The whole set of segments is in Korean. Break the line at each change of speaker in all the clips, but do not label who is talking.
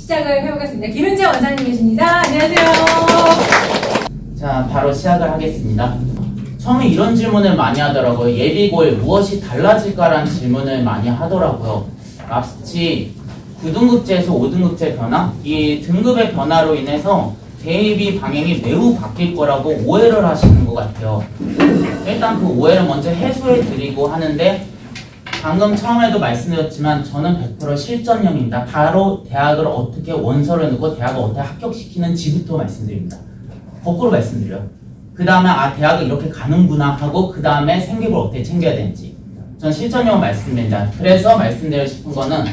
시작을 해보겠습니다. 김은재 원장님이십니다. 안녕하세요.
자, 바로 시작을 하겠습니다. 처음에 이런 질문을 많이 하더라고요. 예비고일 무엇이 달라질까라는 질문을 많이 하더라고요. 마치 9등급제에서 5등급제 변화? 이 등급의 변화로 인해서 대입이 방향이 매우 바뀔 거라고 오해를 하시는 것 같아요. 일단 그 오해를 먼저 해소해 드리고 하는데, 방금 처음에도 말씀드렸지만 저는 100% 실전형입니다. 바로 대학을 어떻게 원서를 넣고 대학을 어떻게 합격시키는지부터 말씀드립니다. 거꾸로 말씀드려요. 그 다음에 대학을 이렇게 가는구나 하고 그 다음에 생계를 어떻게 챙겨야 되는지 전 실전형을 말씀드립니다. 그래서 말씀드리고 싶은 거는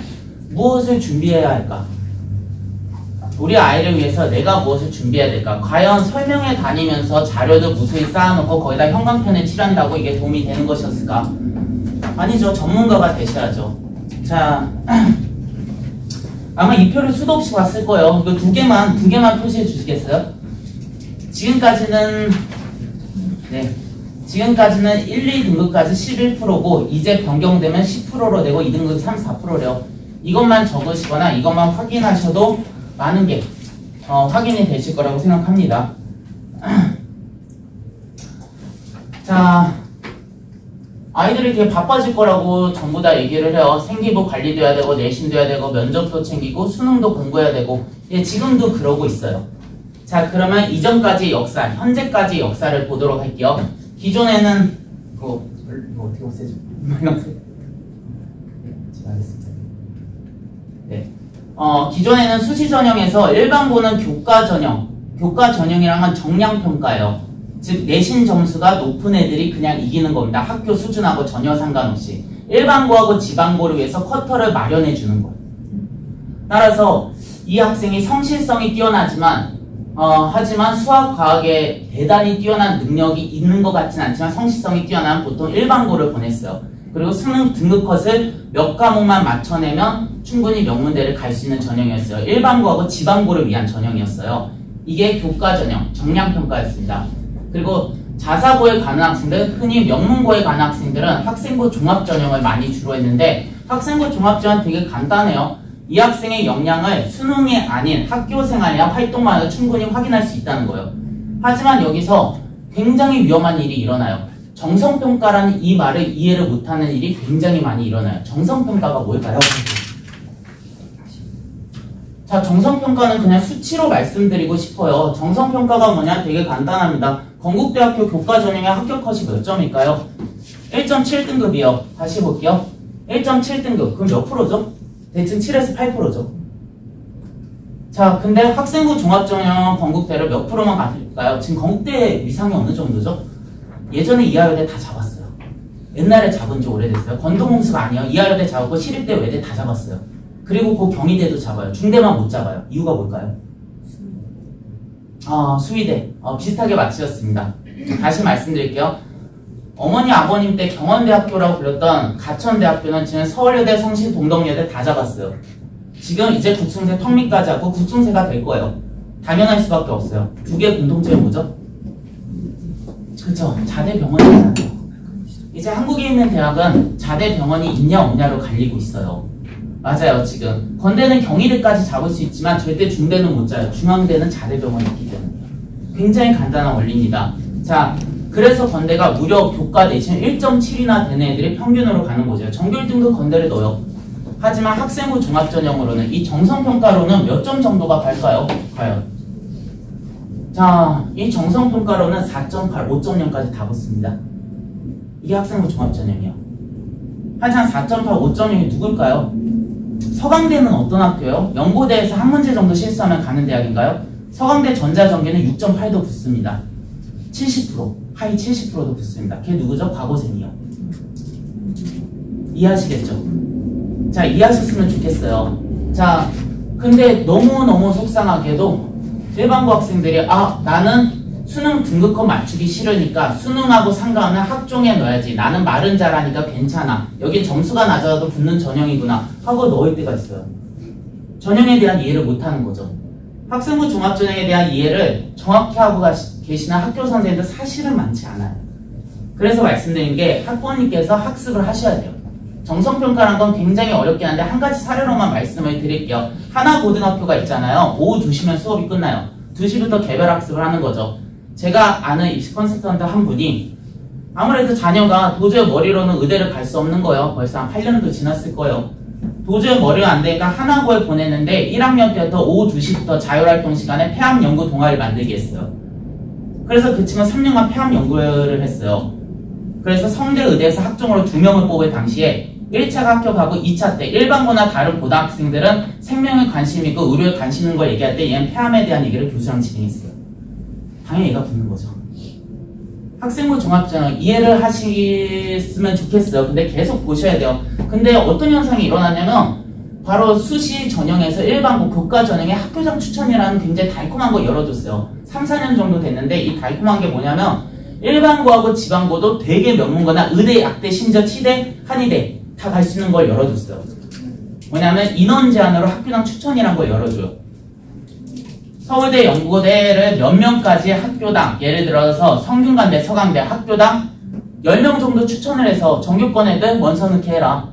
무엇을 준비해야 할까? 우리 아이를 위해서 내가 무엇을 준비해야 될까? 과연 설명회 다니면서 자료도 무수히 쌓아놓고 거기다 형광펜을 칠한다고 이게 도움이 되는 것이었을까? 아니죠. 전문가가 되셔야죠. 자, 아마 이 표를 수도 없이 봤을 거예요. 이거 두 개만 표시해 주시겠어요? 지금까지는 1, 2등급까지 11%고 이제 변경되면 10%로 되고 2등급 3, 4%래요. 이것만 적으시거나 이것만 확인하셔도 많은 게 확인이 되실 거라고 생각합니다. 자, 아이들이 되게 바빠질 거라고 전부 다 얘기를 해요. 생기부 관리돼야 되고 내신도 해야 되고 면접도 챙기고 수능도 공부해야 되고 지금도 그러고 있어요. 자, 그러면 이전까지 역사, 현재까지 역사를 보도록 할게요. 기존에는 이거 어떻게 없애죠? 제가 하겠습니다. 네. 기존에는 수시 전형에서 일반고는 교과 전형이랑은 정량 평가예요. 즉 내신 점수가 높은 애들이 그냥 이기는 겁니다. 학교 수준하고 전혀 상관없이. 일반고하고 지방고를 위해서 쿼터를 마련해 주는 거예요. 따라서 이 학생이 성실성이 뛰어나지만 하지만 수학, 과학에 대단히 뛰어난 능력이 있는 것 같진 않지만 성실성이 뛰어난 보통 일반고를 보냈어요. 그리고 수능 등급 컷을 몇 과목만 맞춰내면 충분히 명문대를 갈 수 있는 전형이었어요. 일반고하고 지방고를 위한 전형이었어요. 이게 교과 전형, 정량평가였습니다. 그리고 자사고에 가는 학생들, 흔히 명문고에 가는 학생들은 학생부 종합전형을 많이 주로 했는데 학생부 종합전형 되게 간단해요. 이 학생의 역량을 수능이 아닌 학교생활이나 활동만으로 충분히 확인할 수 있다는 거예요. 하지만 여기서 굉장히 위험한 일이 일어나요. 정성평가라는 이 말을 이해를 못하는 일이 굉장히 많이 일어나요. 정성평가가 뭘까요? 자, 정성평가는 그냥 수치로 말씀드리고 싶어요. 정성평가가 뭐냐? 되게 간단합니다. 건국대학교 교과전형의 합격컷이 몇 점일까요? 1.7등급이요. 다시 볼게요. 1.7등급. 그럼 몇 프로죠? 대충 7에서 8%죠. 자, 근데 학생부 종합전형 건국대를 몇 프로만 가질까요? 지금 건국대 위상이 어느 정도죠? 예전에 이하여대 다 잡았어요. 옛날에 잡은 지 오래됐어요. 건동홍수가 아니에요. 이하여대 잡았고 시립대, 외대 다 잡았어요. 그리고 그 경희대도 잡아요. 중대만 못 잡아요. 이유가 뭘까요? 수의대. 비슷하게 맞추셨습니다. 다시 말씀드릴게요. 어머니 아버님 때 경원대학교라고 불렸던 가천대학교는 지금 서울여대, 성신, 동덕여대 다 잡았어요. 지금 이제 국sun세 턱밑까지 하고 국sun세가 될 거예요. 당연할 수밖에 없어요. 두 개 공통점이 뭐죠? 그쵸? 자대병원이잖아요. 이제 한국에 있는 대학은 자대병원이 있냐 없냐로 갈리고 있어요. 맞아요. 지금 건대는 경희대까지 잡을 수 있지만 절대 중대는 못 잡아요. 중앙대는 자대병원이 있기 때문에. 굉장히 간단한 원리입니다. 자, 그래서 건대가 무려 교과 내신 1.7이나 되는 애들이 평균으로 가는 거죠. 정규 1등급 건대를 넣어요. 하지만 학생부 종합전형으로는 이 정성평가로는 몇 점 정도가 갈까요? 과연? 자, 이 정성평가로는 4.8, 5.0까지 다 붙습니다. 이게 학생부 종합전형이에요. 하지만 4.8, 5.0이 누굴까요? 서강대는 어떤 학교예요? 연고대에서 한 문제 정도 실수하면 가는 대학인가요? 서강대 전자전기는 6.8도 붙습니다. 70%, 하위 70%도 붙습니다. 걔 누구죠? 과거생이요. 이해하시겠죠? 자, 이해하셨으면 좋겠어요. 자, 근데 너무너무 속상하게도 일반고 학생들이 나는 수능 등급컷 맞추기 싫으니까 수능하고 상관없는 학종에 넣어야지. 나는 말은 잘하니까 괜찮아. 여기 점수가 낮아도 붙는 전형이구나 하고 넣을 때가 있어요. 전형에 대한 이해를 못하는 거죠. 학생부 종합전형에 대한 이해를 정확히 하고 계시는 학교 선생님들 사실은 많지 않아요. 그래서 말씀드린 게 학부모님께서 학습을 하셔야 돼요. 정성평가라는 건 굉장히 어렵긴 한데 한 가지 사례로만 말씀을 드릴게요. 하나고등학교가 있잖아요. 오후 2시면 수업이 끝나요. 2시부터 개별학습을 하는 거죠. 제가 아는 입시 컨설턴트 한 분이 아무래도 자녀가 도저히 머리로는 의대를 갈 수 없는 거예요. 벌써 한 8년도 지났을 거예요. 도저히 머리가 안 되니까 하나고에 보냈는데 1학년 때부터 오후 2시부터 자율활동 시간에 폐암연구 동아리를 만들게 했어요. 그래서 그 친구는 3년간 폐암연구를 했어요. 그래서 성대의대에서 학종으로 2명을 뽑을 당시에 1차가 합격하고 2차 때 일반고나 다른 고등학생들은 생명에 관심 있고 의료에 관심 있는 걸 얘기할 때 얘는 폐암에 대한 얘기를 교수랑 진행했어요. 당연히 얘가 붙는 거죠. 학생부 종합전형 이해를 하시면 좋겠어요. 근데 계속 보셔야 돼요. 근데 어떤 현상이 일어나냐면 바로 수시 전형에서 일반고 교과 전형에 학교장 추천이라는 굉장히 달콤한 거 열어줬어요. 3, 4년 정도 됐는데 이 달콤한 게 뭐냐면 일반고하고 지방고도 되게 명문고나 의대, 약대, 심지어 치대, 한의대 다 갈 수 있는 걸 열어줬어요. 뭐냐면 인원 제한으로 학교장 추천이라는 걸 열어줘요. 서울대, 연구대를 몇 명까지 학교당, 예를 들어서 성균관대, 서강대 학교당 10명 정도 추천을 해서 정규권 애들 원서 넣게 해라.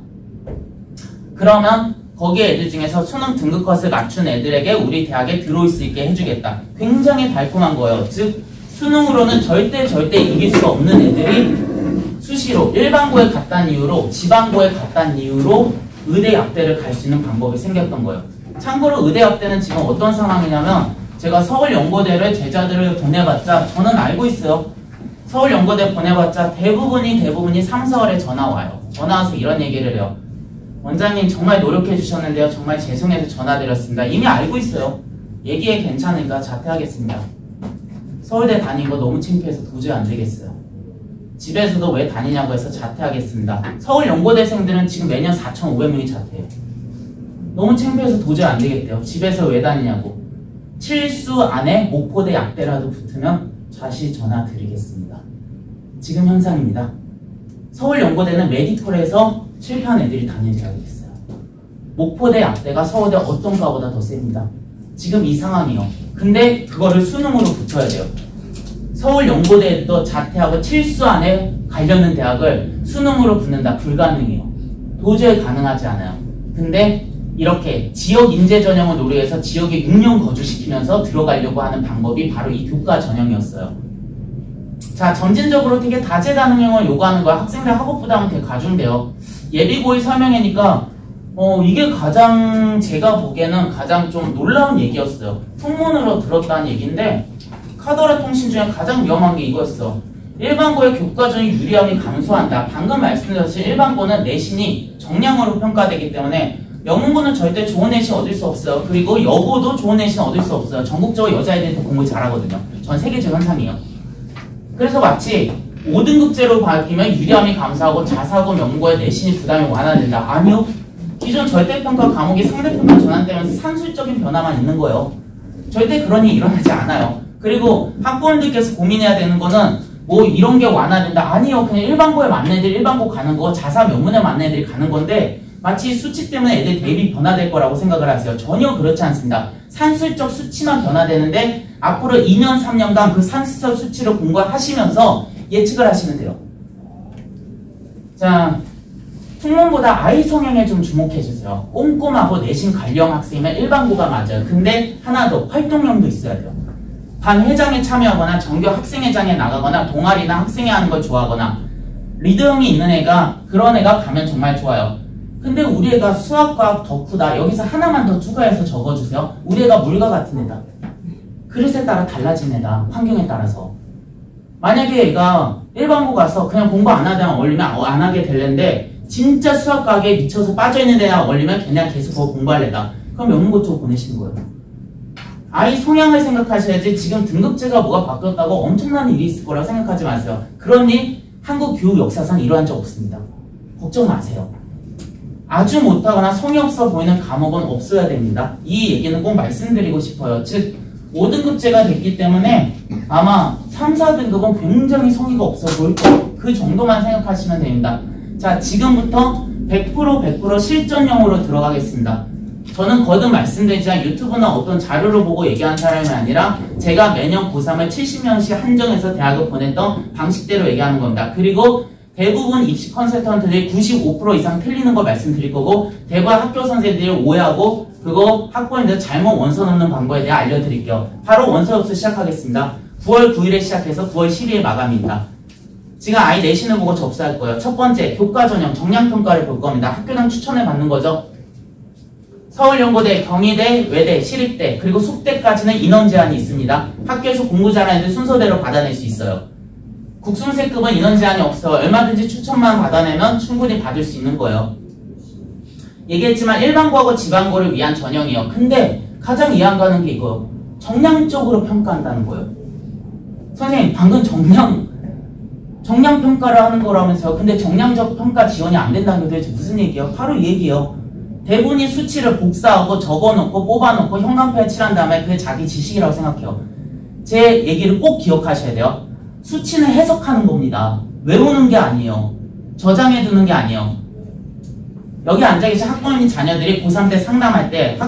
그러면 거기 애들 중에서 수능 등급 컷을 맞춘 애들에게 우리 대학에 들어올 수 있게 해주겠다. 굉장히 달콤한 거예요. 즉 수능으로는 절대 이길 수 없는 애들이 수시로 일반고에 갔다는 이유로 지방고에 갔다는 이유로 의대, 약대를 갈 수 있는 방법이 생겼던 거예요. 참고로 의대, 약대는 지금 어떤 상황이냐면 제가 서울연고대를 제자들을 보내봤자 저는 알고 있어요. 서울연고대 보내봤자 대부분이 3, 4월에 전화 와요. 전화 와서 이런 얘기를 해요. 원장님 정말 노력해 주셨는데요. 정말 죄송해서 전화드렸습니다. 이미 알고 있어요. 얘기해 괜찮으니까 자퇴하겠습니다. 서울대 다닌 거 너무 창피해서 도저히 안 되겠어요. 집에서도 왜 다니냐고 해서 자퇴하겠습니다. 서울연고대생들은 지금 매년 4,500명이 자퇴해요. 너무 창피해서 도저히 안 되겠대요. 집에서 왜 다니냐고. 7수 안에 목포대 약대라도 붙으면 다시 전화 드리겠습니다. 지금 현상입니다. 서울연고대는 메디컬에서 실패한 애들이 다니는 대학이 있어요. 목포대 약대가 서울대 어떤 과보다 더 셉니다. 지금 이 상황이에요. 근데 그거를 수능으로 붙여야 돼요. 서울연고대도 자퇴하고 7수 안에 가려는 대학을 수능으로 붙는다. 불가능해요. 도저히 가능하지 않아요. 근데 이렇게 지역 인재 전형을 노리해서 지역에 6년 거주시키면서 들어가려고 하는 방법이 바로 이 교과 전형이었어요. 자, 점진적으로 되게 다재다능형을 요구하는 거야. 학생들 학업 부담은 되게 가중돼요. 예비고일 설명회니까 이게 가장 제가 보기에는 가장 좀 놀라운 얘기였어요. 풍문으로 들었다는 얘기인데 카더라 통신 중에 가장 위험한 게 이거였어. 일반고의 교과 전형이 유리함이 감소한다. 방금 말씀드렸듯이 일반고는 내신이 정량으로 평가되기 때문에 명문고는 절대 좋은 내신 얻을 수 없어요. 그리고 여고도 좋은 내신 얻을 수 없어요. 전국적으로 여자애들이 더 공부 잘하거든요. 전 세계적 현상이에요. 그래서 마치 5등급제로 바뀌면 유리함이 감소하고 자사고 명문고의 내신이 부담이 완화된다. 아니요. 기존 절대평가 과목이 상대평가 전환되면서 산술적인 변화만 있는 거예요. 절대 그런 일이 일어나지 않아요. 그리고 학부모님들께서 고민해야 되는 거는 뭐 이런 게 완화된다. 아니요. 그냥 일반고에 맞는 애들이 일반고 가는 거, 자사 명문에 맞는 애들이 가는 건데 마치 수치 때문에 애들 대입이 변화될 거라고 생각을 하세요. 전혀 그렇지 않습니다. 산술적 수치만 변화되는데 앞으로 2년, 3년간 그 산술적 수치를 공부하시면서 예측을 하시면 돼요. 자, 풍문보다 아이 성향에 좀 주목해주세요. 꼼꼼하고 내신 관련 학생이면 일반고가 맞아요. 근데 하나 더, 활동량도 있어야 돼요. 반 회장에 참여하거나 정규 학생회장에 나가거나 동아리나 학생회 하는 걸 좋아하거나 리더형이 있는 애가 그런 애가 가면 정말 좋아요. 근데 우리 애가 수학과학 덕후다. 여기서 하나만 더 추가해서 적어주세요. 우리 애가 물과 같은 애다. 그릇에 따라 달라진 애다. 환경에 따라서. 만약에 애가 일반고 가서 그냥 공부 안 하다가 어울리면 안 하게 될 애인데 진짜 수학과학에 미쳐서 빠져있는 애랑 어울리면 그냥 계속 더 공부할 애다. 그럼 명문고 쪽으로 보내시는 거예요. 아이 성향을 생각하셔야지 지금 등급제가 뭐가 바뀌었다고 엄청난 일이 있을 거라고 생각하지 마세요. 그런 일 한국 교육 역사상 일어난 적 없습니다. 걱정 마세요. 아주 못하거나 성의 없어 보이는 과목은 없어야 됩니다. 이 얘기는 꼭 말씀드리고 싶어요. 즉 5등급제가 됐기 때문에 아마 3, 4등급은 굉장히 성의가 없어 보일 거예요. 그 정도만 생각하시면 됩니다. 자, 지금부터 100% 실전형으로 들어가겠습니다. 저는 거듭 말씀드리지만 유튜브나 어떤 자료를 보고 얘기한 사람이 아니라 제가 매년 고3을 70명씩 한정해서 대학을 보냈던 방식대로 얘기하는 겁니다. 그리고 대부분 입시 컨설턴트들이 95% 이상 틀리는 걸 말씀드릴 거고 대부분 학교 선생님들이 오해하고 그리고 학부모님들 잘못 원서 넣는 방법에 대해 알려드릴게요. 바로 원서 접수 시작하겠습니다. 9월 9일에 시작해서 9월 12일 마감입니다. 지금 아이 내신을 보고 접수할 거예요. 첫 번째, 교과 전형 정량평가를 볼 겁니다. 학교당 추천을 받는 거죠. 서울연고대, 경희대, 외대, 시립대, 그리고 숙대까지는 인원 제한이 있습니다. 학교에서 공부 잘하는 애들 순서대로 받아낼 수 있어요. 국순세급은 인원 제한이 없어 얼마든지 추천만 받아내면 충분히 받을 수 있는 거예요. 얘기했지만 일반고하고 지방고를 위한 전형이에요. 근데 가장 이해 안 가는 게 이거예요. 정량적으로 평가한다는 거예요. 선생님 방금 정량 평가를 하는 거라면서요. 근데 정량적 평가 지원이 안 된다는 게 도대체 무슨 얘기예요? 바로 이 얘기예요. 대부분이 수치를 복사하고 적어놓고 뽑아놓고 형광펜에 칠한 다음에 그게 자기 지식이라고 생각해요. 제 얘기를 꼭 기억하셔야 돼요. 수치는 해석하는 겁니다. 외우는 게 아니에요. 저장해두는 게 아니에요. 여기 앉아계신 학부모님 자녀들이 고3 때 상담할 때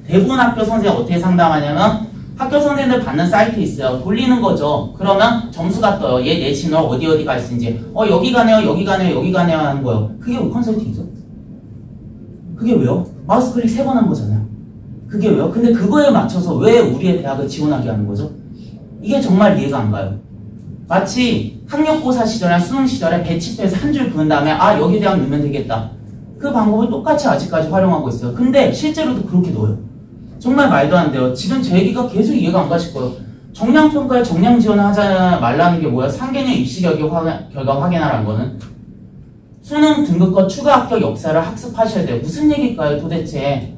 대부분 학교 선생님이 어떻게 상담하냐면 학교 선생님들 받는 사이트 있어요. 돌리는 거죠. 그러면 점수가 떠요. 얘 내신을 어디 갈 수 있는지. 여기 가네요, 여기 가네요, 여기 가네요 하는 거예요. 그게 왜 컨설팅이죠? 그게 왜요? 마우스 클릭 3번 한 거잖아요. 그게 왜요? 근데 그거에 맞춰서 왜 우리의 대학을 지원하게 하는 거죠? 이게 정말 이해가 안 가요. 마치 학력고사 시절이나 수능 시절에 배치표에서 한 줄 그은 다음에 여기 대학 넣으면 되겠다. 그 방법을 똑같이 아직까지 활용하고 있어요. 근데 실제로도 그렇게 넣어요. 정말 말도 안 돼요. 지금 제 얘기가 계속 이해가 안 가실 거예요. 정량평가에 정량 지원을 하지 말라는 게 뭐야? 3개년 입시 결과 확인하라는 거는 수능 등급과 추가 합격 역사를 학습하셔야 돼요. 무슨 얘기일까요 도대체?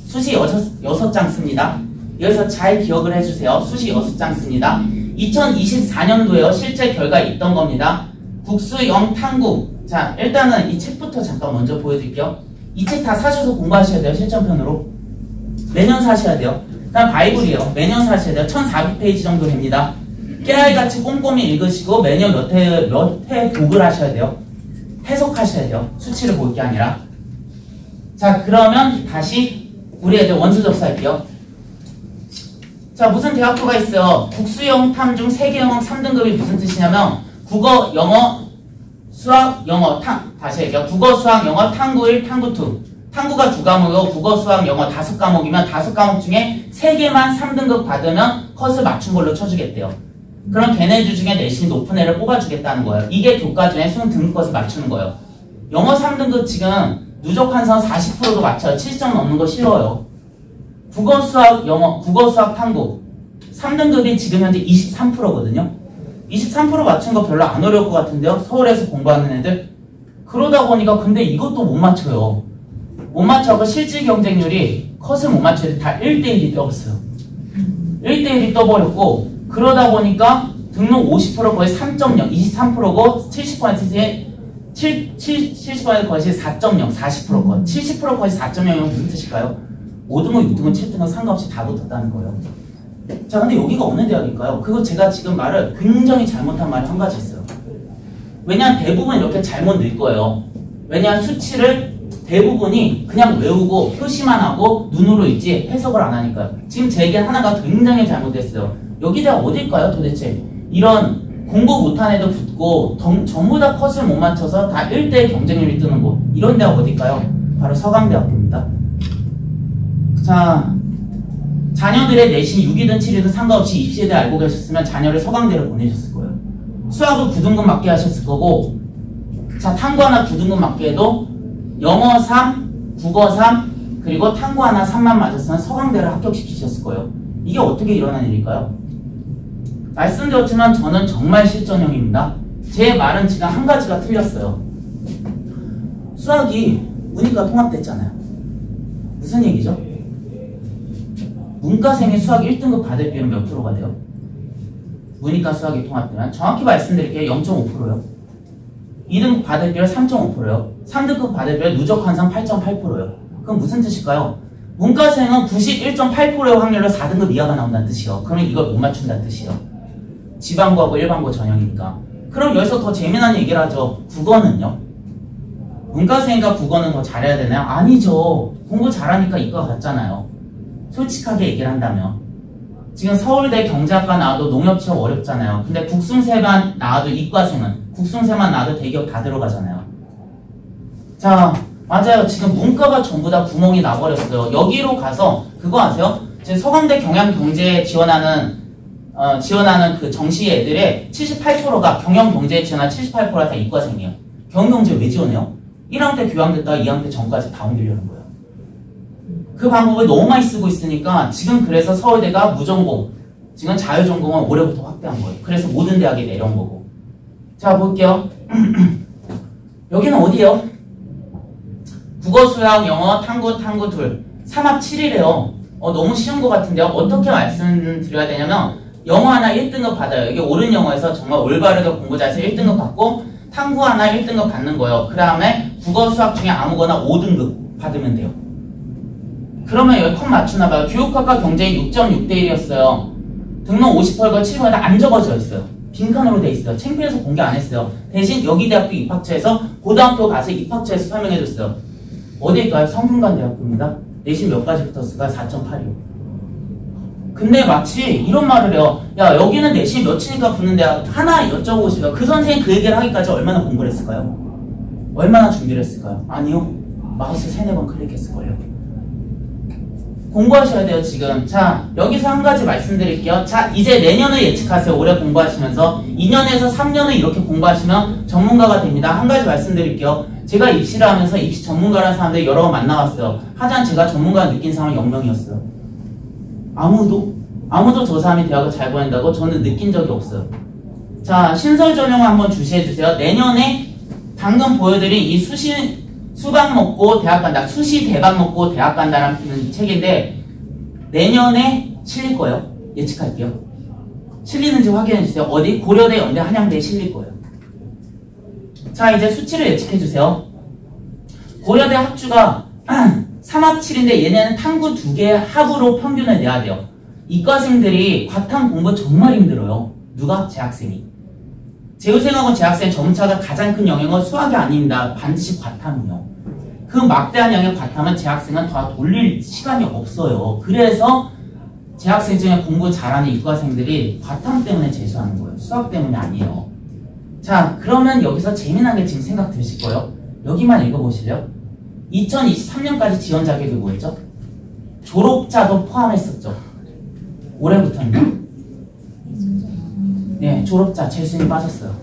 수시 6장 씁니다. 여기서 잘 기억을 해주세요. 수시 6장 씁니다. 2024년도에요. 실제 결과 있던 겁니다. 국수 0 탐구. 자, 일단은 이 책부터 잠깐 먼저 보여드릴게요. 이 책 다 사셔서 공부하셔야 돼요. 실전편으로. 매년 사셔야 돼요. 일단 바이블이에요. 매년 사셔야 돼요. 1400페이지 정도 됩니다. 깨알같이 꼼꼼히 읽으시고 매년 몇 회 독을 하셔야 돼요. 해석하셔야 돼요. 수치를 볼 게 아니라. 자, 그러면 다시 우리 애들 원서 접수할게요. 자, 무슨 대학교가 있어요. 국수형 탐 중 3개 영어 3등급이 무슨 뜻이냐면 국어, 영어, 수학, 영어, 다시 할게요. 국어, 수학, 영어, 탐구 1, 탐구 2. 탐구가 2과목이고 국어, 수학, 영어 5과목이면 5과목 중에 3개만 3등급 받으면 컷을 맞춘 걸로 쳐주겠대요. 그럼 걔네들 중에 내신이 높은 애를 뽑아주겠다는 거예요. 이게 교과 중에 수능 등급컷을 맞추는 거예요. 영어 3등급 지금 누적 환선 40%도 맞춰요. 70점 넘는 거 쉬워요. 국어, 수학, 영어, 국어, 수학, 탐구 3등급이 지금 현재 23%거든요. 23% 맞춘 거 별로 안 어려울 것 같은데요. 서울에서 공부하는 애들. 그러다 보니까 근데 이것도 못 맞춰요. 못 맞춰서 실질 경쟁률이 컷을 못 맞춰야 다 1대1이 떠버렸어요. 1대1이 떠버렸고 그러다 보니까 등록 50% 거의 3.0, 23%고 70%에 70% 것이 4.0, 40% 것. 70% 것이 4.0이면 무슨 뜻일까요? 5등급, 6등급, 7등급 상관없이 다 붙었다는 거예요. 자, 근데 여기가 어느 대학일까요? 그거 제가 지금 말을 굉장히 잘못한 말이 한 가지 있어요. 왜냐면 대부분 이렇게 잘못 낼 거예요. 왜냐면 수치를 대부분이 그냥 외우고 표시만 하고 눈으로 읽지 해석을 안 하니까요. 지금 제 얘기 하나가 굉장히 잘못됐어요. 여기 대학 어딜까요 도대체? 이런 공부 못한 애도 붙고 전부 다 컷을 못 맞춰서 다 1대1 경쟁률이 뜨는 곳. 이런 대학 어딜까요? 바로 서강대학교입니다. 자, 자녀들의 내신 6이든 7이든 상관없이 입시에 대해 알고 계셨으면 자녀를 서강대로 보내셨을 거예요. 수학을 9등급 맞게 하셨을 거고, 자, 탐구 하나 9등급 맞게 해도 영어 3, 국어 3, 그리고 탐구 하나 3만 맞았으면 서강대를 합격시키셨을 거예요. 이게 어떻게 일어난 일일까요? 말씀드렸지만 저는 정말 실전형입니다. 제 말은 지금 한 가지가 틀렸어요. 수학이 문이과 통합됐잖아요. 무슨 얘기죠? 문과생이 수학 1등급 받을 비율은 몇 프로가 돼요? 문이과 수학이 통합되면 정확히 말씀드릴게요. 0.5%요. 2등급 받을 비율 3.5%요. 3등급 받을 비율 누적 환산 8.8%요. 그럼 무슨 뜻일까요? 문과생은 91.8%의 확률로 4등급 이하가 나온다는 뜻이요. 그러면 이걸 못 맞춘다는 뜻이요. 지방고하고 일반고 전형이니까. 그럼 여기서 더 재미난 얘기를 하죠. 국어는요? 문과생과 국어는 더 잘해야 되나요? 아니죠. 공부 잘하니까 이과 같잖아요. 솔직하게 얘기를 한다면. 지금 서울대 경제학과 나와도 농협 취업 어렵잖아요. 근데 국순세만 나와도 이과생은 국순세만 나와도 대기업 다 들어가잖아요. 자, 맞아요. 지금 문과가 전부 다 구멍이 나버렸어요. 여기로 가서 그거 아세요? 지금 서강대 경영경제에 지원하는 그 정시 애들의 78%가 경영경제에 지원한 78%가 다 이과생이에요. 경영경제 왜 지원해요? 1학년 때 교양됐다가 2학년 때 전까지 다 옮기려는 거예요. 그 방법을 너무 많이 쓰고 있으니까 지금 그래서 서울대가 무전공, 지금 자유전공은 올해부터 확대한 거예요. 그래서 모든 대학에 내려온 거고. 자, 볼게요. 여기는 어디예요? 국어, 수학, 영어, 탐구 둘. 3합 7이래요. 너무 쉬운 것 같은데요. 어떻게 말씀드려야 되냐면 영어 하나 1등급 받아요. 이게 옳은 영어에서 정말 올바르게 공부 잘해서 1등급 받고 탐구 하나 1등급 받는 거예요. 그 다음에 국어, 수학 중에 아무거나 5등급 받으면 돼요. 그러면 여기 컷 맞추나 봐요. 교육학과 경쟁이 6.6대 1이었어요. 등록 50%가 7%가 안 적어져 있어요. 빈칸으로 돼 있어요. 창피해서 공개 안 했어요. 대신 여기 대학교 입학처에서 고등학교 가서 입학처에서 설명해 줬어요. 어디일까요? 성균관대학교입니다. 내신 몇 가지 붙었을까? 4.8이요. 근데 마치 이런 말을 해요. 야, 여기는 내신 몇이니까 붙는 대학 하나 여쭤보고 싶어요. 그 선생님 그 얘기를 하기까지 얼마나 공부를 했을까요? 얼마나 준비를 했을까요? 아니요. 마우스 3-4번 클릭했을걸요. 공부하셔야 돼요, 지금. 자, 여기서 한 가지 말씀드릴게요. 자, 이제 내년을 예측하세요. 올해 공부하시면서. 2년에서 3년을 이렇게 공부하시면 전문가가 됩니다. 한 가지 말씀드릴게요. 제가 입시를 하면서 입시 전문가라는 사람들 여러 번 만나봤어요. 하지만 제가 전문가 느낀 사람은 0명이었어요. 아무도 저 사람이 대학을 잘 보낸다고 저는 느낀 적이 없어요. 자, 신설 전형을 한번 주시해주세요. 내년에 방금 보여드린 이 수박 먹고 대학 간다. 수시 대박 먹고 대학 간다라는 책인데 내년에 실릴 거예요. 예측할게요. 실리는지 확인해주세요. 어디? 고려대, 연대, 한양대에 실릴 거예요. 자, 이제 수치를 예측해주세요. 고려대 합주가 3합 7인데 얘네는 탐구 2개 합으로 평균을 내야 돼요. 이과생들이 과탐 공부 정말 힘들어요. 누가? 재학생이. 재우생하고 재학생 점차가 가장 큰 영역은 수학이 아닙니다. 반드시 과탐이요. 그 막대한 영역 과탐은 재학생은 더 돌릴 시간이 없어요. 그래서 재학생 중에 공부 잘하는 이과생들이 과탐 때문에 재수하는 거예요. 수학 때문이 아니에요. 자, 그러면 여기서 재미난 게 지금 생각 드실 거예요. 여기만 읽어보실래요? 2023년까지 지원 자격이 뭐였죠? 졸업자도 포함했었죠. 올해부터는요? 네, 졸업자 재수생이 빠졌어요.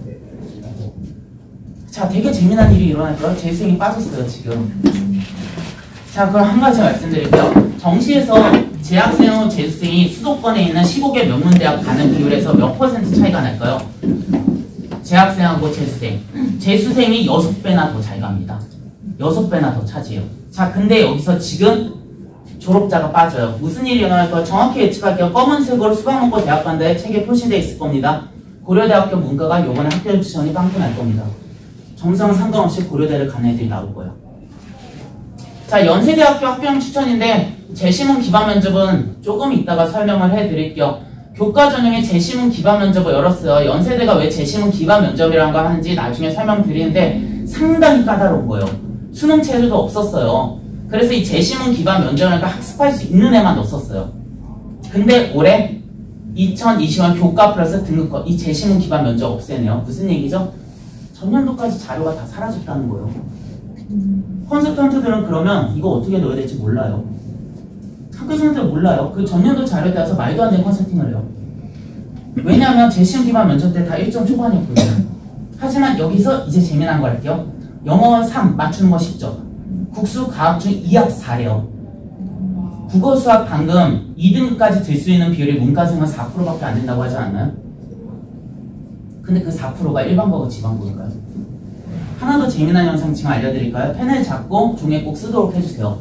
자, 되게 재미난 일이 일어날 거예요. 재수생이 빠졌어요, 지금. 자, 그럼 한 가지 말씀드릴게요. 정시에서 재학생하고 재수생이 수도권에 있는 15개 명문대학 가는 비율에서 몇 % 차이가 날까요? 재학생하고 재수생. 재수생이 6배나 더 잘 갑니다. 6배나 더 차지해요. 자, 근데 여기서 지금 졸업자가 빠져요. 무슨 일이 일어날까요? 정확히 예측할게요. 검은색으로 수박 먹고 대학 간다에 책에 표시되어 있을 겁니다. 고려대학교 문과가 요번에 학교 추천이 빵꾸 날 겁니다. 정성 상관없이 고려대를 가는 애들이 나올 거예요. 자, 연세대학교 학교형 추천인데 재시문 기반 면접은 조금 이따가 설명을 해드릴게요. 교과 전형에 재시문 기반 면접을 열었어요. 연세대가 왜 재시문 기반 면접이라는 걸 하는지 나중에 설명드리는데 상당히 까다로운 거예요. 수능 체제도 없었어요. 그래서 이 재시문 기반 면접을 학습할 수 있는 애만 넣었어요. 근데 올해 2020년 교과 플러스 등급컷 이 재시문 기반 면접 없애네요. 무슨 얘기죠? 전년도까지 자료가 다 사라졌다는 거예요. 컨설턴트들은 그러면 이거 어떻게 넣어야 될지 몰라요. 학교 선생님들 몰라요. 그 전년도 자료에 따라서 말도 안 되는 컨설팅을 해요. 왜냐하면 재시험 기반 면접 때 다 1점 초반이었거든요. 하지만 여기서 이제 재미난 거 할게요. 영어 3 맞추는 거 쉽죠. 국수 과학 중 2합 4래요. 국어 수학 방금 2등급까지 들 수 있는 비율이 문과생은 4%밖에 안 된다고 하지 않나요? 근데 그 4%가 일반고하고 지방고일까요? 하나 더 재미난 영상 지금 알려드릴까요? 펜을 잡고 종이에 꼭 쓰도록 해주세요.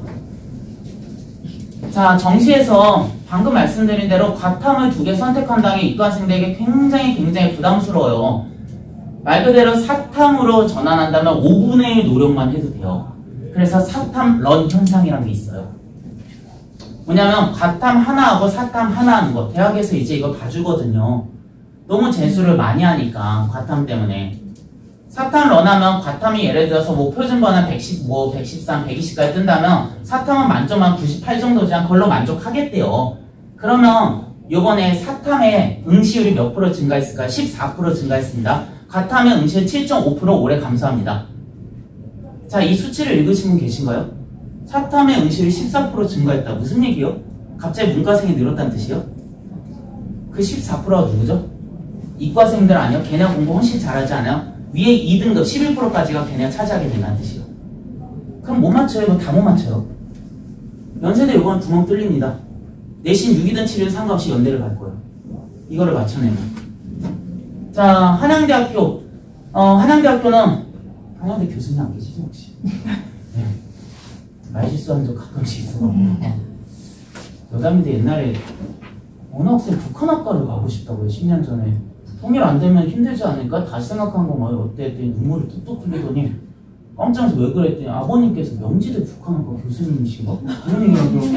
자, 정시에서 방금 말씀드린 대로 과탐을 2개 선택한다는 게 이과생들에게 굉장히 부담스러워요. 말 그대로 사탐으로 전환한다면 5분의 1 노력만 해도 돼요. 그래서 사탐 런 현상이라는 게 있어요. 뭐냐면 과탐 하나 하고 사탐 하나 하는 거. 대학에서 이제 이거 봐주거든요. 너무 재수를 많이 하니까 과탐 때문에. 사탐 런하면 과탐이 예를 들어서 뭐 표준번호 110, 113, 120까지 뜬다면 사탐은 만점만 98 정도지만 그걸로 만족하겠대요. 그러면 요번에 사탐의 응시율이 몇 프로 증가했을까요? 14% 증가했습니다. 과탐의 응시율 7.5% 올해 감소합니다. 자, 이 수치를 읽으신 분 계신가요? 사탐의 응시율이 14% 증가했다. 무슨 얘기요? 갑자기 문과생이 늘었다는 뜻이요? 그 14%가 누구죠? 이과생들 아니요? 걔네가 공부 훨씬 잘하지 않아요? 위에 2등급 11%까지가 걔네가 차지하게 된다는 뜻이요. 그럼 못 맞춰요? 이거 다 못 맞춰요. 연세대 이건 구멍 뚫립니다. 내신 6이든 7이든 상관없이 연대를 갈 거예요. 이거를 맞춰내면. 자, 한양대학교. 한양대학교는 한양대 교수님 안 계시죠 혹시? 네. 말 실수한 적 가끔씩 있어. 여담인데 옛날에 어느 학생 북한학과를 가고 싶다고요. 10년 전에. 통일 안 되면 힘들지 않을까? 다시 생각한 거 뭐예요? 어때? 했더니 눈물이 뚝뚝 흘리더니 깜짝 놀라서 왜 그랬더니 아버님께서 명지대 북한학과 교수님이신가? 그런 얘기가 들었고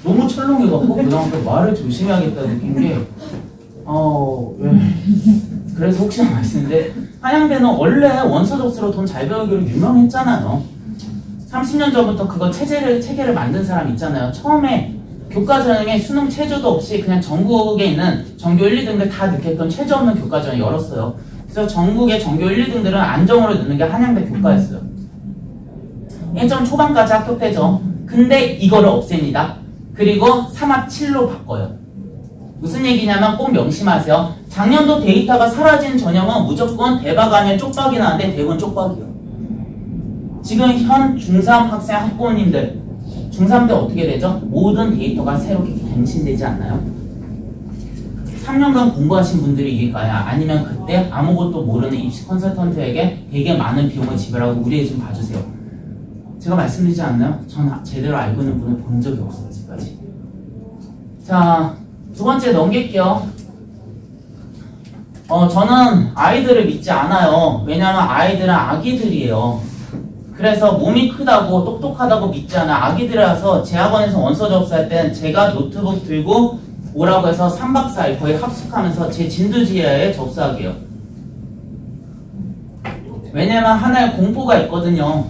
너무 철렁해갖고 그 다음부터 말을 조심해야겠다 느낀 게 그래서 혹시나 말씀인데 한양대는 원래 원서 접수로 돈 잘 배우기로 유명했잖아요. 30년 전부터 그거 체계를 만든 사람 있잖아요. 처음에 교과전에 수능 최저도 없이 그냥 전국에 있는 전교 1, 2등들 다 넣겠던 최저 없는 교과전을 열었어요. 그래서 전국의 전교 1, 2등들은 안정으로 넣는 게 한양대 교과였어요. 1점 초반까지 합격되죠. 근데 이거를 없앱니다. 그리고 3합7로 바꿔요. 무슨 얘기냐면 꼭 명심하세요. 작년도 데이터가 사라진 전형은 무조건 대박 아니면 쪽박이 나는데 대부분 쪽박이요. 지금 현 중3 학생 학부모님들 중3 때 어떻게 되죠? 모든 데이터가 새롭게 갱신되지 않나요? 3년간 공부하신 분들이 이길까요? 아니면 그때 아무것도 모르는 입시 컨설턴트에게 되게 많은 비용을 지불하고 우리 애 좀 봐주세요. 제가 말씀드리지 않나요? 전 제대로 알고 있는 분을 본 적이 없어요. 지금까지. 자, 두 번째 넘길게요. 저는 아이들을 믿지 않아요. 왜냐면 아이들은 아기들이에요. 그래서 몸이 크다고 똑똑하다고 믿지 않아. 아기들이라서 제 학원에서 원서 접수할 땐 제가 노트북 들고 오라고 해서 3박 4일 거의 합숙하면서 제 진두지휘하에 접수하게요. 왜냐면 하나의 공포가 있거든요.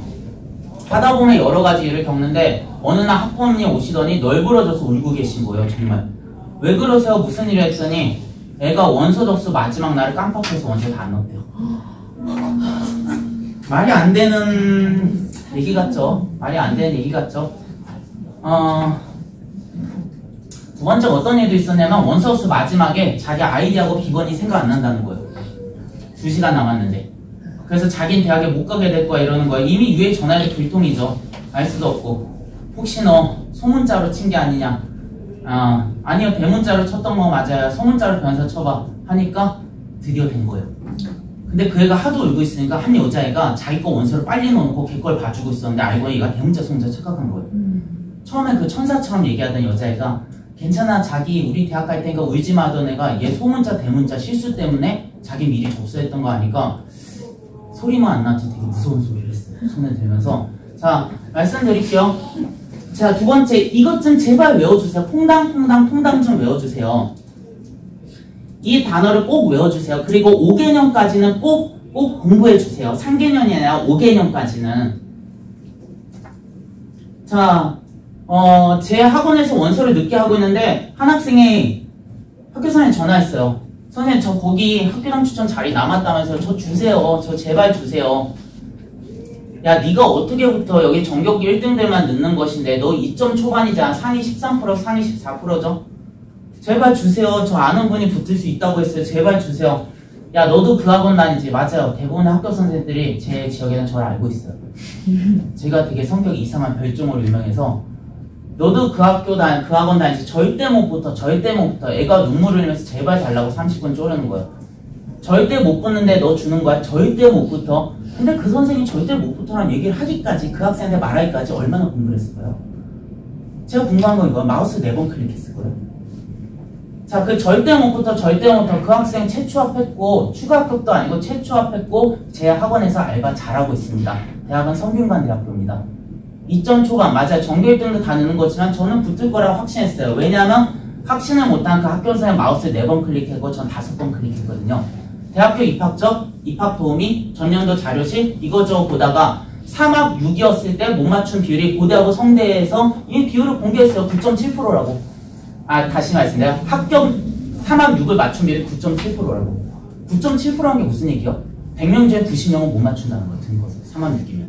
하다 보면 여러 가지 일을 겪는데 어느 날 학부모님 오시더니 널브러져서 울고 계신 거예요. 정말. 왜 그러세요? 무슨 일을 했더니 애가 원서 접수 마지막 날을 깜빡해서 원서를 다 안 넣었대요. 말이 안 되는 얘기 같죠? 말이 안 되는 얘기 같죠? 두 번째 어떤 일도 있었냐면 원서 접수 마지막에 자기 아이디하고 비번이 생각 안 난다는 거예요. 2시간 남았는데. 그래서 자기는 대학에 못 가게 될 거야 이러는 거예요. 이미 유해 전화기 불통이죠. 알 수도 없고. 혹시 너 소문자로 친 게 아니냐? 아니요 대문자로 쳤던 거 맞아요. 소문자로 변사 쳐봐 하니까 드디어 된 거예요. 근데 그 애가 하도 울고 있으니까 한 여자애가 자기 거 원서를 빨리 넣어놓고 걔 걸 봐주고 있었는데 알고 보니 얘가 대문자 소문자 착각한 거예요. 처음에 그 천사처럼 얘기하던 여자애가 괜찮아 자기 우리 대학 갈 테니까 울지 마 하던 애가 얘 소문자 대문자 실수 때문에 자기 미리 접수했던 거 아니까 소리만 안 나지 되게 무서운 소리를 했어요. 손에 들면서. 자 말씀드릴게요. 자 두 번째 이것 좀 제발 외워주세요. 퐁당 좀 외워주세요. 이 단어를 꼭 외워주세요. 그리고 5개년까지는 꼭 공부해주세요. 3개년이 아니라 5개년까지는. 자, 제 학원에서 원서를 늦게 하고 있는데 한 학생이 학교 선생님 전화했어요. 선생님 저 거기 학교장 추천 자리 남았다면서 저 주세요. 저 제발 주세요. 야 네가 어떻게부터 여기 전교기 1등들만 넣는 것인데 너 2점 초반이잖아. 상위 13% 상위 14%죠. 제발 주세요. 저 아는 분이 붙을 수 있다고 했어요. 제발 주세요. 야 너도 그 학원 다니지? 맞아요. 대부분의 학교 선생님들이 제 지역에는 저를 알고 있어요. 제가 되게 성격이 이상한 별종으로 유명해서 너도 그 학원 다니지? 절대 못 붙어. 애가 눈물을 흘리면서 제발 달라고 30분 쪼르는 거예요. 절대 못 붙는데 너 주는 거야? 절대 못 붙어. 근데 그 선생님이 절대 못 붙어라는 얘기를 하기까지 그 학생한테 말하기까지 얼마나 공부를 했을까요? 제가 궁금한 건 이거예요. 마우스 4번 클릭했을 거예요. 자, 그 절대 못 붙어 그 학생 최초합했고 추가 합격도 아니고 최초합했고 제 학원에서 알바 잘하고 있습니다. 대학은 성균관대학교입니다. 2점 초반 맞아요. 전교 1등도 다 넣는 거지만 저는 붙을 거라고 확신했어요. 왜냐하면 확신을 못한 그 학교 선생님 마우스 4번 클릭했고 전 5번 클릭했거든요. 대학교 입학적, 입학 도우미, 전년도 자료실 이거저거 보다가 3합 6이었을 때 못 맞춘 비율이 고대하고 성대에서 이 비율을 공개했어요. 9.7%라고. 다시 말씀드려요. 합격 3합 6을 맞춘 비율이 9.7%라고. 9.7%란 게 무슨 얘기요? 100명 중에 90명은 못 맞춘다는 거예요. 든 것을. 3합 6이면.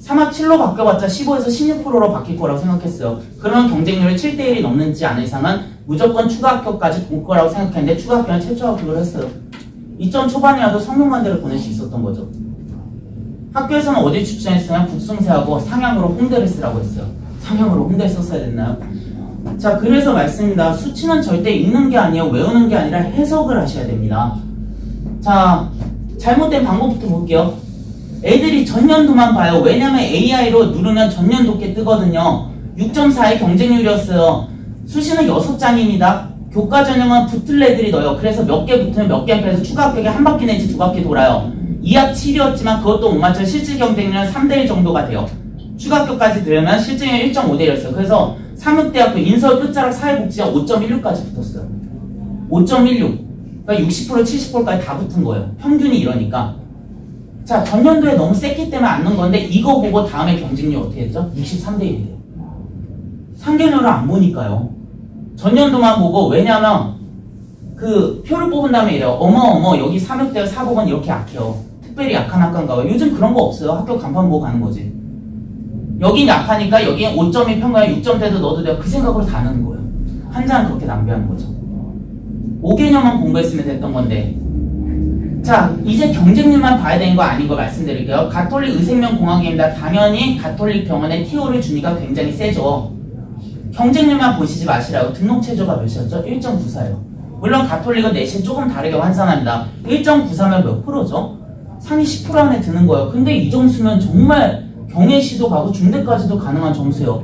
3합 7로 바뀌어봤자 15에서 16%로 바뀔 거라고 생각했어요. 그러면 경쟁률이 7대1이 넘는지 않은 이상은 무조건 추가 합격까지 볼 거라고 생각했는데 추가 합격은 최초 합격을 했어요. 2점 초반이라도 성명만대를 보낼 수 있었던 거죠. 학교에서는 어디 추천했으면 북숭세하고 상향으로 홍대를 쓰라고 했어요. 상향으로 홍대 썼어야 됐나요? 자, 그래서 말씀입니다. 수치는 절대 읽는 게 아니에요. 외우는 게 아니라 해석을 하셔야 됩니다. 자, 잘못된 방법부터 볼게요. 애들이 전년도만 봐요. 왜냐면 AI로 누르면 전년도께 뜨거든요. 6.4의 경쟁률이었어요. 수시는 6장입니다. 교과 전형은 붙을 애들이 넣어요. 그래서 몇 개 붙으면 몇 개 합해서 추가 합격에 한 바퀴 내지 두 바퀴 돌아요. 2합 7이었지만 그것도 못 맞춰 실질 경쟁률은 3대1 정도가 돼요. 추가 합격까지 들으면 실질률 1.5대1이었어요. 그래서 삼육대학교 인서 끝자락 사회복지가 5.16까지 붙었어요. 5.16. 그러니까 60% 70%까지 다 붙은 거예요. 평균이 이러니까. 자, 전년도에 너무 셌기 때문에 안 넣은 건데 이거 보고 다음에 경쟁률 어떻게 했죠? 63대1이에요. 상견례를 안 보니까요. 전년도만 보고, 왜냐면 그 표를 뽑은 다음에 이래요. 어머 여기 삼육대 사법은 이렇게 약해요. 특별히 약한 학과인가 봐요. 요즘 그런 거 없어요. 학교 간판 보고 가는 거지. 여긴 약하니까 여긴 5점이 평가에 6점대도 넣어도 돼요. 그 생각으로 다 넣는 거예요. 한 장은 그렇게 낭비하는 거죠. 5개념만 공부했으면 됐던 건데. 자, 이제 경쟁률만 봐야 되는 거 아닌 거 말씀드릴게요. 가톨릭 의생명공학입니다. 당연히 가톨릭 병원에 TO를 주니까 굉장히 세죠. 경쟁률만 보시지 마시라고. 등록 최저가 몇이었죠? 1.94예요. 물론 가톨릭은 내신 조금 다르게 환산합니다. 1.93면 몇 프로죠? 상위 10% 안에 드는 거예요. 근데 이 점수면 정말 경외시도 가고 중대까지도 가능한 점수예요.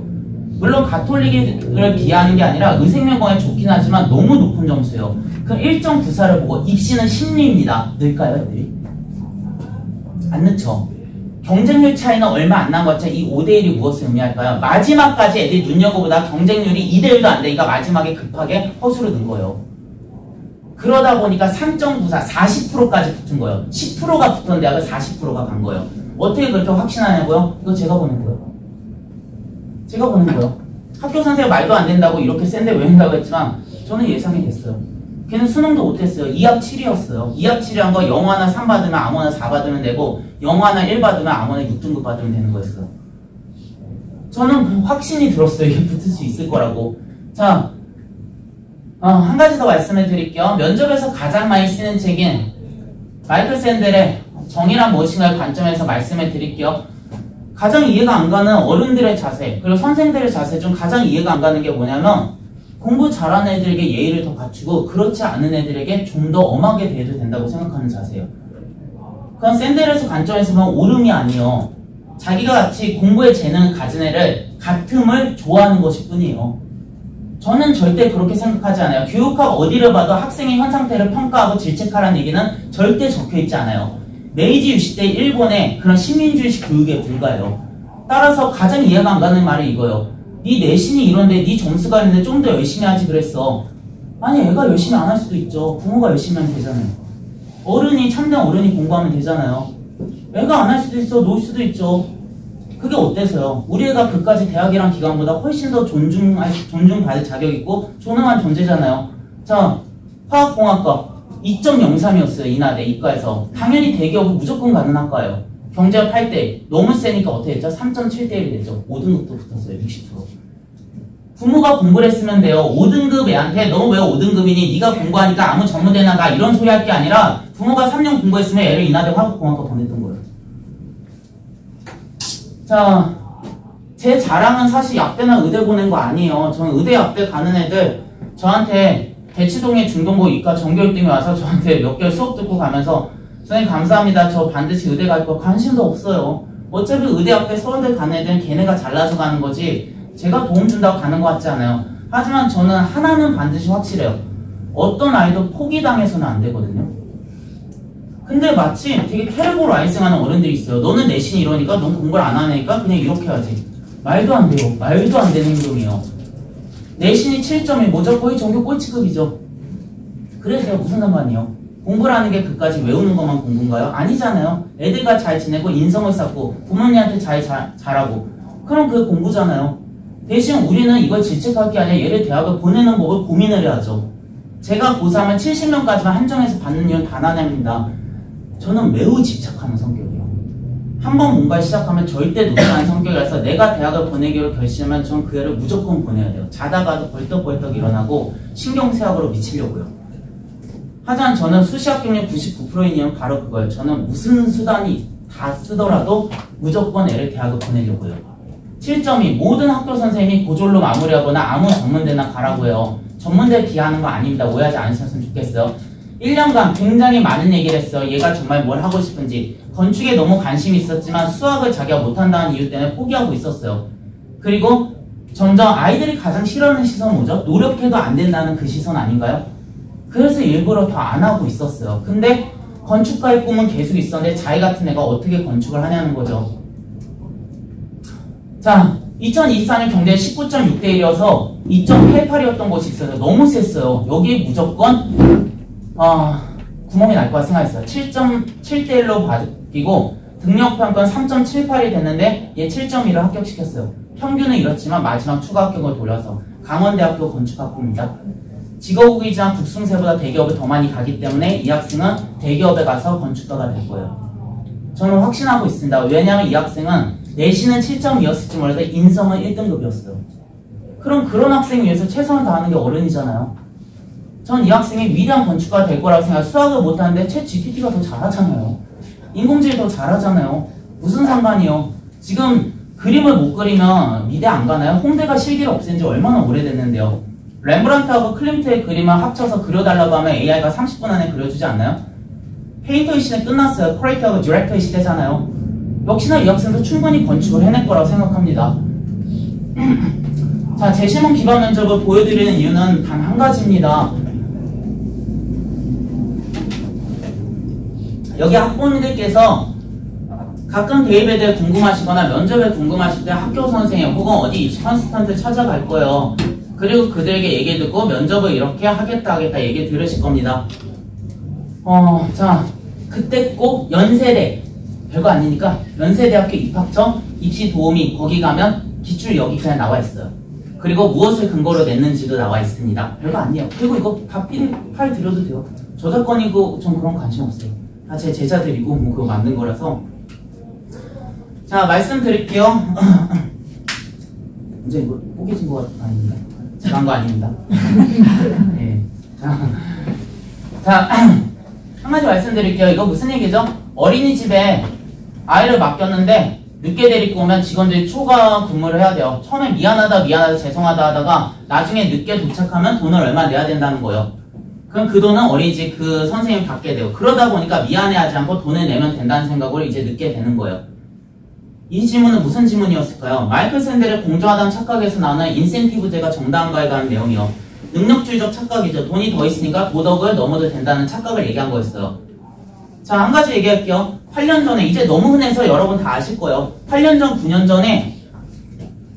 물론 가톨릭을 비하하는 게 아니라 의생명공학에 좋긴 하지만 너무 높은 점수예요. 그럼 1.94를 보고 입시는 심리입니다. 늘까요, 애들이? 안 늦죠. 경쟁률 차이는 얼마 안 난 것 같죠? 이 5대1이 무엇을 의미할까요? 마지막까지 애들이 눈여겨보다 경쟁률이 2대1도 안 되니까 마지막에 급하게 허수로 는 거예요. 그러다 보니까 3.94, 40%까지 붙은 거예요. 10%가 붙은 대학을 40%가 간 거예요. 어떻게 그렇게 확신하냐고요? 이거 제가 보는 거예요. 제가 보는 거예요. 학교 선생님 말도 안 된다고 이렇게 센데 외운다고 했지만 저는 예상이 됐어요. 걔는 수능도 못했어요. 2합 7이었어요. 2합 7이란 거 영어 하나 3 받으면 아무나 4 받으면 되고 영어 하나 1 받으면 아무나 6등급 받으면 되는 거였어요. 저는 확신이 들었어요. 이게 붙을 수 있을 거라고. 자, 한 가지 더 말씀을 드릴게요. 면접에서 가장 많이 쓰는 책인 마이클 샌델의 정의란 무엇인가의 관점에서 말씀을 드릴게요. 가장 이해가 안 가는 어른들의 자세, 그리고 선생들의 자세 중 가장 이해가 안 가는 게 뭐냐면 공부 잘하는 애들에게 예의를 더 갖추고 그렇지 않은 애들에게 좀 더 엄하게 대해도 된다고 생각하는 자세예요. 그건 샌델에서 관점에서 보면 옳음이 아니에요. 자기가 같이 공부에 재능을 가진 애를 같음을 좋아하는 것일 뿐이에요. 저는 절대 그렇게 생각하지 않아요. 교육학 어디를 봐도 학생의 현 상태를 평가하고 질책하라는 얘기는 절대 적혀있지 않아요. 메이지 유시 때 일본의 그런 시민주의식 교육에 불과해요. 따라서 가장 이해가 안 가는 말이 이거예요. 네 내신이 이런데 네 점수가 있는데 좀 더 열심히 하지 그랬어. 아니 애가 열심히 안 할 수도 있죠. 부모가 열심히 하면 되잖아요. 어른이 참된 어른이 공부하면 되잖아요. 애가 안 할 수도 있어. 놀 수도 있죠. 그게 어때서요? 우리 애가 그까지 대학이란 기관보다 훨씬 더 존중받을 자격 있고 존엄한 존재잖아요. 자, 화학공학과 2.03이었어요. 이나대 이과에서. 당연히 대기업은 무조건 가는 학과예요. 경제학 8대1 너무 세니까 어떻게 했죠? 3.7대1이 됐죠. 5등급도 붙었어요. 60%. 부모가 공부를 했으면 돼요. 5등급 애한테 너 왜 5등급이니? 네가 공부하니까 아무 전문대 나가 이런 소리 할 게 아니라 부모가 3년 공부했으면 애를 이나대 화학공학과 보냈던 거예요. 자, 제 자랑은 사실 약대나 의대 보낸 거 아니에요. 저는 의대 약대 가는 애들 저한테 대치동의 중동고 이과 전교 1등이 와서 저한테 몇 개월 수업 듣고 가면서 선생님 감사합니다. 저 반드시 의대 갈 거 관심도 없어요. 어차피 의대 앞에 서울대 가는 애들은 걔네가 잘나서 가는 거지 제가 도움 준다고 가는 거 같지 않아요. 하지만 저는 하나는 반드시 확실해요. 어떤 아이도 포기당해서는 안 되거든요. 근데 마침 되게 캐리고 라이징하는 어른들이 있어요. 너는 내신이 이러니까 넌 공부를 안 하니까 그냥 이렇게 하지. 말도 안 돼요. 말도 안 되는 행동이에요. 내신이 7점이 뭐죠? 거의 전교 꼴찌급이죠. 그래서 무슨 상관이에요? 공부를 하는 게 그까지 외우는 것만 공부인가요? 아니잖아요. 애들과 잘 지내고 인성을 쌓고 부모님한테 잘하고 그럼 그게 공부잖아요. 대신 우리는 이걸 질책할 게 아니라 얘를 대학을 보내는 법을 고민을 해야죠. 제가 고3을 70명까지만 한정해서 받는 이유는 단 하나입니다. 저는 매우 집착하는 성격이에요. 한 번 뭔가 시작하면 절대 놓지 않은 성격이라서 내가 대학을 보내기로 결심하면 전 그 애를 무조건 보내야 돼요. 자다가도 벌떡벌떡 일어나고 신경쇠약으로 미치려고요. 하지만 저는 수시 합격률 99%인 이유는 바로 그거예요. 저는 무슨 수단이 다 쓰더라도 무조건 애를 대학을 보내려고요. 7점이 모든 학교 선생님이 고졸로 마무리하거나 아무 전문대나 가라고 해요. 전문대 비하하는 거 아닙니다. 오해하지 않으셨으면 좋겠어요. 1년간 굉장히 많은 얘기를 했어요. 얘가 정말 뭘 하고 싶은지. 건축에 너무 관심이 있었지만 수학을 자기가 못한다는 이유 때문에 포기하고 있었어요. 그리고 점점 아이들이 가장 싫어하는 시선은 뭐죠? 노력해도 안 된다는 그 시선 아닌가요? 그래서 일부러 더 안 하고 있었어요. 근데 건축가의 꿈은 계속 있었는데 자기 같은 애가 어떻게 건축을 하냐는 거죠. 자, 2024년 경제 19.6대 1이어서 2.88이었던 곳이 있어서 너무 셌어요. 여기 무조건 구멍이 날 거라 생각했어요. 7.7대 1로 바뀌고 등록평가는 3.78이 됐는데 얘 7.1을 합격시켰어요. 평균은 이렇지만 마지막 추가 합격을 돌려서 강원대학교 건축학부입니다. 직업이지만 국승세보다 대기업을 더 많이 가기 때문에 이 학생은 대기업에 가서 건축가가 될 거예요. 저는 확신하고 있습니다. 왜냐하면 이 학생은 내신은 7.2였을지 몰라도 인성은 1등급이었어요. 그럼 그런 학생 위해서 최선을 다하는 게 어른이잖아요. 전 이 학생이 위대한 건축가가 될 거라고 생각해요. 수학을 못하는데 챗 GPT가 더 잘하잖아요. 인공지능이 더 잘하잖아요. 무슨 상관이요. 지금 그림을 못 그리면 미대 안 가나요? 홍대가 실기를 없앤 지 얼마나 오래됐는데요. 렘브란트하고 클림트의 그림을 합쳐서 그려달라고 하면 AI가 30분 안에 그려주지 않나요? 페인터의 시대 끝났어요. 크리에이터하고 디렉터의 시대잖아요. 역시나 이 학생도 충분히 건축을 해낼 거라고 생각합니다. 자, 제시문 기반 면접을 보여드리는 이유는 단 한 가지입니다. 여기 학부모님들께서 가끔 대입에 대해 궁금하시거나 면접에 궁금하실 때 학교 선생님 혹은 어디 입시 컨설턴트 찾아갈 거예요. 그리고 그들에게 얘기 듣고 면접을 이렇게 하겠다 얘기 들으실 겁니다. 자, 그때 꼭 연세대, 별거 아니니까 연세대학교 입학처 입시 도우미 거기 가면 기출 여기 그냥 나와 있어요. 그리고 무엇을 근거로 냈는지도 나와 있습니다. 별거 아니에요. 그리고 이거 다 파일 드려도 돼요. 저작권이고 전 그런 관심 없어요. 다 제 제자들이고 뭐 그거 만든 거라서. 자, 말씀드릴게요. 이제 이거 뽀개진 거 아닙니다. 제가 한 거 아닙니다. 네. 자, 한 가지 말씀드릴게요. 이거 무슨 얘기죠? 어린이집에 아이를 맡겼는데 늦게 데리고 오면 직원들이 초과 근무를 해야 돼요. 처음에 미안하다 죄송하다 하다가 나중에 늦게 도착하면 돈을 얼마 내야 된다는 거예요. 그럼 그 돈은 어린이집 그 선생님이 받게 돼요. 그러다 보니까 미안해하지 않고 돈을 내면 된다는 생각으로 이제 늦게 되는 거예요. 이 질문은 무슨 질문이었을까요? 마이클 샌델의 공정하다는 착각에서 나오는 인센티브제가 정당한가에 관한 내용이요. 능력주의적 착각이죠. 돈이 더 있으니까 도덕을 넘어도 된다는 착각을 얘기한 거였어요. 자, 한 가지 얘기할게요. 8년 전에, 이제 너무 흔해서 여러분 다 아실 거예요. 8년 전, 9년 전에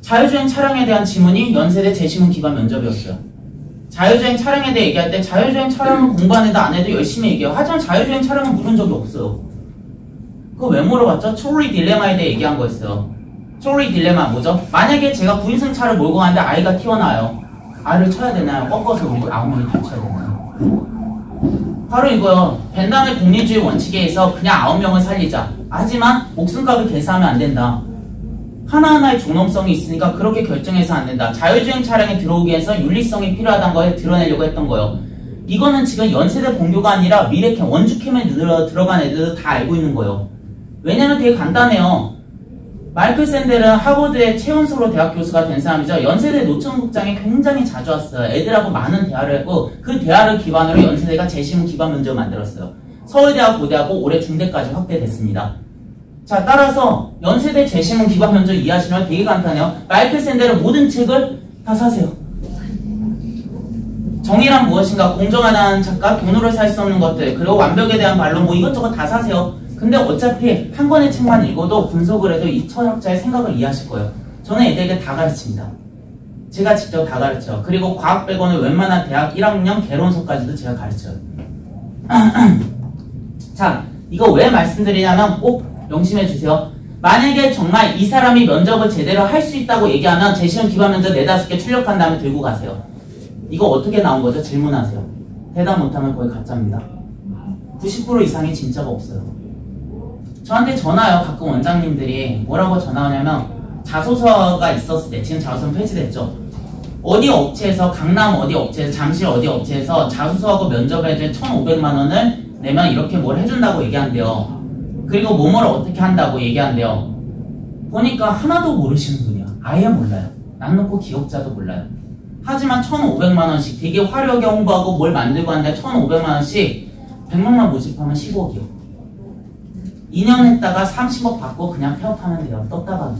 자율주행 차량에 대한 지문이 연세대 제시문 기반 면접이었어요. 자율주행 차량에 대해 얘기할 때 자율주행 차량은 공부 안 해도 안 해도 열심히 얘기해요. 하지만 자율주행 차량은 물은 적이 없어요. 그거 왜 물어봤죠? 초리 딜레마에 대해 얘기한 거였어요. 초리 딜레마 뭐죠? 만약에 제가 9인승 차를 몰고 가는데 아이가 튀어나와요. 아이를 쳐야 되나요? 꺾어서 우리 9명이 다 쳐야 되나요? 바로 이거요. 벤담의 공리주의 원칙에 의해서 그냥 9명을 살리자. 하지만 목숨값을 계산하면 안 된다. 하나하나의 존엄성이 있으니까 그렇게 결정해서 안 된다. 자율주행 차량에 들어오기 위해서 윤리성이 필요하다는 걸 드러내려고 했던 거예요. 이거는 지금 연세대 본교가 아니라 미래캠, 원주캠에 들어간 애들도 다 알고 있는 거예요. 왜냐면 되게 간단해요. 마이클 샌델은 하버드의 최연소로 대학 교수가 된 사람이죠. 연세대 노천국장에 굉장히 자주 왔어요. 애들하고 많은 대화를 했고 그 대화를 기반으로 연세대가 제시문 기반 면접을 만들었어요. 서울대하고 고대하고 올해 중대까지 확대됐습니다. 자, 따라서 연세대 제시문 기반 면접 이해하시면 되게 간단해요. 마이클 샌델은 모든 책을 다 사세요. 정의란 무엇인가, 공정하다는 착각, 돈으로 살 수 없는 것들, 그리고 완벽에 대한 반론, 뭐 이것저것 다 사세요. 근데 어차피 한 권의 책만 읽어도 분석을 해도 이 철학자의 생각을 이해하실 거예요. 저는 애들에게 다 가르칩니다. 제가 직접 다 가르쳐요. 그리고 과학 빼고는 웬만한 대학 1학년 개론서까지도 제가 가르쳐요. 자, 이거 왜 말씀드리냐면 꼭 명심해 주세요. 만약에 정말 이 사람이 면접을 제대로 할 수 있다고 얘기하면 제시문 기반 면접 4-5개 출력한 다음에 들고 가세요. 이거 어떻게 나온 거죠? 질문하세요. 대답 못하면 거의 가짜입니다. 90% 이상이 진짜가 없어요. 저한테 전화요. 가끔 원장님들이 뭐라고 전화 오냐면 자소서가 있었을 때, 지금 자소서는 폐지됐죠. 어디 업체에서, 강남 어디 업체에서, 잠실 어디 업체에서 자소서하고 면접에 이제 1,500만 원을 내면 이렇게 뭘 해준다고 얘기한대요. 그리고 뭐뭐를 어떻게 한다고 얘기한대요. 보니까 하나도 모르시는 분이야. 아예 몰라요. 남 놓고 기억자도 몰라요. 하지만 1,500만 원씩 되게 화려하게 홍보하고 뭘 만들고 하는데 1,500만 원씩 100명만 모집하면 15억이요. 2년 했다가 30억 받고 그냥 폐업하면 돼요. 떴다가요.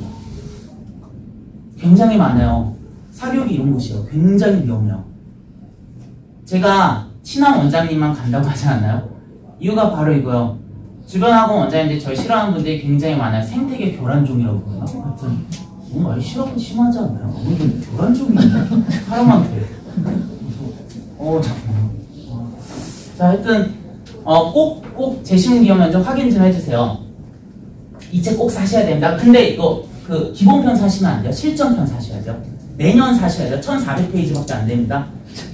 굉장히 많아요. 사교육이 이런 곳이에요. 굉장히 위험해요. 제가 친한 원장님만 간다고 하지 않나요? 이유가 바로 이거요. 주변 학원 원장님들이 저를 싫어하는 분들이 굉장히 많아요. 생태계 교란종이라고 그러나? 하여튼 정말 싫어하고 심하지 않나요? 오늘 교란종이 있나? 사람한테. 잠깐만. 자, 하여튼 꼭 재심기업 면접 확인 좀 해주세요. 이 책 꼭 사셔야 됩니다. 근데 이거 그 기본편 사시면 안 돼요. 실전편 사셔야 돼요. 매년 사셔야 돼요. 1,400페이지밖에 안 됩니다.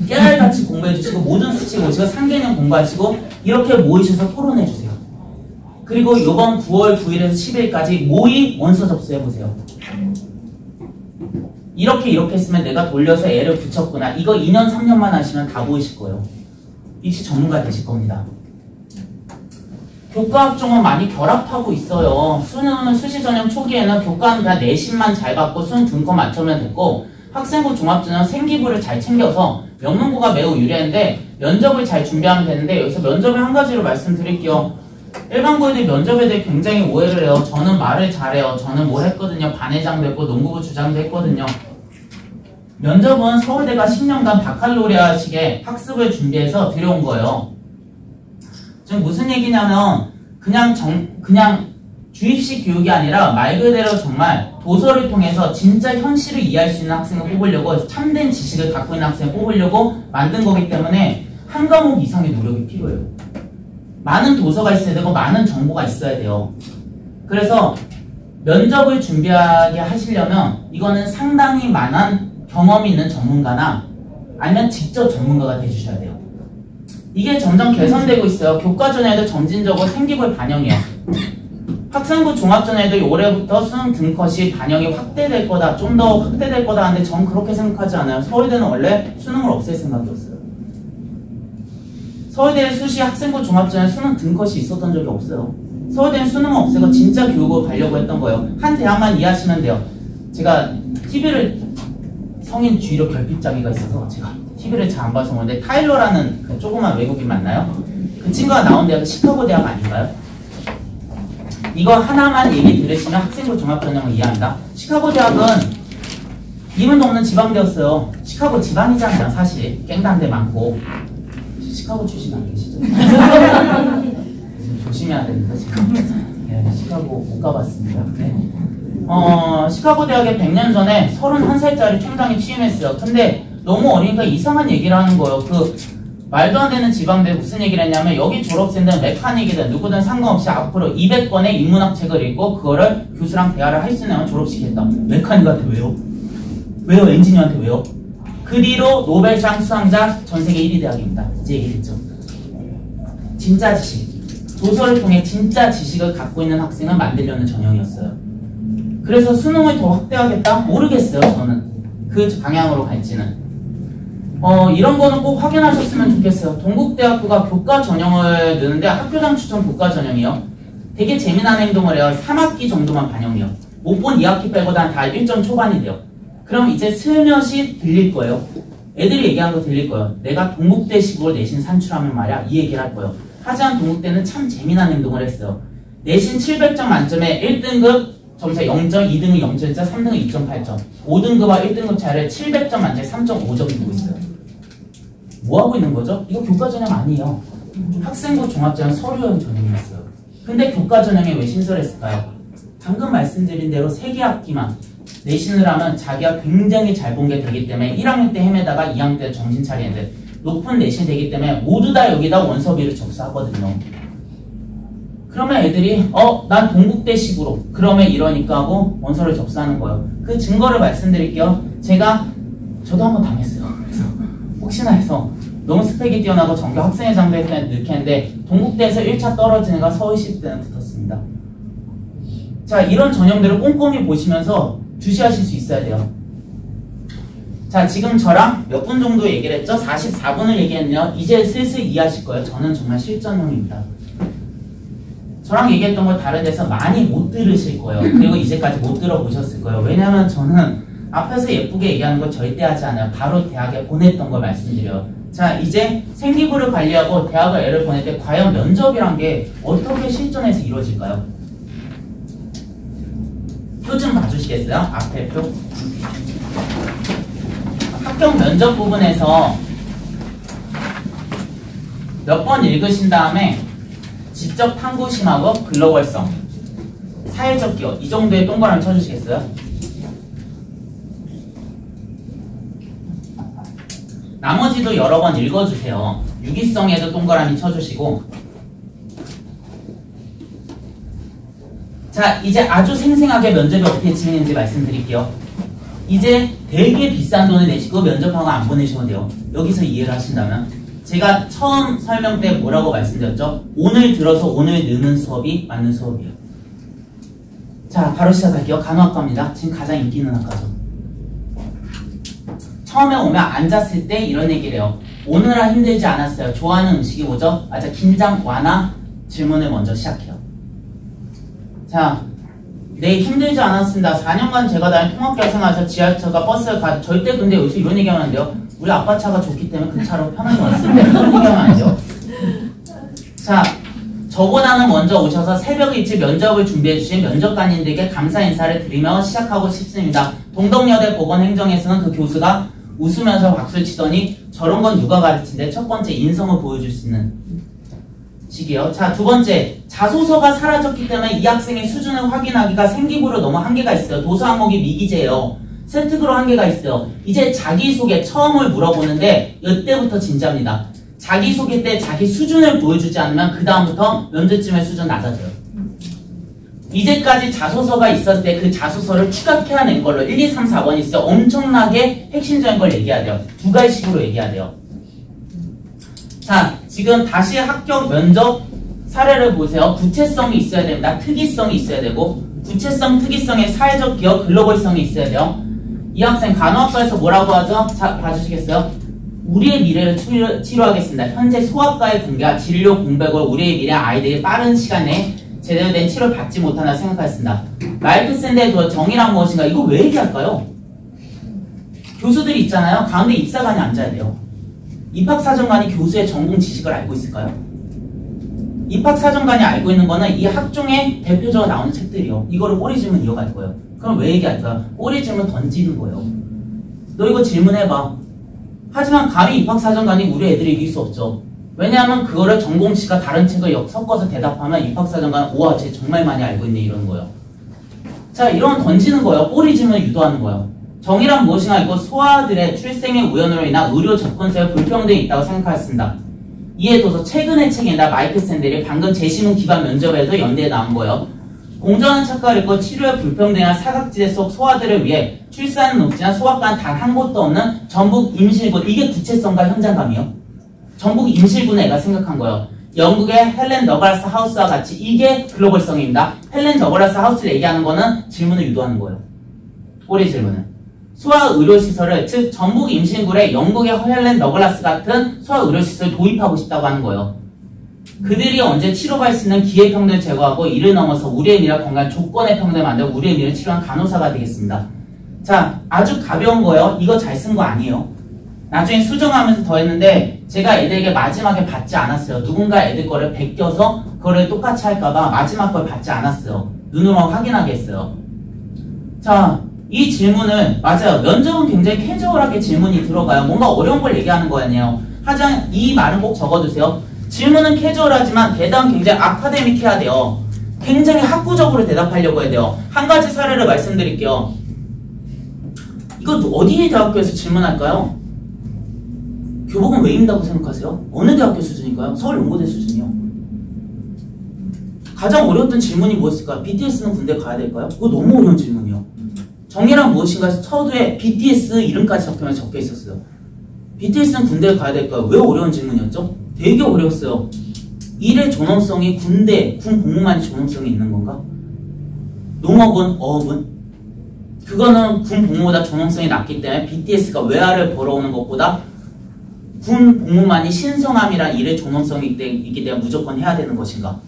깨알같이 공부해 주시고 모든 수치 보시고 상개념 공부하시고 이렇게 모이셔서 토론해 주세요. 그리고 이번 9월 9일에서 10일까지 모의 원서 접수해 보세요. 이렇게 했으면 내가 돌려서 애를 붙였구나. 이거 2년 3년만 하시면 다 보이실 거예요. 입시 전문가 되실 겁니다. 교과 학종은 많이 결합하고 있어요. 수능은 수시 전형 초기에는 교과는 그냥 내신만 잘 받고 수능 등급 맞추면 됐고, 학생부 종합전형 생기부를 잘 챙겨서 명문고가 매우 유리한데 면접을 잘 준비하면 되는데, 여기서 면접을 한 가지로 말씀드릴게요. 일반고애들 면접에 대해 굉장히 오해를 해요. 저는 말을 잘해요. 저는 뭘 했거든요. 반회장도 했고 농구부 주장도 했거든요. 면접은 서울대가 10년간 바칼로레아식의 학습을 준비해서 들여온 거예요. 지금 무슨 얘기냐면 그냥 주입식 교육이 아니라 말 그대로 정말 도서를 통해서 진짜 현실을 이해할 수 있는 학생을 뽑으려고, 참된 지식을 갖고 있는 학생을 뽑으려고 만든 거기 때문에 한 과목 이상의 노력이 필요해요. 많은 도서가 있어야 되고 많은 정보가 있어야 돼요. 그래서 면접을 준비하게 하시려면 이거는 상당히 많은 경험이 있는 전문가나 아니면 직접 전문가가 돼주셔야 돼요. 이게 점점 개선되고 있어요. 교과전에도 점진적으로 생기부를 반영해요. 학생부 종합전에도 올해부터 수능 등컷이 반영이 확대될 거다, 좀 더 확대될 거다 하는데 전 그렇게 생각하지 않아요. 서울대는 원래 수능을 없앨 생각이었어요. 서울대 수시 학생부 종합전에 수능 등컷이 있었던 적이 없어요. 서울대는 수능을 없애고 진짜 교육을 가려고 했던 거예요. 한 대학만 이해하시면 돼요. 제가 TV를 성인 주의력 결핍장애가 있어서 제가 TV를 잘 안 봐서 그런데 타일러라는 그 조그만 외국인 맞나요? 그 친구가 나온 대학은 시카고 대학 아닌가요? 이거 하나만 얘기 들으시면 학생부 종합전형을 이해합니다. 시카고 대학은 이문도 없는 지방대였어요. 시카고 지방이잖아요. 사실 깽단대 많고. 시카고 출신 안 계시죠? 조심해야 됩니다. 지금. 네, 시카고 못 가봤습니다. 네. 시카고 대학에 100년 전에 31살짜리 총장이 취임했어요. 근데 너무 어리니까 이상한 얘기를 하는 거예요. 그 말도 안 되는 지방대 무슨 얘기를 했냐면 여기 졸업생들은 메카닉이든 누구든 상관없이 앞으로 200권의 인문학 책을 읽고 그거를 교수랑 대화를 할 수 있는 졸업시키겠다. 메카닉한테 왜요? 왜요? 엔지니어한테 왜요? 그 뒤로 노벨상 수상자 전세계 1위 대학입니다. 이제 얘기했죠. 진짜 지식. 도서를 통해 진짜 지식을 갖고 있는 학생을 만들려는 전형이었어요. 그래서 수능을 더 확대하겠다? 모르겠어요. 저는 그 방향으로 갈지는. 이런 거는 꼭 확인하셨으면 좋겠어요. 동국대학교가 교과 전형을 넣는데 학교장 추천 교과 전형이요. 되게 재미난 행동을 해요. 3학기 정도만 반영해요. 못 본 2학기 빼고는 다 1점 초반이 돼요. 그럼 이제 슬며시 들릴 거예요. 애들이 얘기한 거 들릴 거예요. 내가 동국대식으로 내신 산출하면 말이야. 이 얘기를 할 거예요. 하지만 동국대는 참 재미난 행동을 했어요. 내신 700점 만점에 1등급 점수에 0점, 2등급 0.1점, 3등급 2.8점, 5등급과 1등급 차이를 700점 만점에 3.5점 두고 있어요. 뭐 하고 있는 거죠? 이거 교과 전형 아니에요. 학생부 종합전형 서류형 전형이었어요. 근데 교과 전형에 왜 신설했을까요? 방금 말씀드린 대로 3개 학기만 내신을 하면 자기가 굉장히 잘 본 게 되기 때문에 1학년 때 헤매다가 2학년 때 정신 차리는데 높은 내신이 되기 때문에 모두 다 여기다 원서비를 접수하거든요. 그러면 애들이 난 동국대식으로 그러면 이러니까 하고 원서를 접수하는 거예요. 그 증거를 말씀드릴게요. 저도 한번 당했어요. 그래서 혹시나 해서 너무 스펙이 뛰어나고 전교 학생회장도 넣겠는데 동국대에서 1차 떨어진 애가 서울시 때는 붙었습니다. 자, 이런 전형들을 꼼꼼히 보시면서 주시하실 수 있어야 돼요. 자, 지금 저랑 몇 분 정도 얘기를 했죠? 44분을 얘기했네요. 이제 슬슬 이해하실 거예요. 저는 정말 실전형입니다. 저랑 얘기했던 거 다른 데서 많이 못 들으실 거예요. 그리고 이제까지 못 들어보셨을 거예요. 왜냐면 저는 앞에서 예쁘게 얘기하는 거 절대 하지 않아요. 바로 대학에 보냈던 걸 말씀드려요. 자, 이제 생기부를 관리하고 대학을 애를 보낼 때 과연 면접이란 게 어떻게 실전에서 이루어질까요? 표 좀 봐주시겠어요? 앞에 표. 합격 면접 부분에서 몇 번 읽으신 다음에 지적 탐구심하고 글로벌성, 사회적 기여 이 정도의 동그라미 쳐주시겠어요? 나머지도 여러 번 읽어주세요. 유기성에도 동그라미 쳐주시고. 자, 이제 아주 생생하게 면접이 어떻게 진행되는지 말씀드릴게요. 이제 되게 비싼 돈을 내시고 면접하고 안 보내셔도 돼요. 여기서 이해를 하신다면. 제가 처음 설명 때 뭐라고 말씀드렸죠? 오늘 들어서 오늘 느는 수업이 맞는 수업이에요. 자, 바로 시작할게요. 간호학과입니다. 지금 가장 인기 있는 학과죠. 처음에 오면 앉았을 때 이런 얘기를 해요. 오늘은 힘들지 않았어요. 좋아하는 음식이 뭐죠? 맞아, 긴장 완화 질문을 먼저 시작해요. 자, 네, 힘들지 않았습니다. 4년간 제가 다닌 통학교 생활에서 지하철과 버스를 가 절대 근데 여기서 이런 얘기하면 안 돼요. 우리 아빠 차가 좋기 때문에 그 차로 편하게 왔습니다. 이런 얘기하면 안 돼요. 자, 저보다는 먼저 오셔서 새벽 일찍 면접을 준비해주신 면접관님들께 감사 인사를 드리며 시작하고 싶습니다. 동덕여대 보건행정에서는 그 교수가 웃으면서 박수를 치더니 저런 건 누가 가르친데 첫 번째 인성을 보여줄 수 있는 시기요. 자, 두 번째, 자소서가 사라졌기 때문에 이 학생의 수준을 확인하기가 생기부로 너무 한계가 있어요. 도서 항목이 미기재예요. 세특으로 한계가 있어요. 이제 자기소개 처음을 물어보는데 이때부터 진짜입니다. 자기소개 때 자기 수준을 보여주지 않으면 그 다음부터 면접쯤의 수준 낮아져요. 이제까지 자소서가 있었을 때 그 자소서를 추각해낸 걸로 1, 2, 3, 4번이 있어요. 엄청나게 핵심적인 걸 얘기해야 돼요. 두 가지식으로 얘기해야 돼요. 자, 지금 다시 합격 면접 사례를 보세요. 구체성이 있어야 됩니다. 특이성이 있어야 되고, 구체성, 특이성의 사회적 기여, 글로벌성이 있어야 돼요. 이 학생 간호학과에서 뭐라고 하죠? 자, 봐주시겠어요? 우리의 미래를 치료하겠습니다. 현재 소아과의 붕괴와 진료 공백으로 우리의 미래 아이들이 빠른 시간에 제대로 된 치료를 받지 못한다 생각하였습니다. 마이크 샌드의 정의란 무엇인가? 이거 왜 얘기할까요? 교수들이 있잖아요. 가운데 입사관이 앉아야 돼요. 입학사정관이 교수의 전공 지식을 알고 있을까요? 입학사정관이 알고 있는 거는 이 학종에 대표적으로 나오는 책들이요. 이거를 꼬리 질문 이어갈 거예요. 그럼 왜 얘기할까요? 꼬리 질문 던지는 거예요. 너 이거 질문해봐. 하지만 감히 입학사정관이 우리 애들이 이길 수 없죠. 왜냐하면 그거를 전공 지식과 다른 책을 섞어서 대답하면 입학사정관은 우와, 쟤 정말 많이 알고 있네 이러는 거예요. 자, 이런 던지는 거예요. 꼬리 질문을 유도하는 거예요. 정의란 무엇인가? 이거 소아들의 출생의 우연으로 인한 의료 접근성에 불평등이 있다고 생각하였습니다. 이에 둬서 최근의 책에다 마이크 샌델이 방금 재시문 기반 면접에도 연대에 나온 거예요. 공정한 착각을 읽고 치료의 불평등이나 사각지대 속 소아들을 위해 출산은 높지만 소아과는 단 한 곳도 없는 전북 임실군. 이게 구체성과 현장감이요. 전북 임실군의 애가 생각한 거예요. 영국의 헬렌 더글라스 하우스와 같이 이게 글로벌성입니다. 헬렌 더글라스 하우스를 얘기하는 거는 질문을 유도하는 거예요. 꼬리 질문은. 소아의료시설을, 즉 전북 임실군에 영국의 헬렌 더글라스 같은 소아의료시설을 도입하고 싶다고 하는 거예요. 그들이 언제 치료받을 수 있는 기회평등을 제거하고 이를 넘어서 우리의 미래 건강 조건의 평등을 만들고 우리의 미래를 치료한 간호사가 되겠습니다. 자, 아주 가벼운 거예요. 이거 잘 쓴 거 아니에요. 나중에 수정하면서 더 했는데 제가 애들에게 마지막에 받지 않았어요. 누군가 애들 거를 베껴서 그거를 똑같이 할까봐 마지막 걸 받지 않았어요. 눈으로 확인하게 했어요. 자, 이 질문을, 맞아요. 면접은 굉장히 캐주얼하게 질문이 들어가요. 뭔가 어려운 걸 얘기하는 거 아니에요. 하지만 이 말은 꼭 적어두세요. 질문은 캐주얼하지만 대답은 굉장히 아카데믹해야 돼요. 굉장히 학구적으로 대답하려고 해야 돼요. 한 가지 사례를 말씀드릴게요. 이거 어디 대학교에서 질문할까요? 교복은 왜 입는다고 생각하세요? 어느 대학교 수준일까요? 서울연고대 수준이요. 가장 어려웠던 질문이 뭐였을까요? BTS는 군대 가야 될까요? 그거 너무 어려운 질문이요. 정의란 무엇인가 해서 서두에 BTS 이름까지 적혀 있었어요. BTS는 군대에 가야 될까요? 왜 어려운 질문이었죠? 되게 어려웠어요. 일의 존엄성이 군 복무만이 존엄성이 있는 건가? 농업은, 어업은? 그거는 군 복무보다 존엄성이 낮기 때문에 BTS가 외화를 벌어오는 것보다 군 복무만이 신성함이란 일의 존엄성이 있기 때문에 무조건 해야 되는 것인가?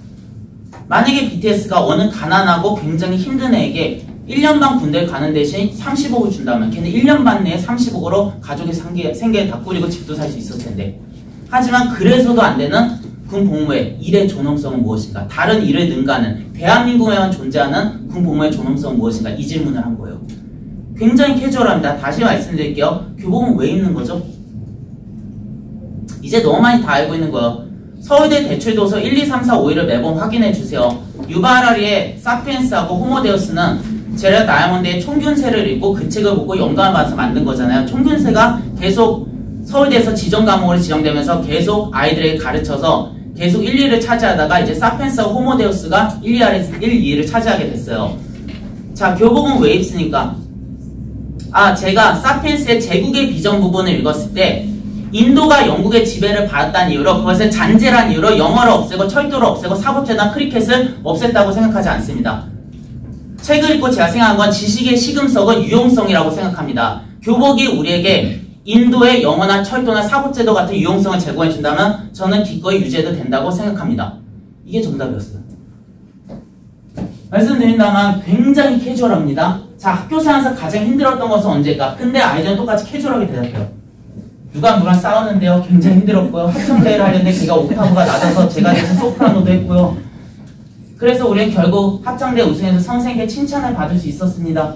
만약에 BTS가 어느 가난하고 굉장히 힘든 애에게 1년 반 군대에 가는 대신 30억을 준다면 걔는 1년 반 내에 30억으로 가족의 생계에 다 꾸리고 집도 살 수 있었을 텐데, 하지만 그래서도 안 되는 군 복무의 일의 존엄성은 무엇인가? 다른 일을 능가하는 대한민국에만 존재하는 군 복무의 존엄성은 무엇인가? 이 질문을 한 거예요. 굉장히 캐주얼합니다. 다시 말씀드릴게요. 교복은 왜 입는 거죠? 이제 너무 많이 다 알고 있는 거예요. 서울대 대출도서 1, 2, 3, 4, 5위를 매번 확인해 주세요. 유발 하라리의 사피엔스하고 호모데우스는 제레드 다이아몬드의 총균세를 읽고 그 책을 보고 영감을 받아서 만든 거잖아요. 총균세가 계속 서울대에서 지정 과목으로 지정되면서 계속 아이들에게 가르쳐서 계속 1, 2를 차지하다가 이제 사피엔스하고 호모데우스가 1, 2를 차지하게 됐어요. 자, 교복은 왜 입습니까? 제가 사피엔스의 제국의 비전 부분을 읽었을 때 인도가 영국의 지배를 받았다는 이유로, 그것을 잔재란 이유로 영어를 없애고 철도를 없애고 사법재단 크리켓을 없앴다고 생각하지 않습니다. 책을 읽고 제가 생각한 건 지식의 시금석은 유용성이라고 생각합니다. 교복이 우리에게 인도의 영어나 철도나 사법제도 같은 유용성을 제공해준다면 저는 기꺼이 유지해도 된다고 생각합니다. 이게 정답이었어요. 말씀드린다면 굉장히 캐주얼합니다. 자, 학교생활에서 가장 힘들었던 것은 언제일까? 근데 아이들은 똑같이 캐주얼하게 대답해요. 누가 누구랑 싸웠는데요. 굉장히 힘들었고요. 합창대회를 하려는데 걔가 옥타브가 낮아서 제가 대신 소프라노도 했고요. 그래서 우리는 결국 합창대 우승해서 선생님께 칭찬을 받을 수 있었습니다.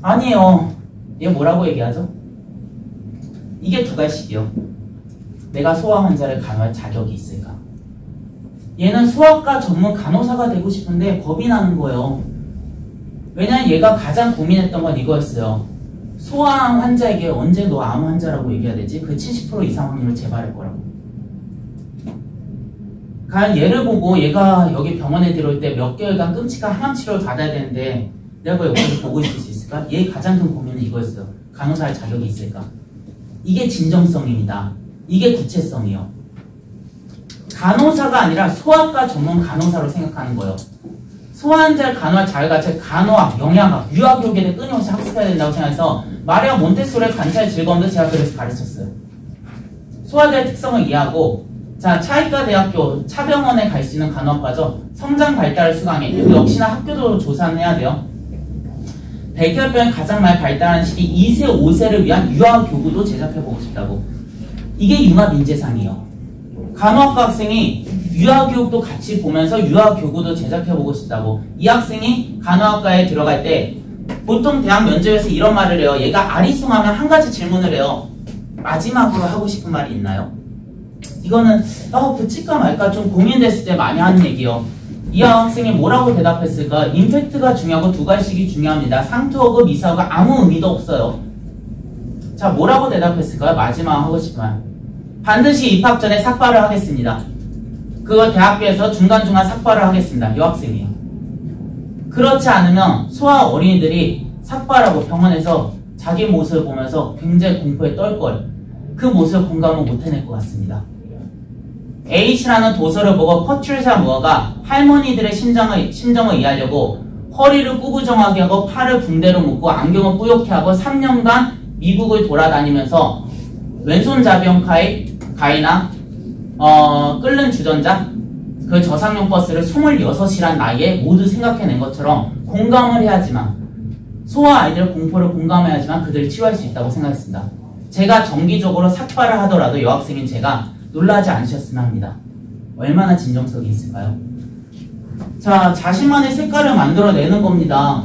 아니에요. 얘 뭐라고 얘기하죠? 이게 두 가지씩이요. 내가 소아 환자를 간호할 자격이 있을까? 얘는 소아과 전문 간호사가 되고 싶은데 겁이 나는 거예요. 왜냐면 얘가 가장 고민했던 건 이거였어요. 소아암 환자에게 언제 너 암 환자라고 얘기해야 되지? 그 70% 이상 확률을 재발할 거라고. 과연 얘를 보고 얘가 여기 병원에 들어올 때 몇 개월간 끔찍한 항암 치료를 받아야 되는데 내가 여기서 보고 있을 수 있을까? 얘의 가장 큰 고민은 이거였어요. 간호사할 자격이 있을까? 이게 진정성입니다. 이게 구체성이요. 간호사가 아니라 소아과 전문 간호사로 생각하는 거예요. 소아 환자를 간호할 자격이 간호학, 영양학, 유아교육에 대해 끊임없이 학습해야 된다고 생각해서 마리아 몬테소리의 관찰 즐거움도 제가 그래서 가르쳤어요. 소아자의 특성을 이해하고, 자, 차이과 대학교 차병원에 갈 수 있는 간호학과죠. 성장 발달을 수강해. 역시나 학교도 조사는 해야 돼요. 백혈병이 가장 많이 발달하는 시기 2세, 5세를 위한 유아교구도 제작해보고 싶다고. 이게 융합인재상이에요. 간호학과 학생이 유아교육도 같이 보면서 유아교구도 제작해보고 싶다고. 이 학생이 간호학과에 들어갈 때 보통 대학 면접에서 이런 말을 해요. 얘가 아리송하면 한 가지 질문을 해요. 마지막으로 하고 싶은 말이 있나요? 이거는 붙일까 말까 좀 고민됐을 때 많이 하는 얘기요. 이 학생이 뭐라고 대답했을까? 임팩트가 중요하고 두 가지씩이 중요합니다. 상투어그, 미사어가 아무 의미도 없어요. 자, 뭐라고 대답했을까요? 마지막 하고 싶은 말. 반드시 입학 전에 삭발을 하겠습니다. 그거 대학교에서 중간중간 삭발을 하겠습니다. 이 학생이요. 그렇지 않으면 소아 어린이들이 삭발하고 병원에서 자기 모습을 보면서 굉장히 공포에 떨걸. 그 모습을 공감을 못 해낼 것 같습니다. H라는 도서를 보고 퍼트리샤 무어가 할머니들의 심정을 이해하려고 허리를 꾸부정하게 하고 팔을 붕대로 묶고 안경을 뿌옇게 하고 3년간 미국을 돌아다니면서 왼손잡이형 가이나 끓는 주전자 그 저상용 버스를 26이란 나이에 모두 생각해낸 것처럼 공감을 해야지만 소아 아이들의 공포를 공감해야지만 그들을 치유할 수 있다고 생각했습니다. 제가 정기적으로 삭발을 하더라도 여학생인 제가 놀라지 않으셨으면 합니다. 얼마나 진정성이 있을까요? 자, 자신만의 색깔을 만들어내는 겁니다.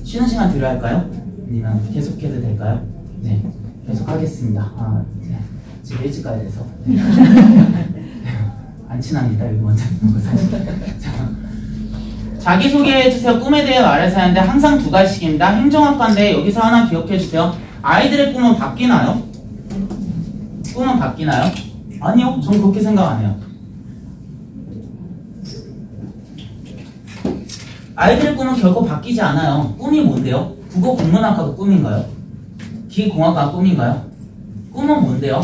쉬는 시간 드려야 할까요? 아니면 계속해도 될까요? 네, 계속하겠습니다. 네. 지금 일찍 가야 돼서. 안 친합니다, 여기 원장님하고 사실. 자기소개해주세요. 꿈에 대해 말해서 하는데 항상 두 가지씩입니다. 행정학과인데 여기서 하나 기억해주세요. 아이들의 꿈은 바뀌나요? 꿈은 바뀌나요? 아니요. 전 그렇게 생각 안 해요. 아이들의 꿈은 결코 바뀌지 않아요. 꿈이 뭔데요? 국어 국문학과가 꿈인가요? 기계공학과가 꿈인가요? 꿈은 뭔데요?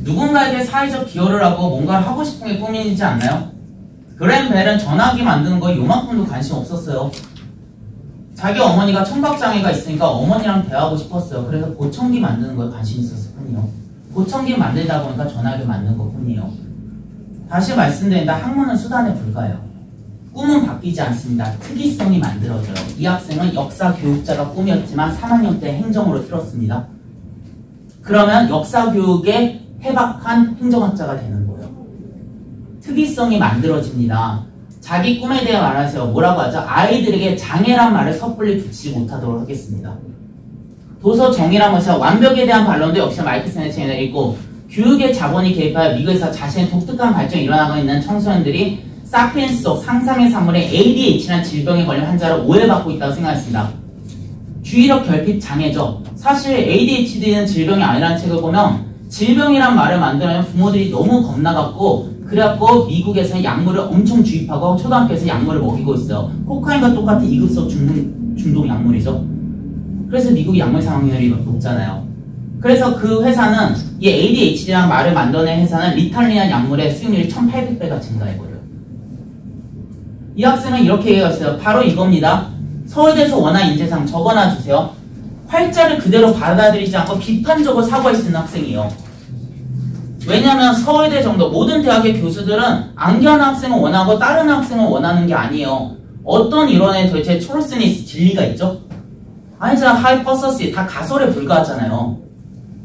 누군가에게 사회적 기여를 하고 뭔가를 하고 싶은 게 꿈이지 않나요? 그램 벨은 전화기 만드는 거 요만큼도 관심 없었어요. 자기 어머니가 청각장애가 있으니까 어머니랑 대화하고 싶었어요. 그래서 보청기 만드는 거에 관심 있었을 뿐이요. 보청기 만들다 보니까 전화기 만든 것 뿐이에요. 다시 말씀드린다. 학문은 수단에 불과해요. 꿈은 바뀌지 않습니다. 특이성이 만들어져요. 이 학생은 역사 교육자가 꿈이었지만 3학년 때 행정으로 틀었습니다. 그러면 역사 교육에 해박한 행정학자가 되는 거예요. 특이성이 만들어집니다. 자기 꿈에 대해 말하세요. 뭐라고 하죠? 아이들에게 장애란 말을 섣불리 붙이지 못하도록 하겠습니다. 도서 정의란 것이 완벽에 대한 반론도 역시 마이크슨의 책에 있고, 교육의 자본이 개입하여 미국에서 자신의 독특한 발전이 일어나고 있는 청소년들이 사피엔스 속 상상의 산물의 ADHD라는 질병에 걸린 환자를 오해받고 있다고 생각했습니다. 주의력 결핍 장애죠. 사실 ADHD는 질병이 아니라는 책을 보면 질병이란 말을 만들어낸 부모들이 너무 겁나갖고, 그래갖고 미국에서는 약물을 엄청 주입하고 초등학교에서 약물을 먹이고 있어요. 코카인과 똑같은 2급속 중독 약물이죠. 그래서 미국이 약물 사망률이 높잖아요. 그래서 그 회사는 이 ADHD라는 말을 만들어낸 회사는 리탈리안 약물의 수익률이 1800배가 증가해버려요. 이 학생은 이렇게 얘기했어요. 바로 이겁니다. 서울대에서 원한 인재상 적어놔주세요. 활자를 그대로 받아들이지 않고 비판적으로 사고할 수 있는 학생이에요. 왜냐하면 서울대 정도 모든 대학의 교수들은 안기하는 학생을 원하고 다른 학생을 원하는 게 아니에요. 어떤 이론에 도대체 트루스니스 진리가 있죠? 아니잖아. 하이퍼서시 다 가설에 불과하잖아요.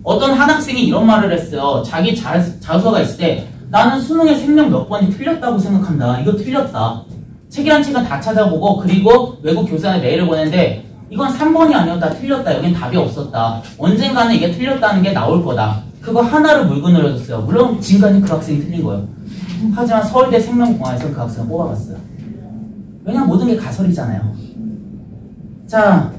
어떤 한 학생이 이런 말을 했어요. 자기 자소서가 있을 때 나는 수능의 생명 몇 번이 틀렸다고 생각한다. 이거 틀렸다. 책이란 책은 다 찾아보고 그리고 외국 교수한테 메일을 보냈는데 이건 3번이 아니었다. 틀렸다. 여긴 답이 없었다. 언젠가는 이게 틀렸다는 게 나올 거다. 그거 하나를 물건을 해줬어요. 물론 지금까지 그 학생이 틀린 거예요. 하지만 서울대 생명공학에서 그 학생을 뽑아갔어요. 왜냐면 모든 게 가설이잖아요. 자,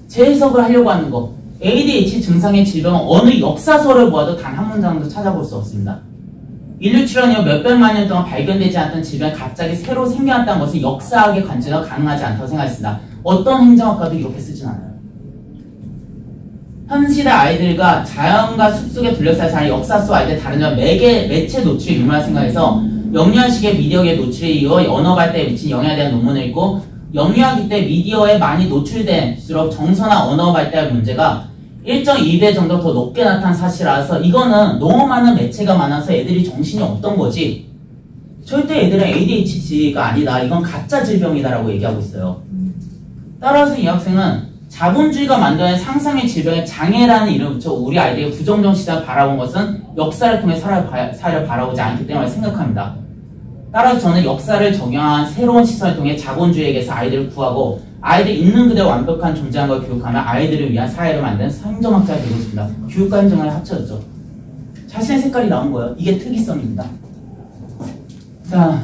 재해석을 하려고 하는 거. ADHD 증상의 질병은 어느 역사서를 보아도 단 한 문장도 찾아볼 수 없습니다. 인류 출현 이후 몇백만 년 동안 발견되지 않던 질병이 갑자기 새로 생겨났다는 것은 역사학의 관점으로 가능하지 않다고 생각했습니다. 어떤 행정학과도 이렇게 쓰진 않아요. 현 시대 아이들과 자연과 숲속에 둘러싸여 사는 역사 속 아이들 다른 점 매체 노출이 유명한 생각에서 영유아식의 미디어에 노출에 이어 언어 발달에 미친 영향에 대한 논문을 읽고 영유아기 때 미디어에 많이 노출될수록 정서나 언어 발달 문제가 1.2배 정도 더 높게 나타난 사실이라서 이거는 너무 많은 매체가 많아서 애들이 정신이 없던 거지 절대 애들은 ADHD가 아니다. 이건 가짜 질병이다라고 얘기하고 있어요. 따라서 이 학생은 자본주의가 만들어낸 상상의 질병의 장애라는 이름을 붙여 우리 아이들의 부정적 시장을 바라본 것은 역사를 통해 사회를 바라보지 않기 때문에 생각합니다. 따라서 저는 역사를 적용한 새로운 시선을 통해 자본주의에게서 아이들을 구하고 아이들 있는 그대로 완벽한 존재한 걸 교육하며 아이들을 위한 사회를 만드는 행정학자가 되고 있습니다. 교육과 행정을 합쳐졌죠. 자신의 색깔이 나온 거예요. 이게 특이성입니다. 자,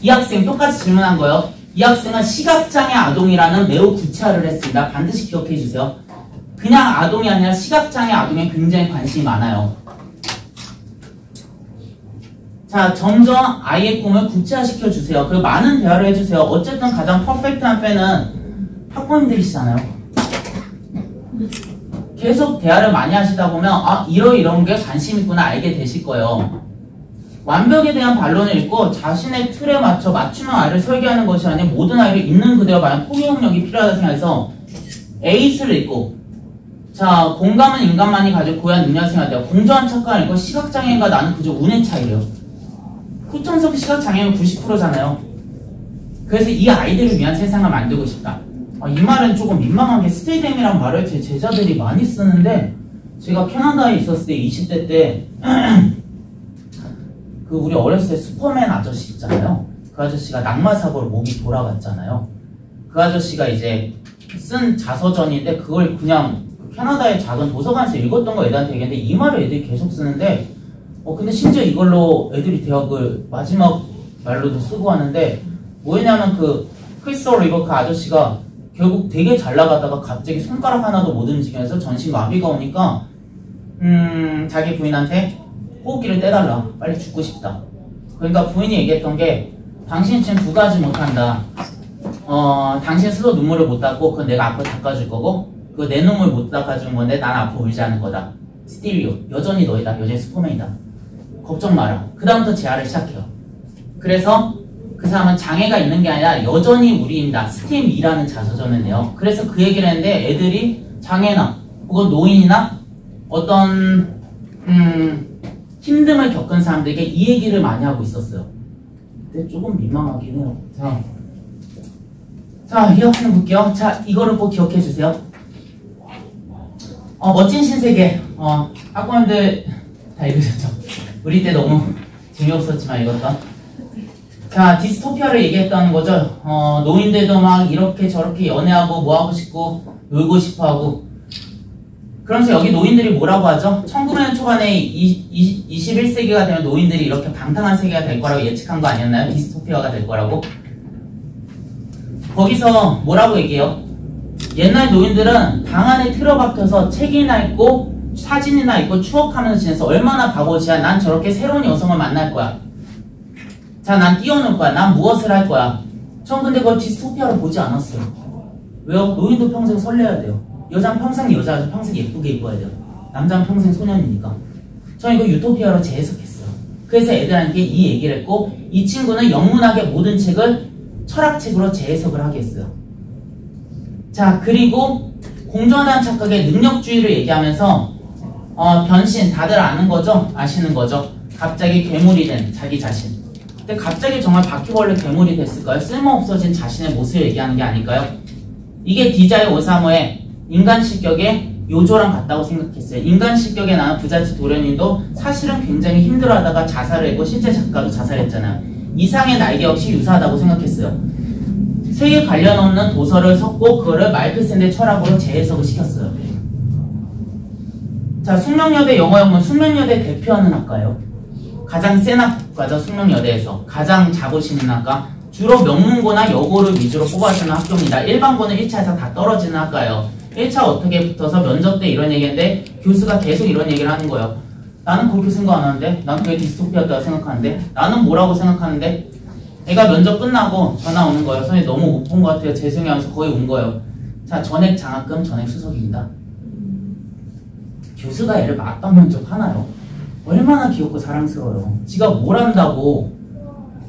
이 학생 똑같이 질문한 거예요. 이 학생은 시각장애 아동이라는 매우 구체화를 했습니다. 반드시 기억해 주세요. 그냥 아동이 아니라 시각장애 아동에 굉장히 관심이 많아요. 자, 점점 아이의 꿈을 구체화시켜 주세요. 그리고 많은 대화를 해주세요. 어쨌든 가장 퍼펙트한 팬은 학부모님들이시잖아요. 계속 대화를 많이 하시다 보면 아, 이런 게 관심 있구나 알게 되실 거예요. 완벽에 대한 반론을 읽고 자신의 틀에 맞춰 맞춤형 아이를 설계하는 것이 아닌 모든 아이를 있는 그대로 봐야 포용력이 필요하다 생각해서 에잇을 읽고 자, 공감은 인간만이 가지고 고유한 능력을 생각해요. 공정한 착각을 읽고 시각장애인과 나는 그저 운의 차이래요. 후천석 시각장애는 90%잖아요. 그래서 이 아이들을 위한 세상을 만들고 싶다. 이 말은 조금 민망한 게 스테이뎀이란 말을 제 제자들이 많이 쓰는데 제가 캐나다에 있었을 때 20대 때 그 우리 어렸을 때 슈퍼맨 아저씨 있잖아요. 그 아저씨가 낙마사고로 목이 돌아갔잖아요. 그 아저씨가 이제 쓴 자서전인데 그걸 그냥 캐나다의 작은 도서관에서 읽었던 거 애들한테 얘기했는데 이 말을 애들이 계속 쓰는데 근데 심지어 이걸로 애들이 대학을 마지막 말로도 쓰고 하는데 뭐냐면 그 크리스토퍼 리버 그 아저씨가 결국 되게 잘 나가다가 갑자기 손가락 하나도 못 움직여서 전신 마비가 오니까 자기 부인한테 호흡기를 떼달라. 빨리 죽고 싶다. 그러니까 부인이 얘기했던 게 당신 지금 두 가지 못한다. 당신 스스로 눈물을 못 닦고 그건 내가 앞으로 닦아줄 거고 그 내 눈물 못 닦아주는 건데 난 앞으로 울지 않을 거다. 스틸 유. 여전히 너희다. 여전히 슈퍼맨이다. 걱정 마라. 그 다음부터 재활을 시작해요. 그래서 그 사람은 장애가 있는 게 아니라 여전히 우리입니다. STEM이라는 자서전을 내요. 그래서 그 얘기를 했는데 애들이 장애나 혹은 노인이나 어떤 힘듦을 겪은 사람들에게 이 얘기를 많이 하고 있었어요. 근데 조금 민망하긴 해요. 자, 이어가는 볼게요. 자, 이거를 꼭 기억해 주세요. 멋진 신세계. 학부모님들 다 읽으셨죠? 우리 때 너무 재미없었지만 읽었던. 자, 디스토피아를 얘기했다는 거죠. 노인들도 막 이렇게 저렇게 연애하고 뭐 하고 싶고 놀고 싶어 하고. 그러면서 여기 노인들이 뭐라고 하죠? 1900년 초반에 21세기가 되면 노인들이 이렇게 방탕한 세계가 될 거라고 예측한 거 아니었나요? 디스토피아가 될 거라고. 거기서 뭐라고 얘기해요? 옛날 노인들은 방 안에 틀어박혀서 책이나 읽고 사진이나 읽고 추억하면서 지내서 얼마나 바보지야. 난 저렇게 새로운 여성을 만날 거야. 자, 난 뛰어놀 거야. 난 무엇을 할 거야. 전 근데 그걸 디스토피아로 보지 않았어요. 왜요? 노인도 평생 설레야 돼요. 여자는 평생 여자여서 평생 예쁘게 입어야 돼요. 남자는 평생 소년이니까. 전 이거 유토피아로 재해석했어요. 그래서 애들한테 이 얘기를 했고, 이 친구는 영문학의 모든 책을 철학책으로 재해석을 하게 했어요. 자, 그리고 공정한 착각의 능력주의를 얘기하면서 변신, 다들 아는 거죠? 아시는 거죠? 갑자기 괴물이 된 자기 자신. 근데 갑자기 정말 바퀴벌레 괴물이 됐을까요? 쓸모없어진 자신의 모습을 얘기하는 게 아닐까요? 이게 디자이 오사무의 인간 실격의 요조랑 같다고 생각했어요. 인간 실격에 나온 부잣집 도련님도 사실은 굉장히 힘들어하다가 자살을 했고 실제 작가도 자살했잖아요. 이상의 날개 역시 유사하다고 생각했어요. 세계 관련 없는 도서를 섞고 그거를 마르크스의 철학으로 재해석을 시켰어요. 자, 숙명여대 영어영문 숙명여대 대표하는 학과예요. 가장 센 학과죠. 숙명여대에서 가장 자부심 있는 학과. 주로 명문고나 여고를 위주로 뽑아주는 학교입니다. 일반고는 1차에서 다 떨어지는 학과예요. 1차 어떻게 붙어서 면접 때 이런 얘기인데 교수가 계속 이런 얘기를 하는 거예요. 나는 그렇게 생각 안 하는데, 난 그게 디스토피아다고 생각하는데, 나는 뭐라고 생각하는데, 애가 면접 끝나고 전화 오는 거예요. 선생님 너무 못 본 것 같아요. 죄송해요 하면서 거의 온 거예요. 자, 전액 장학금, 전액 수석입니다. 교수가 애를 맞방 면접 하나요? 얼마나 귀엽고 사랑스러워요. 지가 뭘 한다고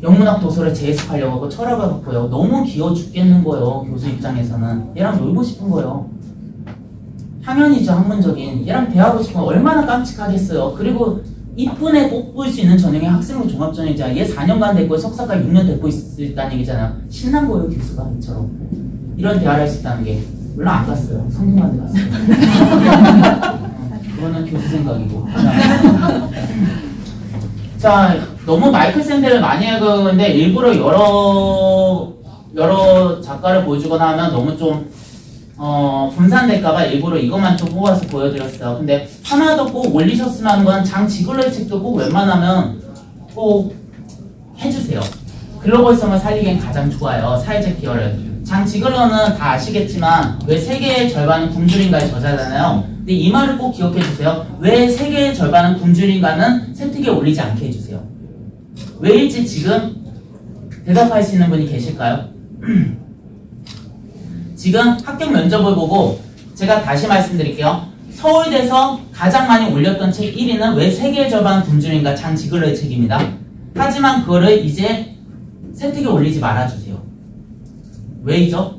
영문학 도서를 재해석하려고 하고 철학을 갖고요. 너무 귀여워 죽겠는 거예요. 교수 입장에서는. 얘랑 놀고 싶은 거예요. 당연히죠. 학문적인. 얘랑 대하고 싶은 거 얼마나 깜찍하겠어요. 그리고 이쁜 애 뽑을 수 있는 전형의 학생부 종합전형이잖아. 얘 4년간 됐고 석사까지 6년 됐고 있다는 얘기잖아요. 신난 거예요. 교수가 이처럼. 이런 대화를 할 수 있다는 게. 물론 안 갔어요. 성공한데 갔어요. 그거는 교수 생각이고. 자, 너무 마이클 샌델을 많이 읽었는데 일부러 여러 작가를 보여주거나 하면 너무 좀 분산될까봐 일부러 이것만 좀 뽑아서 보여드렸어요. 근데 하나 더 꼭 올리셨으면 하는 건 장 지글러의 책도 꼭 웬만하면 꼭 해주세요. 글로벌성을 살리기엔 가장 좋아요. 사회적 기여를. 장 지글러는 다 아시겠지만 왜 세계의 절반은 굶주린가의 저자잖아요. 근데 이 말을 꼭 기억해주세요. 왜 세계의 절반은 굶주린가는 세특에 올리지 않게 해주세요. 왜일지 지금 대답할 수 있는 분이 계실까요? 지금 합격 면접을 보고 제가 다시 말씀드릴게요. 서울대에서 가장 많이 올렸던 책 1위는 왜 세계의 절반은 굶주린가 장 지글러의 책입니다. 하지만 그거를 이제 세특에 올리지 말아주세요. 왜이죠?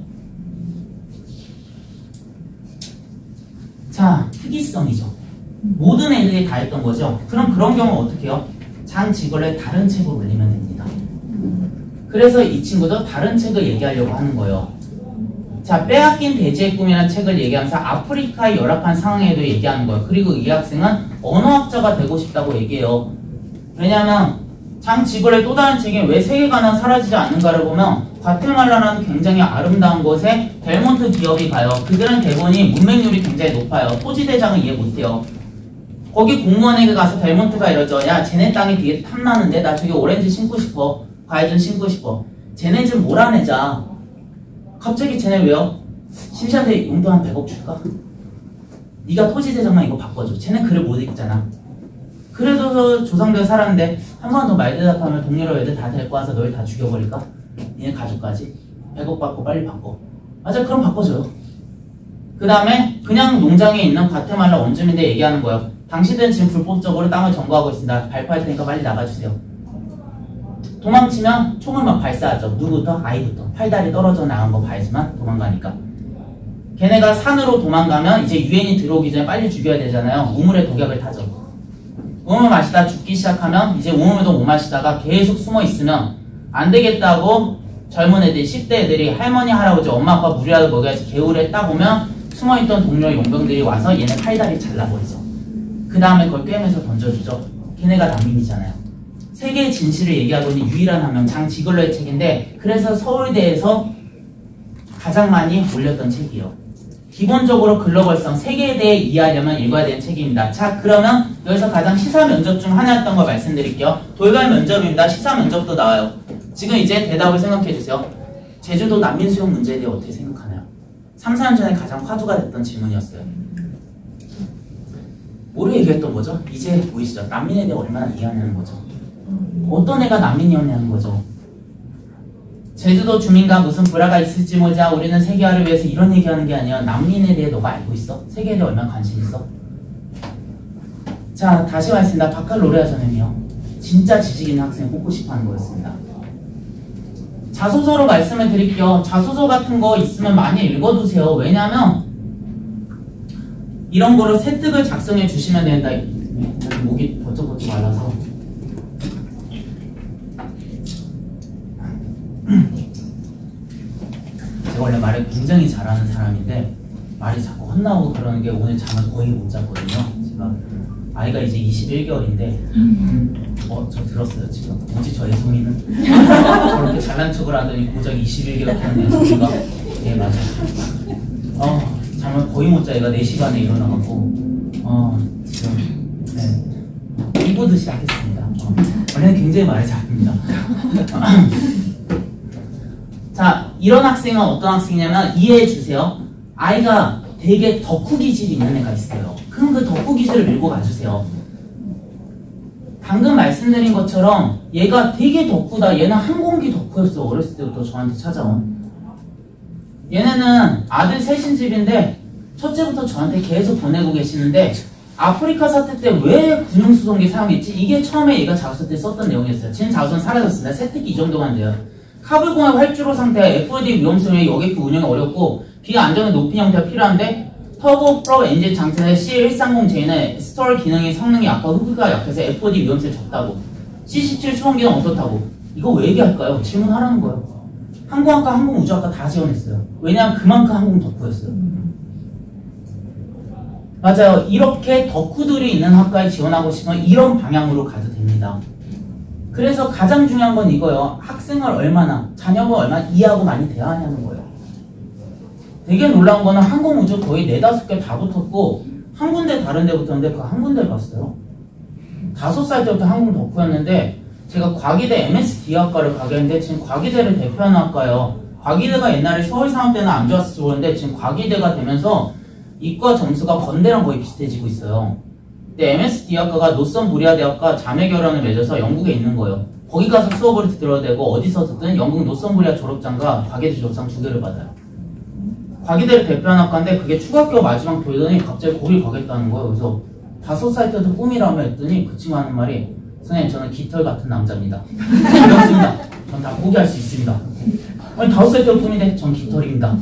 자, 특이성이죠. 모든 애들이 다 했던 거죠. 그럼 그런 경우는 어떻게 해요? 장 지글러의 다른 책을 올리면 됩니다. 그래서 이 친구도 다른 책을 얘기하려고 하는 거예요. 자, 빼앗긴 돼지의 꿈이라는 책을 얘기하면서 아프리카의 열악한 상황에도 얘기하는 거예요. 그리고 이 학생은 언어학자가 되고 싶다고 얘기해요. 왜냐하면 장 지글러의 또 다른 책인 왜 세계관은 사라지지 않는가를 보면 과테말라라는 굉장히 아름다운 곳에 델몬트 기업이 가요. 그들은 대부분이 문맹률이 굉장히 높아요. 토지대장을 이해 못해요. 거기 공무원에게 가서 델몬트가 이러죠. 야, 쟤네 땅이 되게 탐나는데 나 저기 오렌지 심고 싶어. 과일 좀 심고 싶어. 쟤네 좀 몰아내자. 갑자기 쟤네 왜요? 심시한데 용돈 한 100억 줄까? 네가 토지대장만 이거 바꿔줘. 쟤네 글을 못 읽잖아. 그래도 조상들 살았는데 한 번 더 말대답하면 동료로 애들 다 데리고 와서 너희 다 죽여버릴까? 니네 가족까지 100억 받고 빨리 바꿔. 맞아, 그럼 바꿔줘요. 그 다음에 그냥 농장에 있는 과테말라 원주민들 얘기하는 거예요. 당신들은 지금 불법적으로 땅을 점거하고 있습니다. 발표할 테니까 빨리 나가주세요. 도망치면 총을 막 발사하죠. 누구부터? 아이부터. 팔다리 떨어져 나간 거 봐야지만 도망가니까. 걔네가 산으로 도망가면 이제 유엔이 들어오기 전에 빨리 죽여야 되잖아요. 우물에 독약을 타죠. 우물 마시다 죽기 시작하면 이제 우물도 못 마시다가 계속 숨어 있으면 안 되겠다고 젊은 애들, 10대 애들이 할머니, 할아버지, 엄마, 아빠 무리하게 먹여야지 개울에 딱 오면 숨어있던 동료 용병들이 와서 얘네 팔다리 잘라버리죠. 그 다음에 그걸 꿰매서 던져주죠. 걔네가 난민이잖아요. 세계의 진실을 얘기하고 있는 유일한 한 명, 장 지글러의 책인데 그래서 서울대에서 가장 많이 올렸던 책이에요. 기본적으로 글로벌성, 세계에 대해 이해하려면 읽어야 되는 책입니다. 자, 그러면 여기서 가장 시사 면접 중 하나였던 걸 말씀드릴게요. 돌발 면접입니다. 시사 면접도 나와요. 지금 이제 대답을 생각해 주세요. 제주도 난민 수용 문제에 대해 어떻게 생각하나요? 3, 4년 전에 가장 화두가 됐던 질문이었어요. 뭐를 얘기했던 거죠? 이제 보이시죠? 난민에 대해 얼마나 이해하냐는 거죠. 어떤 애가 난민이었냐는 거죠. 제주도 주민과 무슨 불화가 있을지 모자 우리는 세계화를 위해서 이런 얘기하는 게 아니야. 난민에 대해 너가 알고 있어? 세계에 대해 얼마나 관심 있어? 자, 다시 말씀드립니다. 바칼로레아전은요. 진짜 지식 있는 학생을 뽑고 싶어하는 거였습니다. 자소서로 말씀을 드릴게요. 자소서 같은 거 있으면 많이 읽어두세요. 왜냐하면 이런 거로 세특을 작성해 주시면 된다. 목이 버쩍버쩍 말라서 제가 원래 말을 굉장히 잘하는 사람인데 말이 자꾸 헛나오고 그러는 게 오늘 잠을 거의 못 잤거든요. 제가 아이가 이제 21개월인데 저 들었어요 지금. 뭐지 저 애송이는? 저렇게 잘난 척을 하더니 고작 21개월 된 애송이가. 예 맞아요. 잠을 거의 못 자. 얘가 4시간에 일어나갖고 지금 네 이보듯이 하겠습니다. 원래는 굉장히 말을 잘합니다. 자, 이런 학생은 어떤 학생이냐면 이해해 주세요. 아이가 되게 덕후 기질이 있는 애가 있어요. 그럼 그 덕후 기질을 밀고 가주세요. 방금 말씀드린 것처럼 얘가 되게 덕후다. 얘는 항공기 덕후였어. 어렸을 때부터 저한테 찾아온. 얘네는 아들 셋인 집인데 첫째부터 저한테 계속 보내고 계시는데 아프리카 사태 때 왜 군용수송기 사용했지? 이게 처음에 얘가 자소서 때 썼던 내용이었어요. 지금 자소서는 사라졌습니다. 세특기 이 정도만 돼요. 카불공의 활주로 상태와 FOD 위험성에 여객기 운영이 어렵고 비안정의 높은 형태가 필요한데 터보 프로 엔진 장치의 C130J는 스토어 기능이 성능이 약하고 흡기가 약해서 FOD 위험성이 적다고. C17 수송기는 어떻다고. 이거 왜 얘기할까요? 질문하라는 거예요. 항공학과, 항공우주학과 다 지원했어요. 왜냐하면 그만큼 항공 덕후였어요. 맞아요. 이렇게 덕후들이 있는 학과에 지원하고 싶으면 이런 방향으로 가도 됩니다. 그래서 가장 중요한 건 이거예요. 학생을 얼마나, 자녀를 얼마나 이해하고 많이 대화하냐는 거예요. 되게 놀라운 거는 항공우주 거의 4-5개 다 붙었고 한 군데 다른 데 붙었는데 그 한 군데를 봤어요. 5살 때부터 항공 덕후였는데 제가 과기대 MSD학과를 가게 했는데 지금 과기대를 대표하는 학과예요. 과기대가 옛날에 서울상업 때는 안 좋았을지 모르는데 지금 과기대가 되면서 이과 점수가 건대랑 거의 비슷해지고 있어요. 근데 MSD학과가 노썸부리아대학과 자매결연을 맺어서 영국에 있는 거예요. 거기 가서 수업을 들어야 되고 어디서 듣든 영국 노썸부리아 졸업장과 과기대 졸업장 2개를 받아요. 과기대를 대표하는 학과인데 그게 추가학교 마지막 보이더니 갑자기 거기 가겠다는 거예요. 그래서 5살 때부터 꿈이라며 했더니 그 친구 하는 말이 선생님 저는 깃털 같은 남자입니다. 그렇습니다. 전 다 포기할 수 있습니다. 아니 5살 때부터 꿈인데 전 깃털입니다.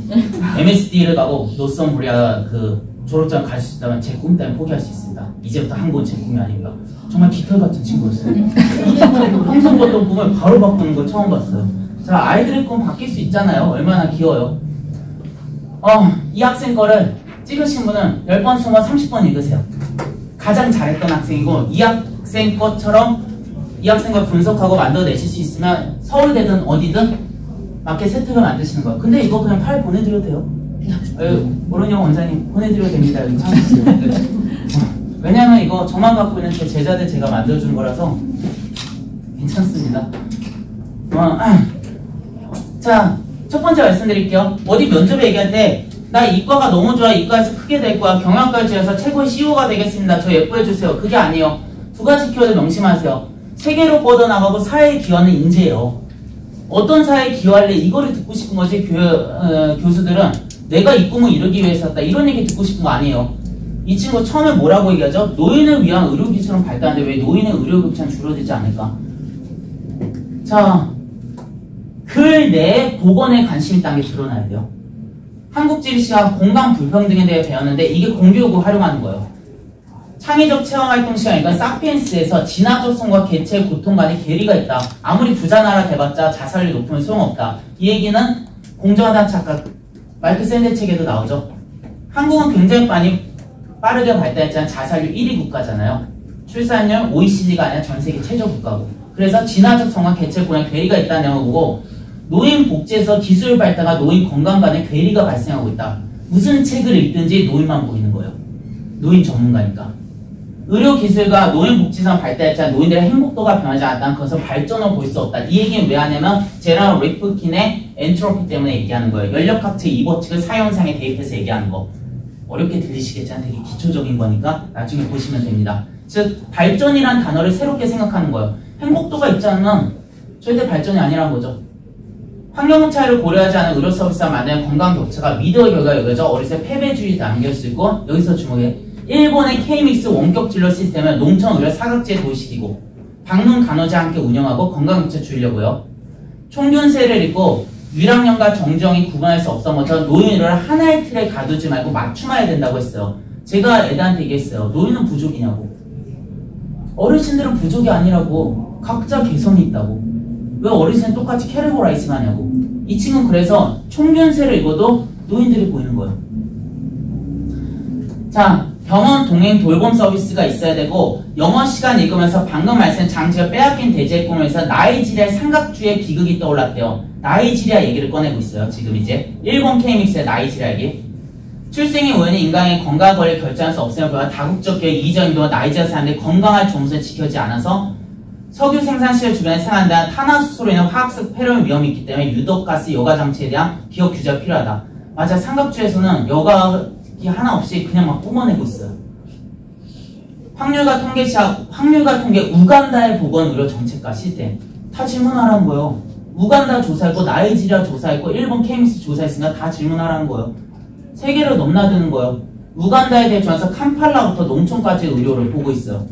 MSD를 가고 노썸부리아 그 졸업장 갈 수 있다면 제 꿈 때문에 포기할 수 있습니다. 이제부터 한국은 제 꿈이 아닙니다. 정말 깃털 같은 친구였어요. 항상 꿨던 꿈을 바로 바꾸는 걸 처음 봤어요. 자, 아이들의 꿈 바뀔 수 있잖아요. 얼마나 귀여워요. 이 학생 거를 찍으신 분은 10번, 20번, 30번 읽으세요. 가장 잘했던 학생이고 이 학생 것처럼 이 학생 걸 분석하고 만들어내실 수 있으면 서울대든 어디든 맞게 세특을 만드시는 거예요. 근데 이거 그냥 파일 보내드려도 돼요. 오른영 원장님 보내드려도 됩니다. 왜냐면 이거 저만 갖고 있는 제 제자들 제가 만들어준 거라서 괜찮습니다. 자, 첫 번째 말씀드릴게요. 어디 면접에 얘기할 때 나 이과가 너무 좋아. 이과에서 크게 될 거야. 경영학과를 지어서 최고의 CEO가 되겠습니다. 저 예뻐해주세요. 그게 아니에요. 2가지 키워드 명심하세요. 세계로 뻗어나가고 사회에 기여하는 인재예요. 어떤 사회에 기여할래? 이거를 듣고 싶은 거지. 교수들은 내가 이 꿈을 이루기 위해서 했다. 이런 얘기 듣고 싶은 거 아니에요. 이 친구 처음에 뭐라고 얘기하죠? 노인을 위한 의료기술은 발달하는데 왜 노인의 의료급여는 줄어들지 않을까? 자, 글 내에 복원에 관심 있다는 게 드러나야 돼요. 한국지리시간 공간 불평등에 대해 배웠는데 이게 공교육을 활용하는 거예요. 창의적 체험활동 시간이니까 사피엔스에서 진화적성과 개체의 고통 간에 괴리가 있다. 아무리 부자 나라 돼봤자 자살률이 높으면 소용없다. 이 얘기는 공정하다는 착각 마이크 샌드 책에도 나오죠. 한국은 굉장히 많이 빠르게 발달했지만 자살률 1위 국가잖아요. 출산율 OECD가 아니라 전 세계 최저 국가고. 그래서 진화적 성과 개체 보행 괴리가 있다는 내용을 보고 노인 복지에서 기술 발달과 노인 건강 간에 괴리가 발생하고 있다. 무슨 책을 읽든지 노인만 보이는 거예요. 노인 전문가니까. 의료기술과 노인복지상 발달했지만 노인들의 행복도가 변하지 않았다는 것은 발전을 볼 수 없다. 이 얘기는 왜 하냐면 제너럴 리프킨의 엔트로피 때문에 얘기하는 거예요. 연력학적 2법칙을 사용상에 대입해서 얘기하는 거. 어렵게 들리시겠지만 되게 기초적인 거니까 나중에 보시면 됩니다. 즉 발전이란 단어를 새롭게 생각하는 거예요. 행복도가 있지 않으면 절대 발전이 아니라는 거죠. 환경 차이를 고려하지 않은 의료 서비스와 만드는 건강 격차가 미디어 결과가 여겨져 어렸을 때 패배주의도 남길 수 있고 여기서 주목해. 일본의 K-믹스 원격 진료 시스템은 농촌 의료 사각지에 도식이고 방문 간호자 함께 운영하고 건강 격차 줄이려고요. 총균세를 읽고 유랑연과 정정이 구분할 수 없어 먼저 노인 의료를 하나의 틀에 가두지 말고 맞춤해야 된다고 했어요. 제가 애들한테 얘기했어요. 노인은 부족이냐고. 어르신들은 부족이 아니라고. 각자 개성이 있다고. 왜 어르신은 똑같이 캐리고라이징 하냐고. 이 친구는 그래서 총균세를 읽어도 노인들이 보이는 거예요. 자, 병원 동행 돌봄 서비스가 있어야 되고 영어 시간 읽으면서 방금 말씀한 장치가 빼앗긴 돼지의 꿈을 위해서 나이지리아의 삼각주의 비극이 떠올랐대요. 나이지리아 얘기를 꺼내고 있어요. 지금 이제 일본 K-믹스의 나이지리아 얘기. 출생의 우연히 인간의 건강 권리를 결정할 수 없음을 보여 다국적 기업 이전인도와 나이지리아 사람들이 건강할 정수를 지켜지 않아서 석유 생산시설 주변에 생산된 탄화수소로 인한 화학성 폐렴 위험이 있기 때문에 유독가스 여과 장치에 대한 기업 규제가 필요하다. 맞아, 삼각주에서는 여과기 하나 없이 그냥 막 뿜어내고 있어요. 확률과 통계 우간다의 보건 의료 정책과 시스템 다 질문하라는 거예요. 우간다 조사했고 나이지리아 조사했고 일본 K-믹스 조사했으니까 다 질문하라는 거예요. 세계를 넘나드는 거예요. 우간다에 대해 전해서 캄팔라부터 농촌까지 의료를 보고 있어요.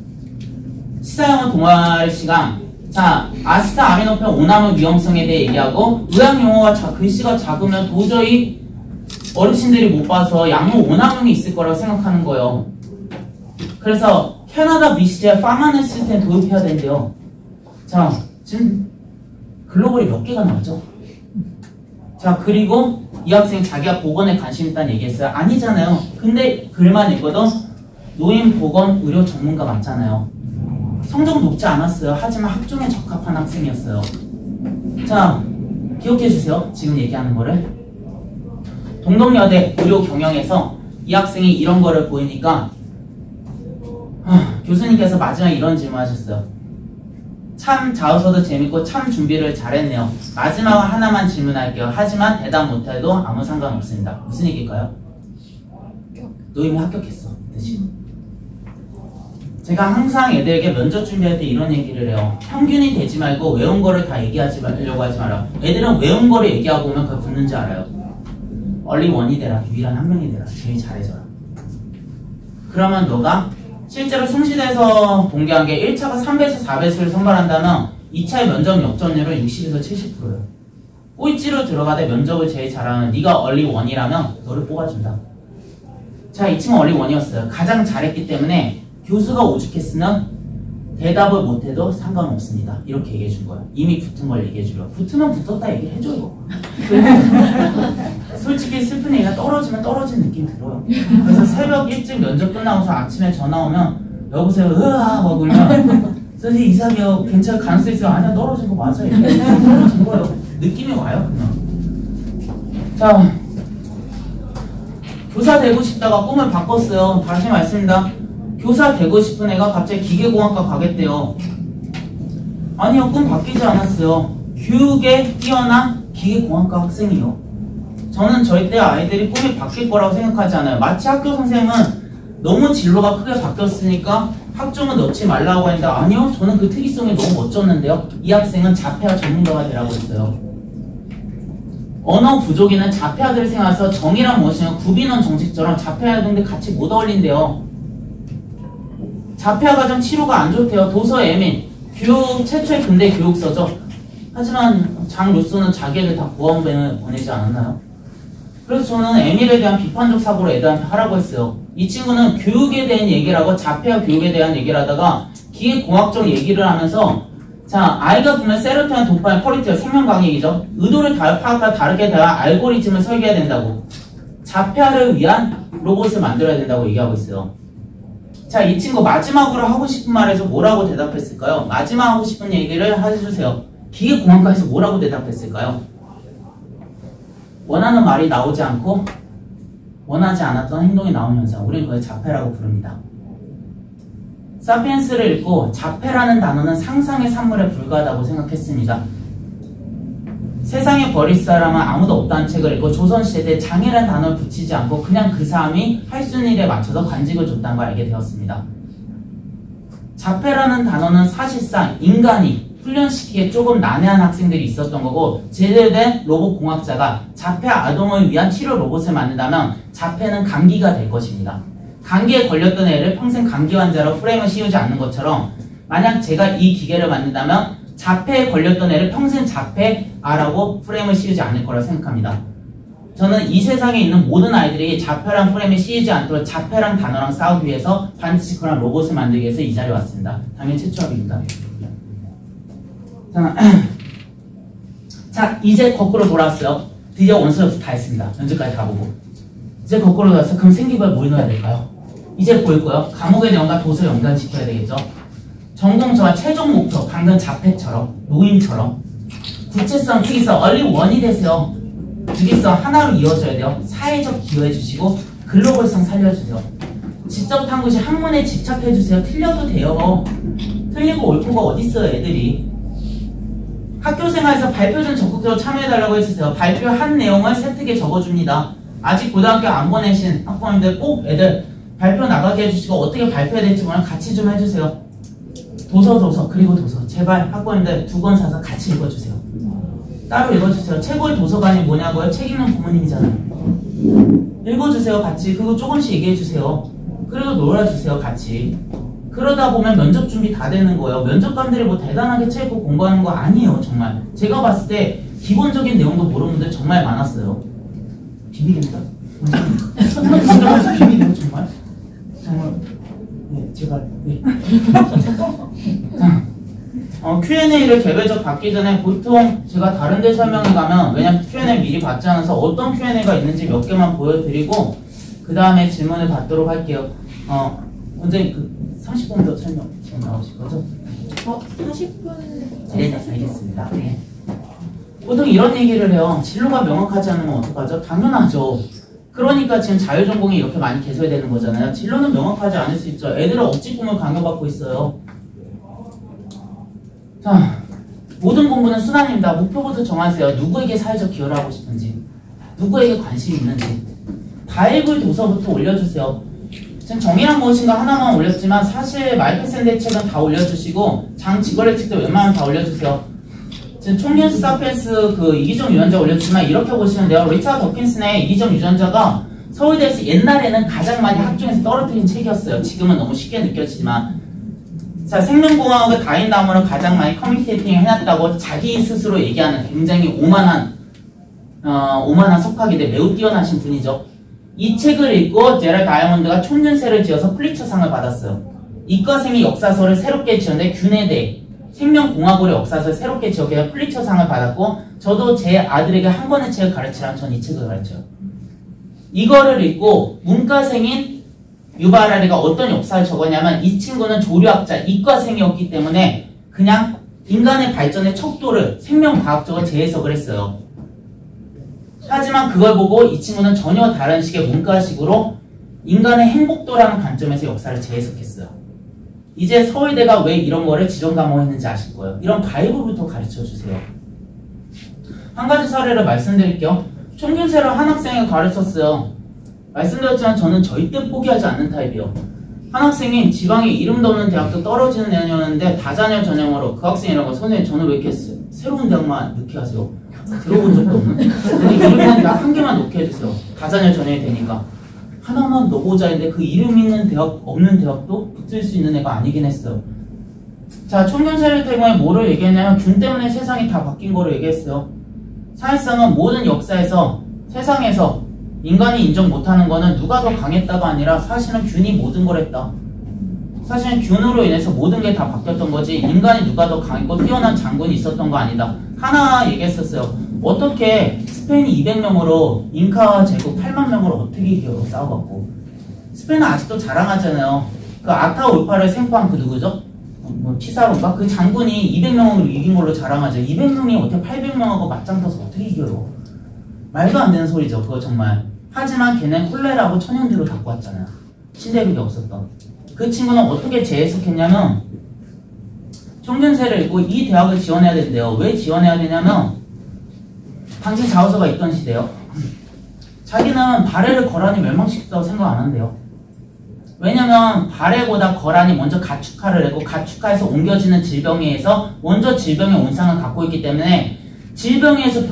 시사영어 동아리 시간. 자, 아스타 아미노펜 오남의 위험성에 대해 얘기하고 의학용어가 글씨가 작으면 도저히 어르신들이 못 봐서 약물 오남용이 있을 거라고 생각하는 거예요. 그래서 캐나다 BCG의 파마네 시스템 도입해야 된대요. 자, 지금 글로벌이 몇 개가 나왔죠? 자, 그리고 이 학생이 자기가 보건에 관심 있다는 얘기했어요. 아니잖아요. 근데 글만 읽어도 노인 보건 의료 전문가 맞잖아요. 성적 높지 않았어요. 하지만 학종에 적합한 학생이었어요. 자, 기억해주세요. 지금 얘기하는 거를. 동덕여대 의료 경영에서 이 학생이 이런 거를 보이니까 교수님께서 마지막에 이런 질문 하셨어요. 참 자소서도 재밌고 참 준비를 잘했네요. 마지막 하나만 질문할게요. 하지만 대답 못해도 아무 상관없습니다. 무슨 얘기일까요? 너 이미 합격했어. 대신 제가 항상 애들에게 면접 준비할 때 이런 얘기를 해요. 평균이 되지 말고 외운 거를 다 얘기하려고 하지 마라. 애들은 외운 거를 얘기하고 오면 그걸 붙는지 알아요. 얼리 원이 되라. 유일한 한 명이 되라. 제일 잘해줘라. 그러면 너가 실제로 숭실에서 공개한 게 1차가 3배에서 4배수를 선발한다면 2차의 면접 역전율은 60에서 70%예요. 꼴찌로 들어가되 면접을 제일 잘하는 네가 얼리 원이라면 너를 뽑아준다. 자, 이 친구 얼리 원이었어요. 가장 잘했기 때문에 교수가 오죽했으면 대답을 못해도 상관없습니다. 이렇게 얘기해준 거예요. 이미 붙은 걸 얘기해주려. 붙으면 붙었다 얘기를 해줘요. 솔직히 슬픈 얘기가 떨어지면 떨어진 느낌 들어요. 그래서 새벽 일찍 면접 끝나고서 아침에 전화 오면 여보세요 으아 막 울면 선생님 이상해요. 괜찮을 가능성 있어요. 아니야 떨어진 거 맞아요. 떨어진 거예요. 느낌이 와요 그냥. 자, 교사 되고 싶다가 꿈을 바꿨어요. 다시 말씀입니다. 교사 되고 싶은 애가 갑자기 기계공학과 가겠대요. 아니요, 꿈 바뀌지 않았어요. 교육에 뛰어난 기계공학과 학생이요. 저는 절대 아이들이 꿈이 바뀔 거라고 생각하지 않아요. 마치 학교 선생님은 너무 진로가 크게 바뀌었으니까 학종은 넣지 말라고 했는데 아니요, 저는 그 특이성이 너무 멋졌는데요. 이 학생은 자폐아 전문가가 되라고 했어요. 언어 부족이는 자폐아들을 생각해서 정의란 무엇이냐면 구빈원 정책처럼 자폐아 아동들 같이 못 어울린대요. 자폐아 가정 치료가 안 좋대요. 도서 예민. 교육 최초의 근대 교육서죠. 하지만 장 루소는 자기에게 다 구원을 보내지 않았나요? 그래서 저는 에밀에 대한 비판적 사고를 애들한테 하라고 했어요. 이 친구는 교육에 대한 얘기를 하고 자폐와 교육에 대한 얘기를 하다가 기계공학적 얘기를 하면서 자, 아이가 보면 세로토닌, 도파민, 퀄리티와 생명광액이죠. 의도를 파악과 다르게 대한 알고리즘을 설계해야 된다고. 자폐아를 위한 로봇을 만들어야 된다고 얘기하고 있어요. 자, 이 친구 마지막으로 하고 싶은 말에서 뭐라고 대답했을까요? 마지막 하고 싶은 얘기를 해주세요. 기계공학과에서 뭐라고 대답했을까요? 원하는 말이 나오지 않고 원하지 않았던 행동이 나오는 현상. 우리는 그걸 자폐라고 부릅니다. 사피엔스를 읽고 자폐라는 단어는 상상의 산물에 불과하다고 생각했습니다. 세상에 버릴 사람은 아무도 없다는 책을 읽고 조선시대에 장애라는 단어를 붙이지 않고 그냥 그 사람이 할 수 있는 일에 맞춰서 관직을 줬다는 걸 알게 되었습니다. 자폐라는 단어는 사실상 인간이 훈련시키기에 조금 난해한 학생들이 있었던 거고 제대로 된 로봇공학자가 자폐 아동을 위한 치료 로봇을 만든다면 자폐는 감기가 될 것입니다. 감기에 걸렸던 애를 평생 감기 환자로 프레임을 씌우지 않는 것처럼 만약 제가 이 기계를 만든다면 자폐에 걸렸던 애를 평생 자폐아라고 프레임을 씌우지 않을 거라 생각합니다. 저는 이 세상에 있는 모든 아이들이 자폐란 프레임에 씌우지 않도록 자폐란 단어랑 싸우기 위해서 반드시 그런 로봇을 만들기 위해서 이 자리에 왔습니다. 당연히 최초합입니다. 자, 이제 거꾸로 돌아왔어요. 드디어 원서부터 다 했습니다. 면접까지 다 보고. 이제 거꾸로 돌아왔어요. 그럼 생기부에 뭘 넣어야 될까요? 이제 보일 거예요. 과목의 내용과 도서 연관시켜야 되겠죠. 전공 저와 최종 목표, 방금 자폐처럼, 노인처럼 구체성, 특이성, 얼리 원이 되세요. 특이성 하나로 이어져야 돼요. 사회적 기여해주시고 글로벌성 살려주세요. 지적 탐구 시 학문에 집착해주세요. 틀려도 돼요. 틀리고 옳고가 어딨어요, 애들이. 학교생활에서 발표 좀 적극적으로 참여해달라고 해주세요. 발표한 내용을 세트게 적어줍니다. 아직 고등학교 안 보내신 학부모님들 꼭 애들 발표 나가게 해주시고 어떻게 발표해야 될지 오늘 같이 좀 해주세요. 도서 그리고 도서 제발 학부모님들 2권 사서 같이 읽어주세요. 따로 읽어주세요. 최고의 도서관이 뭐냐고요? 책 읽는 부모님이잖아요. 읽어주세요 같이. 그거 조금씩 얘기해주세요. 그리고 놀아주세요 같이. 그러다 보면 면접 준비 다 되는 거예요. 면접관들이 뭐 대단하게 책 읽고 공부하는 거 아니에요. 정말 제가 봤을 때 기본적인 내용도 모르는 분들 정말 많았어요. 비밀입니다. 면접에서 비밀이에요. 정말 네 제발 네. Q&A를 개별적 받기 전에 보통 제가 다른 데 설명해 가면 왜냐면 Q&A 미리 받지 않아서 어떤 Q&A가 있는지 몇 개만 보여드리고 그 다음에 질문을 받도록 할게요. 원장님 그 30분 더 설명 지금 나오실 거죠?
40분?
네, 알겠습니다. 네. 보통 이런 얘기를 해요. 진로가 명확하지 않으면 어떡하죠? 당연하죠. 그러니까 지금 자율전공이 이렇게 많이 개설되는 거잖아요. 진로는 명확하지 않을 수 있죠. 애들은 억지 꿈을 강요받고 있어요. 자, 모든 공부는 순환입니다. 목표부터 정하세요. 누구에게 사회적 기여를 하고 싶은지, 누구에게 관심이 있는지. 다 읽을 도서부터 올려주세요. 지금 정의란 무엇인가 하나만 올렸지만 사실 마이클 샌드의 책은 다 올려주시고 장 지걸의 책도 웬만하면 다 올려주세요. 지금 총뉴스 사피엔스 그 이기정 유전자 올렸지만 이렇게 보시면 돼요. 리차드 더킨슨의 이기정 유전자가 서울대에서 옛날에는 가장 많이 학종에서 떨어뜨린 책이었어요. 지금은 너무 쉽게 느껴지지만 자, 생명공학을 다인다음으로 가장 많이 커뮤니케이팅 해놨다고 자기 스스로 얘기하는 굉장히 오만한 석학인데 매우 뛰어나신 분이죠. 이 책을 읽고 제랄 다이아몬드가 촌윤세를 지어서 플리처상을 받았어요. 이과생이 역사서를 새롭게 지었는데 균해대 생명공학으로 역사서를 새롭게 지어서 플리처상을 받았고 저도 제 아들에게 한 권의 책을 가르치라면 전 이 책을 가르쳐요. 이거를 읽고 문과생인 유바라리가 어떤 역사를 적었냐면 이 친구는 조류학자 이과생이었기 때문에 그냥 인간의 발전의 척도를 생명과학적으로 재해석을 했어요. 하지만 그걸 보고 이 친구는 전혀 다른 식의 문과식으로 인간의 행복도라는 관점에서 역사를 재해석했어요. 이제 서울대가 왜 이런 거를 지정과목했는지 아실 거예요. 이런 바이블부터 가르쳐주세요. 한 가지 사례를 말씀드릴게요. 총균세를 한 학생에게 가르쳤어요. 말씀드렸지만 저는 절대 포기하지 않는 타입이에요. 한 학생이 지방에 이름도 없는 대학도 떨어지는 애였는데 다자녀 전형으로 그 학생이라고 선생님 저는 왜 이렇게 새로운 대학만 넣게 하세요? 들어본 적도 없는? 이름 있는 대학 한 개만 넣게 해주세요. 다자녀 전형이 되니까 하나만 넣어보자 했는데 그 이름 있는 대학 없는 대학도 붙을 수 있는 애가 아니긴 했어요. 자, 총균세를 때문에 뭐를 얘기했냐면 균 때문에 세상이 다 바뀐 거를 얘기했어요. 사실상은 모든 역사에서 세상에서 인간이 인정 못하는 거는 누가 더 강했다가 아니라 사실은 균이 모든 걸 했다. 사실은 균으로 인해서 모든 게 다 바뀌었던 거지 인간이 누가 더 강했고 뛰어난 장군이 있었던 거 아니다. 하나 얘기했었어요. 어떻게 스페인이 200명으로 잉카 제국 8만 명으로 어떻게 이겨 싸워갖고 스페인은 아직도 자랑하잖아요. 그 아타올파를 생포한 그 누구죠? 뭐 피사로인가? 그 장군이 200명으로 이긴 걸로 자랑하죠. 200명이 어떻게 800명하고 맞짱 떠서 어떻게 이겨요? 말도 안 되는 소리죠. 그거 정말. 하지만 걔는 콜레라하고 천연두로 갖고 왔잖아요. 신대륙이 없었던. 그 친구는 어떻게 재해석했냐면 총균세를 읽고 이 대학을 지원해야 된대요. 왜 지원해야 되냐면 당시 자우서가 있던 시대요. 자기는 발해를 거란이 멸망시켰다고 생각 안 한대요. 왜냐면 발해보다 거란이 먼저 가축화를 했고 가축화해서 옮겨지는 질병에 의해서 먼저 질병의 온상을 갖고 있기 때문에 질병에 의해서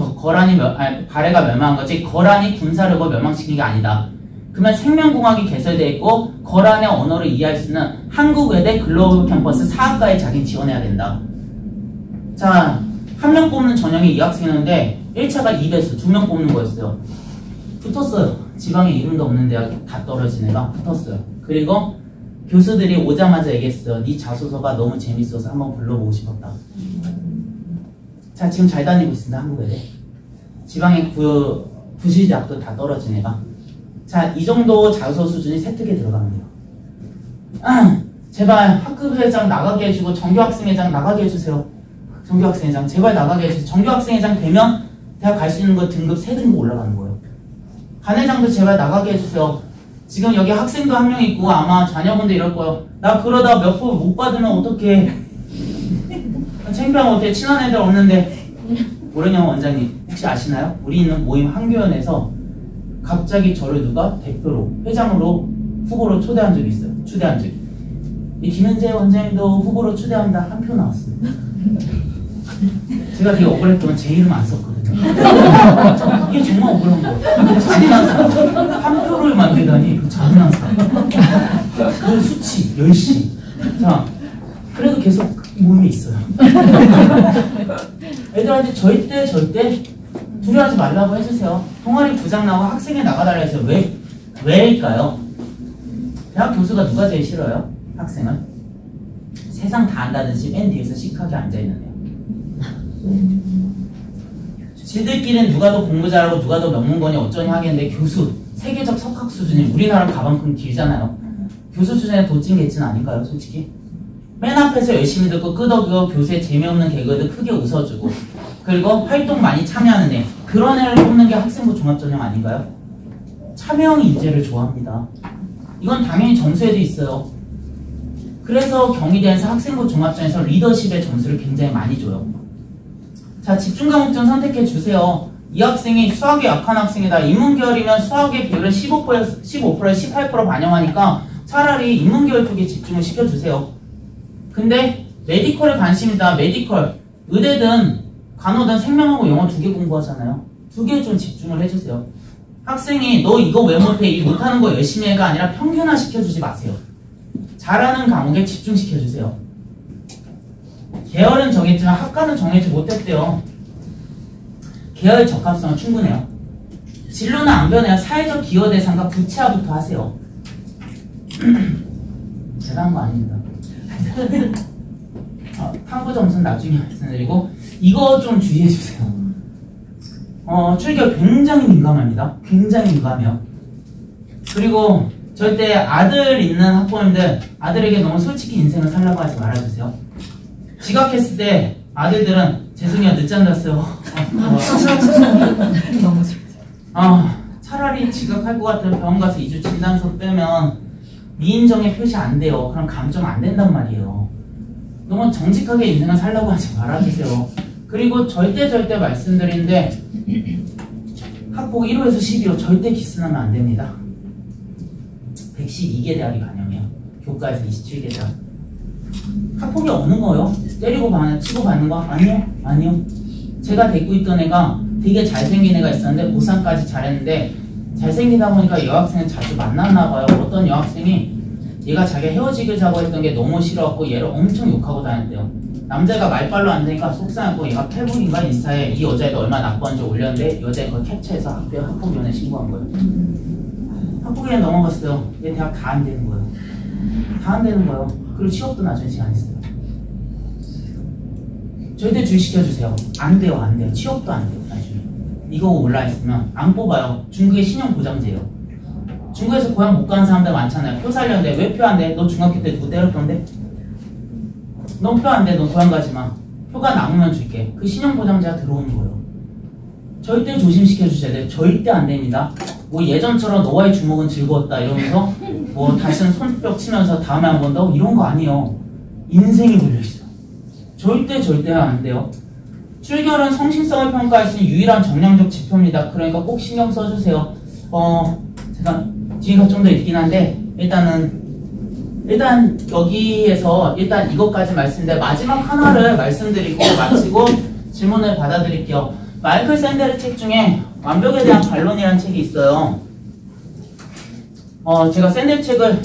발해가 멸망한 거지 거란이 군사력을 멸망시킨 게 아니다. 그러면 생명공학이 개설되어 있고 거란의 언어를 이해할 수 있는 한국외대 글로벌 캠퍼스 사학과에 자기는 지원해야 된다. 자, 한 명 뽑는 전형이 이 학생이었는데 1차가 2배수 2명 뽑는 거였어요. 붙었어요. 지방에 이름도 없는 대학 다 떨어진 애가 붙었어요. 그리고 교수들이 오자마자 얘기했어요. 네 자소서가 너무 재밌어서 한번 불러보고 싶었다. 자, 지금 잘 다니고 있습니다. 한국외대. 지방의 부시대학도 다 떨어진 애가. 자, 이 정도 자소서 수준이 세특에 들어가면 돼요. 제발 학급회장 나가게 해주고 정교학생회장 나가게 해주세요. 정교학생회장 제발 나가게 해주세요. 정교학생회장 되면 대학 갈 수 있는 거 등급 3등급 올라가는 거예요. 반회장도 제발 나가게 해주세요. 지금 여기 학생도 한 명 있고 아마 자녀분들 이럴 거예요. 나 그러다 몇 번 못 받으면 어떡해. 창피하면 어떡해. 친한 애들 없는데. 모르냐고 원장님 혹시 아시나요? 우리 있는 모임 한교연에서 갑자기 저를 누가 대표로 회장으로 후보로 초대한 적이 있어요. 추대한 적이. 이 김은재 원장님도 후보로 추대한다 한 표 나왔습니다. 제가 되게 억울했던 제 이름 안 썼거든요. 이게 정말 억울한 거예요. 잔인한 사람. 한 표를 만들다니 그 잔인한 사람. 그 수치 10시. 자, 그래도 계속 모임에 있어요. 애들한테 절대 두려워하지 말라고 해주세요. 동아리 부장 나고 학생회 나가달라 해서 왜일까요? 대학 교수가 누가 제일 싫어요? 학생은? 세상 다 안다듯이 맨 뒤에서 시크하게 앉아있는 애요. 지들끼리는 누가 더 공부 잘하고 누가 더 명문권이 어쩌냐 하겠는데 교수, 세계적 석학 수준이 우리나라 가방끈 길잖아요. 교수 수준의 도찐개찐 아닌가요? 솔직히? 맨 앞에서 열심히 듣고 끄덕이고 교수의 재미없는 개그도 크게 웃어주고 그리고 활동 많이 참여하는 애 그런 애를 뽑는 게 학생부 종합전형 아닌가요? 참여형 인재를 좋아합니다. 이건 당연히 점수에도 있어요. 그래서 경희대에서 학생부 종합전에서 리더십의 점수를 굉장히 많이 줘요. 자, 집중과목전 선택해 주세요. 이 학생이 수학에 약한 학생이다. 인문계열이면 수학의 비율은 15%에서 18% 반영하니까 차라리 인문계열 쪽에 집중을 시켜주세요. 근데 메디컬에 관심이다. 메디컬, 의대든 간호든 생명하고 영어 2개 공부하잖아요. 2개에 좀 집중을 해주세요. 학생이 너 이거 왜 못해? 이 못하는 거 열심히 해가 아니라 평균화 시켜주지 마세요. 잘하는 과목에 집중시켜주세요. 계열은 정했지만 학과는 정해지 못했대요. 계열 적합성은 충분해요. 진로는 안 변해요. 사회적 기여 대상과 구체화부터 하세요. 대단한 거 아닙니다. 탐구 점수는 나중에 말씀드리고 이거 좀 주의해주세요. 출결 굉장히 민감합니다. 굉장히 민감해요. 그리고 절대 아들 있는 학부모님들 아들에게 너무 솔직히 인생을 살라고 하지 말아주세요. 지각했을 때 아들들은 죄송해요 늦잠 잤어요. 차라리 지각할 것 같으면 병원 가서 2주 진단서 빼면 미인정의 표시 안 돼요. 그럼 감점 안 된단 말이에요. 너무 정직하게 인생을 살라고 하지 말아주세요. 그리고 절대 말씀드리는데 학폭 1호에서 12호 절대 기스나면 안 됩니다. 112개 대학이 반영해요. 교과에서 27개 대학. 학폭이 없는 거예요? 때리고 치고 받는 거? 아니요. 제가 데리고 있던 애가 되게 잘생긴 애가 있었는데 고3까지 잘했는데 잘생기다 보니까 여학생을 자주 만났나 봐요. 어떤 여학생이 얘가 자기가 헤어지자고 했던 게 너무 싫어갖고 얘를 엄청 욕하고 다녔대요. 남자가 말빨로 안 되니까 속상하고 얘가 페북인가 인스타에 이 여자애가 얼마나 나빠한지 올렸는데 여자애 그걸 캡처해서 학부위원회 신고한 거예요. 학부위원회 넘어갔어요. 얘 대학 다 안 되는 거예요. 다 안 되는 거예요. 그리고 취업도 나중에 지금 안 했어요. 절대 주의시켜주세요. 안 돼요, 안 돼요. 취업도 안 돼요, 나중에. 이거 올라있으면 안 뽑아요. 중국의 신용보장제예요. 중국에서 고향 못 가는 사람들 많잖아요. 표 살렸는데 왜 표 안 돼? 너 중학교 때 누구 때렸던데? 너 표 안 돼. 너 고향 가지 마. 표가 남으면 줄게. 그 신용보장제가 들어오는 거예요. 절대 조심시켜 주셔야 돼요. 절대 안 됩니다. 뭐 예전처럼 너와의 주먹은 즐거웠다 이러면서 뭐 다시는 손뼉 치면서 다음에 한 번 더 이런 거 아니에요. 인생이 걸려있어요. 절대 안 돼요. 출결은 성실성을 평가할 수 있는 유일한 정량적 지표입니다. 그러니까 꼭 신경 써주세요. 제가 뒤가 좀 더 있긴 한데 일단 여기에서 일단 이것까지 말씀드리는데 마지막 하나를 말씀드리고 마치고 질문을 받아드릴게요. 마이클 샌델의 책 중에 완벽에 대한 반론이라는 책이 있어요. 제가 샌델 책을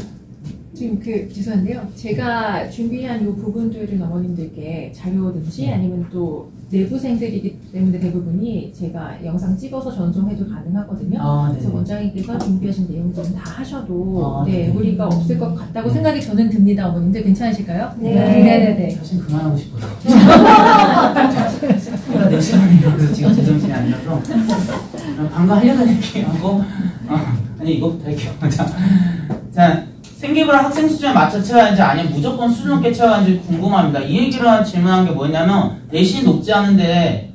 지금 죄송한데요. 제가 준비한 이 부분들은 어머님들께 자료든지 아니면 또 내부생들이기 때문에 대부분이 제가 영상 찍어서 전송해도 가능하거든요. 그래서 원장님께서 준비하신 내용들은 다 하셔도 무리가 없을 것 같다고 생각이 저는 듭니다. 어머님들 괜찮으실까요?
네네네.
사실 그만하고 싶어요. 제가 4시간이라서 지금 제정신이 아니라서 방금 하려던 얘기하고 아니 이거부터 할게요. 자, 생기부랑 학생 수준에 맞춰 채워야지 아니면 무조건 수준 높게 채워야지 궁금합니다. 이 얘기를 질문한 게 뭐냐면 내신이 높지 않은데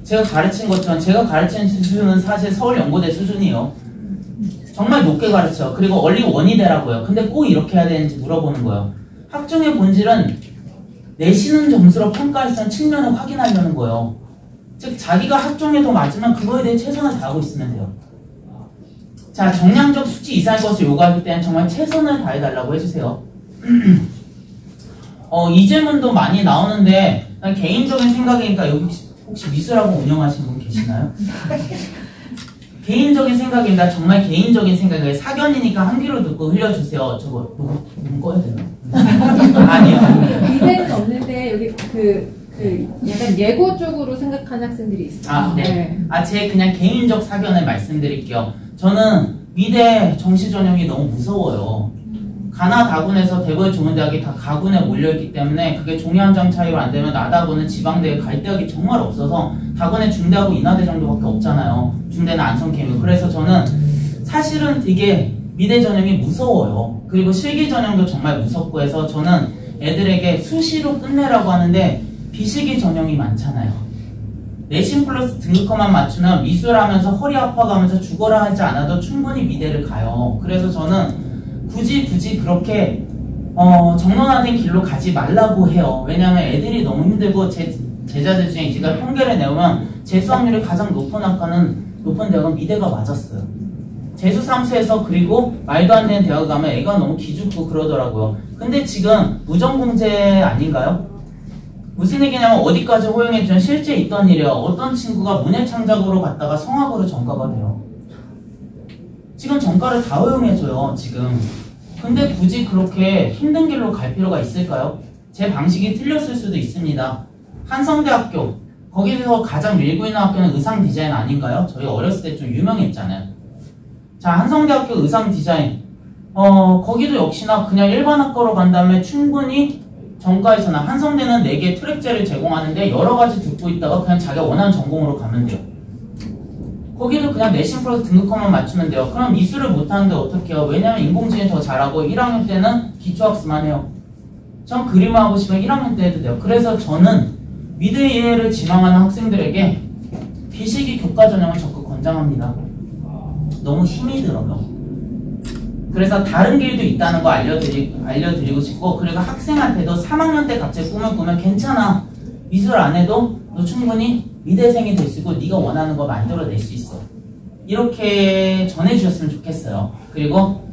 제가 가르친 것처럼 제가 가르치는 수준은 사실 서울연고대 수준이에요. 정말 높게 가르쳐. 그리고 얼리 원이대라고요. 근데 꼭 이렇게 해야 되는지 물어보는 거예요. 학종의 본질은 내신은 점수로 평가할 수 있는 측면을 확인하려는 거예요. 즉 자기가 학종에 더 맞으면 그거에 대해 최선을 다하고 있으면 돼요. 자, 정량적 수치 이상의 것을 요구할 때는 정말 최선을 다해달라고 해주세요. 이 질문도 많이 나오는데 개인적인 생각이니까 여기 혹시 미술학원 운영하시는 분 계시나요? 개인적인 생각입니다. 정말 개인적인 생각이에요. 사견이니까 한 귀로 듣고 흘려주세요. 저거 녹음 꺼야 되나? 아니요.
미대는 없는데 여기 약간 예고 쪽으로 생각하는 학생들이 있어요.
네. 제 그냥 개인적 사견을 말씀드릴게요. 저는 미대 정시 전형이 너무 무서워요. 가나 다군에서 대구의 좋은 대학이 다 가군에 몰려있기 때문에 그게 종이 한 장 차이로 안 되면 나다군은 지방대에 갈 대학이 정말 없어서 다군에 중대하고 인하대 정도밖에 없잖아요. 중대는 안성케미. 그래서 저는 사실은 되게 미대 전형이 무서워요. 그리고 실기 전형도 정말 무섭고 해서 저는 애들에게 수시로 끝내라고 하는데 비실기 전형이 많잖아요. 내신 플러스 등급컷만 맞추면 미술하면서 허리 아파가면서 죽어라 하지 않아도 충분히 미대를 가요. 그래서 저는 굳이 그렇게 정론화된 길로 가지 말라고 해요. 왜냐하면 애들이 너무 힘들고 제자들 중에 제가 통계를 내보면 재수 확률이 가장 높은 대학은 미대가 맞았어요. 재수 삼수에서 그리고 말도 안 되는 대학 가면 애가 너무 기죽고 그러더라고요. 근데 지금 무전공제 아닌가요? 무슨 얘기냐면 어디까지 허용해주면 실제 있던 일이에요. 어떤 친구가 문예창작으로 갔다가 성악으로 전과가 돼요. 지금 전과를 다 허용해줘요. 지금. 근데 굳이 그렇게 힘든 길로 갈 필요가 있을까요? 제 방식이 틀렸을 수도 있습니다. 한성대학교 거기서 가장 밀고 있는 학교는 의상디자인 아닌가요? 저희 어렸을 때 좀 유명했잖아요. 자, 한성대학교 의상디자인 거기도 역시나 그냥 일반 학과로 간 다음에 충분히 전과에서나 한성대는 4개 트랙제를 제공하는데 여러가지 듣고 있다가 그냥 자기가 원하는 전공으로 가면 돼요. 거기도 그냥 내신 플러스 등급컷만 맞추면 돼요. 그럼 미술을 못하는데 어떡해요? 왜냐면 인공지능이 더 잘하고 1학년 때는 기초학습만 해요. 전 그림을 하고 싶으면 1학년 때 해도 돼요. 그래서 저는 미대 이해를 지망하는 학생들에게 비실기 교과 전형을 적극 권장합니다. 너무 힘이 들어요. 그래서 다른 길도 있다는 거 알려드리고 싶고, 그리고 학생한테도 3학년 때 갑자기 꿈을 꾸면 괜찮아. 미술 안 해도 너 충분히 미대생이 될 수 있고 네가 원하는 거 만들어낼 수 있어. 이렇게 전해주셨으면 좋겠어요. 그리고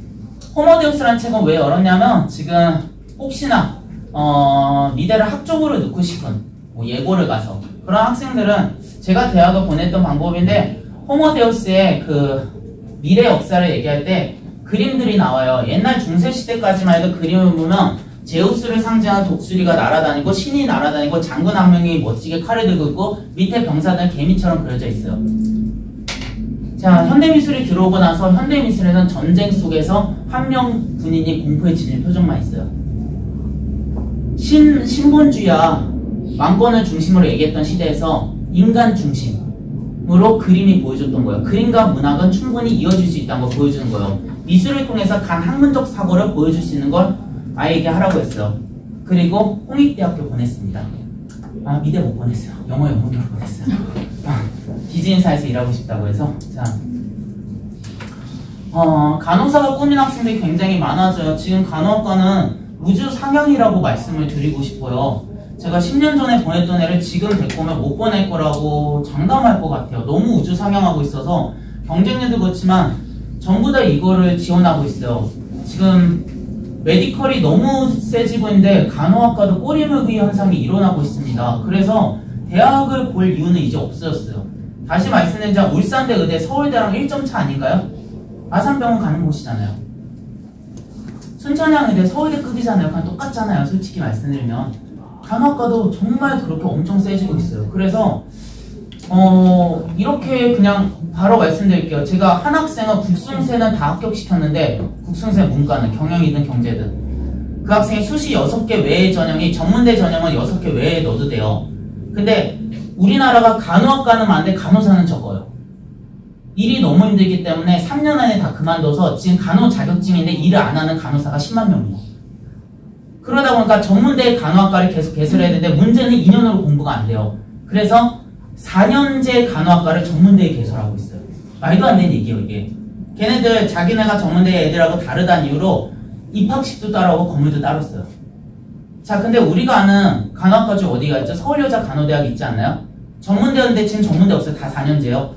호모데우스라는 책은 왜 열었냐면 지금 혹시나 미대를 학종으로 넣고 싶은 예고를 가서 그런 학생들은 제가 대학을 보냈던 방법인데 호모데우스의 그 미래 역사를 얘기할 때 그림들이 나와요. 옛날 중세시대까지만 해도 그림을 보면 제우스를 상징한 독수리가 날아다니고 신이 날아다니고 장군 한 명이 멋지게 칼을 들고 있고 밑에 병사들은 개미처럼 그려져 있어요. 자, 현대미술이 들어오고 나서 현대미술에는 전쟁 속에서 한 명 군인이 공포에 질린 표정만 있어요. 신본주의와 왕권을 중심으로 얘기했던 시대에서 인간 중심으로 그림이 보여줬던 거예요. 그림과 문학은 충분히 이어질 수 있다는 걸 보여주는 거예요. 미술을 통해서 간 학문적 사고를 보여줄 수 있는 걸 아이에게 하라고 했어요. 그리고 홍익대학교 보냈습니다. 아, 미대 못 보냈어요. 영어 연구를 보냈어요. 디즈니사에서 일하고 싶다고 해서. 자, 간호사가 꿈인 학생들이 굉장히 많아져요. 지금 간호학과는 우주 상향이라고 말씀을 드리고 싶어요. 제가 10년 전에 보냈던 애를 지금 데리고 오면 못 보낼 거라고 장담할 것 같아요. 너무 우주 상향하고 있어서 경쟁률도 그렇지만 전부 다 이거를 지원하고 있어요. 지금 메디컬이 너무 세지고 있는데 간호학과도 꼬리물기 현상이 일어나고 있습니다. 그래서 대학을 볼 이유는 이제 없어졌어요. 다시 말씀드리자면 울산대 의대 서울대랑 1점 차 아닌가요? 아산병원 가는 곳이잖아요. 순천향 의대 서울대급이잖아요. 그냥 똑같잖아요. 솔직히 말씀드리면 간호학과도 정말 그렇게 엄청 세지고 있어요. 그래서 이렇게 그냥 바로 말씀드릴게요. 제가 한 학생은 국sun세는 다 합격시켰는데 국sun세 문과는 경영이든 경제든 그 학생이 수시 6개 외의 전형이 전문대 전형은 6개 외에 넣어도 돼요. 근데 우리나라가 간호학과는 많은데 간호사는 적어요. 일이 너무 힘들기 때문에 3년 안에 다 그만둬서 지금 간호 자격증인데 일을 안 하는 간호사가 10만 명이에요. 그러다 보니까 전문대 간호학과를 계속 개설해야 되는데 문제는 2년으로 공부가 안 돼요. 그래서 4년제 간호학과를 전문대에 개설하고 있어요. 말도 안 되는 얘기예요, 이게. 걔네들 자기네가 전문대 애들하고 다르다는 이유로 입학식도 따라오고 건물도 따로 써요. 자, 근데 우리가 아는 간호학과 중 어디가 있죠? 서울여자 간호대학 있지 않나요? 전문대였는데 지금 전문대 없어요. 다 4년제요.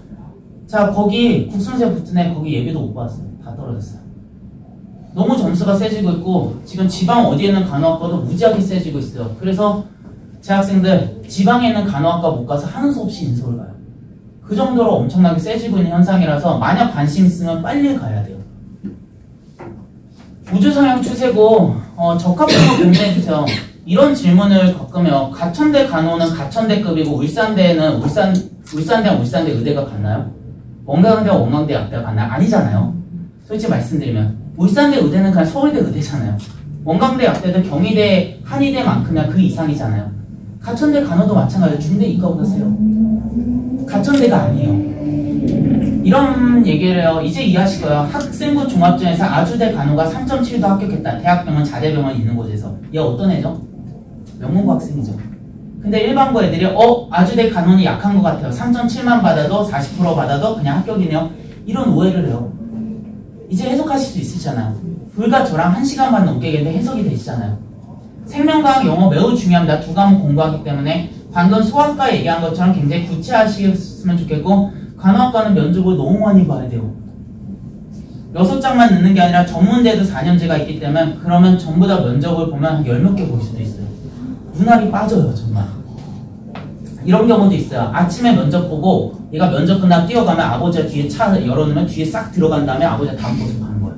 자, 거기 국sun세 붙은 애 거기 예비도 못 받았어요. 다 떨어졌어요. 너무 점수가 세지고 있고 지금 지방 어디에 있는 간호학과도 무지하게 세지고 있어요. 그래서 제 학생들 지방에 있는 간호학과 못 가서 하는 수 없이 인서울 가요. 그 정도로 엄청나게 세지고 있는 현상이라서 만약 관심 있으면 빨리 가야 돼요. 우주상향 추세고 적합한 거 공유해주세요. 이런 질문을 가끔요. 가천대 간호는 가천대급이고 울산대는 울산대랑 울산대 의대가 같나요? 원광대와 원광대 약대가 같나요? 아니잖아요. 솔직히 말씀드리면 울산대 의대는 그냥 서울대 의대잖아요. 원광대 약대도 경희대 한의대만큼이나 그 이상이잖아요. 가천대 간호도 마찬가지로 중대 이과보다 세요. 가천대가 아니에요. 이런 얘기를 해요. 이제 이해하실 거예요. 학생부 종합전에서 아주대 간호가 3.7도 합격했다. 대학병원, 자대병원 있는 곳에서. 얘 어떤 애죠? 명문고 학생이죠. 근데 일반고 애들이 아주대 간호는 약한 것 같아요. 3.7만 받아도 40% 받아도 그냥 합격이네요. 이런 오해를 해요. 이제 해석하실 수 있으시잖아요. 불과 저랑 1시간 반 넘게 했는데 해석이 되시잖아요. 생명과학, 영어 매우 중요합니다. 두 과목 공부하기 때문에 방금 소아과 얘기한 것처럼 굉장히 구체화하셨으면 좋겠고 간호학과는 면접을 너무 많이 봐야 돼요. 6장만 넣는 게 아니라 전문대도 4년제가 있기 때문에 그러면 전부 다 면접을 보면 한 10몇 개 볼 수도 있어요. 눈알이 빠져요, 정말. 이런 경우도 있어요. 아침에 면접 보고 얘가 면접 끝나고 뛰어가면 아버지가 뒤에 차 열어놓으면 뒤에 싹 들어간 다음에 아버지가 다음 곳으로 가는 거예요.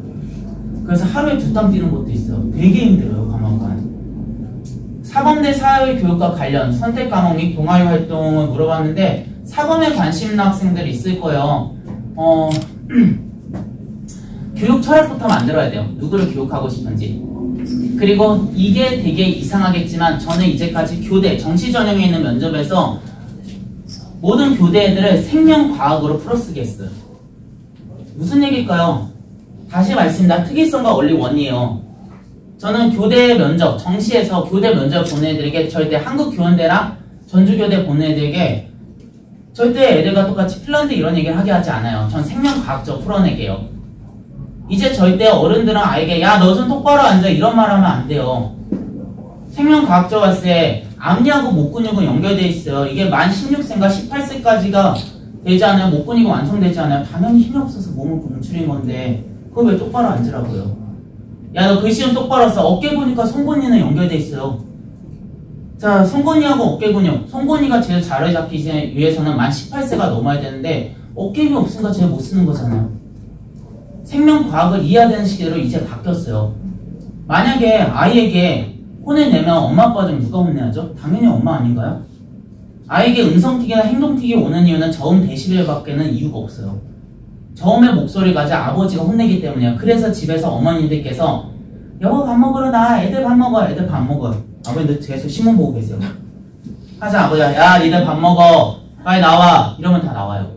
그래서 하루에 2땀 뛰는 것도 있어요. 되게 힘들어요, 간호학과는. 사범대 사회교육과 관련 선택 과목 및 동아리 활동을 물어봤는데 사범에 관심 있는 학생들이 있을 거예요. 교육 철학부터 만들어야 돼요. 누구를 교육하고 싶은지. 그리고 이게 되게 이상하겠지만 저는 이제까지 교대, 정시 전형에 있는 면접에서 모든 교대 애들을 생명과학으로 풀어쓰게 했어요. 무슨 얘기일까요? 다시 말씀드립니다. 특이성과 원리 원이에요. 저는 교대 면접, 정시에서 교대 면접 보는 애들에게 절대 한국교원대랑 전주교대 보는 애들에게 절대 애들과 똑같이 핀란드 이런 얘기를 하게 하지 않아요. 전 생명과학적 풀어내게요. 이제 절대 어른들은 아이에게 야, 너 좀 똑바로 앉아 이런 말 하면 안 돼요. 생명과학적 봤을 때 앞니하고 목근육은 연결되어 있어요. 이게 만 16세인가 18세까지가 되지 않아요. 목근육이 완성되지 않아요. 당연히 힘이 없어서 몸을 공출인 건데 그걸 왜 똑바로 앉으라고요. 야, 너 글씨 좀 똑바로 써. 어깨 보니까 송곳니는 연결되어 있어요. 자, 송곳니하고 어깨 근육. 송곳니가 제일 잘 잡히기 위해서는 만 18세가 넘어야 되는데 어깨 힘이 없으니까 제일 못 쓰는 거잖아요. 생명과학을 이해해야 되는 시대로 이제 바뀌었어요. 만약에 아이에게 혼을 내면 엄마 아빠 중 누가 혼내야죠? 당연히 엄마 아닌가요? 아이에게 음성틱이나 행동틱이 오는 이유는 저음 데시벨밖에는 이유가 없어요. 저음의 목소리가 이제 아버지가 혼내기 때문이에요. 그래서 집에서 어머님들께서 여보 밥 먹으러 나. 애들 밥 먹어. 애들 밥 먹어. 아버님들 계속 신문 보고 계세요. 하자 아버지가 야 니들 밥 먹어. 빨리 나와. 이러면 다 나와요.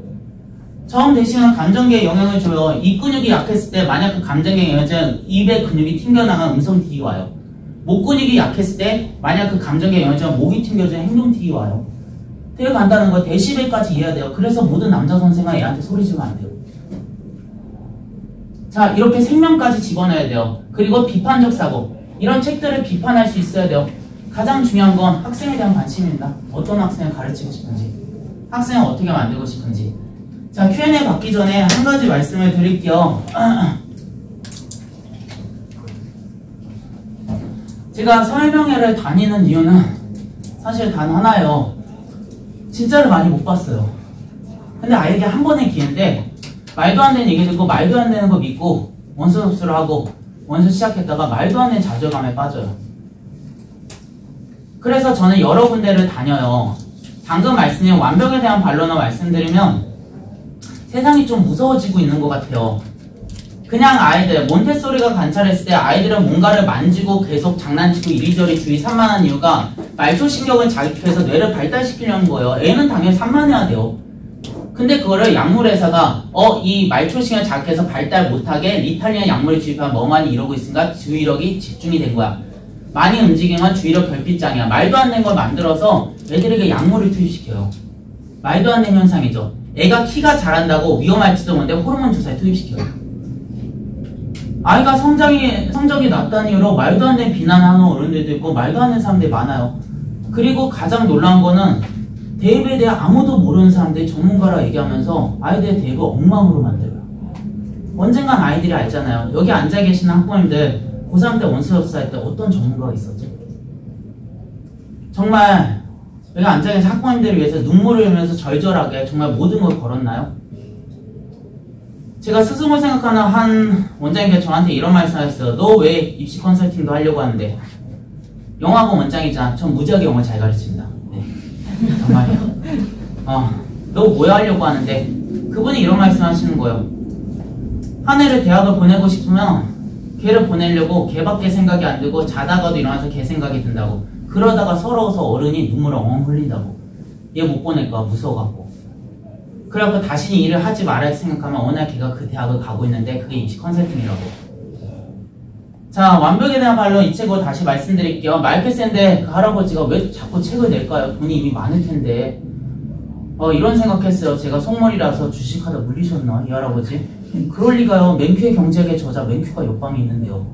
저음 대신은 감정계에 영향을 줘요. 이 근육이 약했을 때 만약 그 감정계에 영향을 입의 근육이 튕겨나간 음성틱이 와요. 목 근육이 약했을 때 만약 그 감정계에 영향을 주면 목이 튕겨지는 행동틱이 와요. 되게 간단한 거 데시벨까지 이해해야 돼요. 그래서 모든 남자 선생은 애한테 소리 지르면 안 돼요. 자, 이렇게 생명까지 집어넣어야 돼요. 그리고 비판적 사고. 이런 책들을 비판할 수 있어야 돼요. 가장 중요한 건 학생에 대한 관심입니다. 어떤 학생을 가르치고 싶은지, 학생을 어떻게 만들고 싶은지. 자, Q&A 받기 전에 한 가지 말씀을 드릴게요. 제가 설명회를 다니는 이유는 사실 단 하나예요. 진짜를 많이 못 봤어요. 근데 아이에게 한 번의 기회인데 말도 안 되는 얘기 듣고 말도 안 되는 거 믿고 원서 접수를 하고 원서 시작했다가 말도 안 되는 좌절감에 빠져요. 그래서 저는 여러 군데를 다녀요. 방금 말씀드린 완벽에 대한 반론을 말씀드리면 세상이 좀 무서워지고 있는 것 같아요. 그냥 아이들, 몬테소리가 관찰했을 때 아이들은 뭔가를 만지고 계속 장난치고 이리저리 주의 산만한 이유가 말초신경을 자극해서 뇌를 발달시키려는 거예요. 애는 당연히 산만해야 돼요. 근데 그거를 약물회사가 이 말초신경을 자극해서 발달 못하게 리탈리아 약물을 주입하면 뭐만이 이러고 있으니까 주의력이 집중이 된 거야. 많이 움직이면 주의력 결핍장애야. 말도 안 되는 걸 만들어서 애들에게 약물을 투입시켜요. 말도 안 되는 현상이죠. 애가 키가 자란다고 위험할지도 모르는데 호르몬 주사에 투입시켜요. 아이가 성적이 낮다는 이유로 말도 안 되는 비난하는 어른들도 있고 말도 안 되는 사람들이 많아요. 그리고 가장 놀라운 거는 대입에 대해 아무도 모르는 사람들이 전문가라 얘기하면서 아이들의 대입을 엉망으로 만들어요. 언젠간 아이들이 알잖아요. 여기 앉아 계시는 학부모님들 고3 때 원서 접수할 때 어떤 전문가가 있었죠? 정말 여기 앉아 계신 학부모님들을 위해서 눈물을 흘리면서 절절하게 정말 모든 걸 걸었나요? 제가 스승을 생각하는 한 원장님께서 저한테 이런 말씀을 하셨어요. 너 왜 입시 컨설팅도 하려고 하는데? 영어학원 원장이잖아. 전 무지하게 영어 잘 가르칩니다. 네. 정말요. 너 뭐야 하려고 하는데? 그분이 이런 말씀 하시는 거예요. 한 애를 대학을 보내고 싶으면 걔를 보내려고 걔밖에 생각이 안 들고 자다가도 일어나서 걔 생각이 든다고. 그러다가 서러워서 어른이 눈물을 엉엉 흘린다고. 얘 못 보낼까 무서워갖고. 그래갖고 다시는 일을 하지 말아야 생각하면 어느 날 걔가 그 대학을 가고 있는데 그게 입시 컨설팅이라고. 자, 완벽에 대한 반론 이 책으로 다시 말씀드릴게요. 마이클 샌데 그 할아버지가 왜 자꾸 책을 낼까요? 돈이 이미 많을 텐데. 이런 생각했어요. 제가 속물이라서 주식하다 물리셨나 이 할아버지? 그럴 리가요. 맨큐의 경제학의 저자 맨큐가 옆방에 있는데요.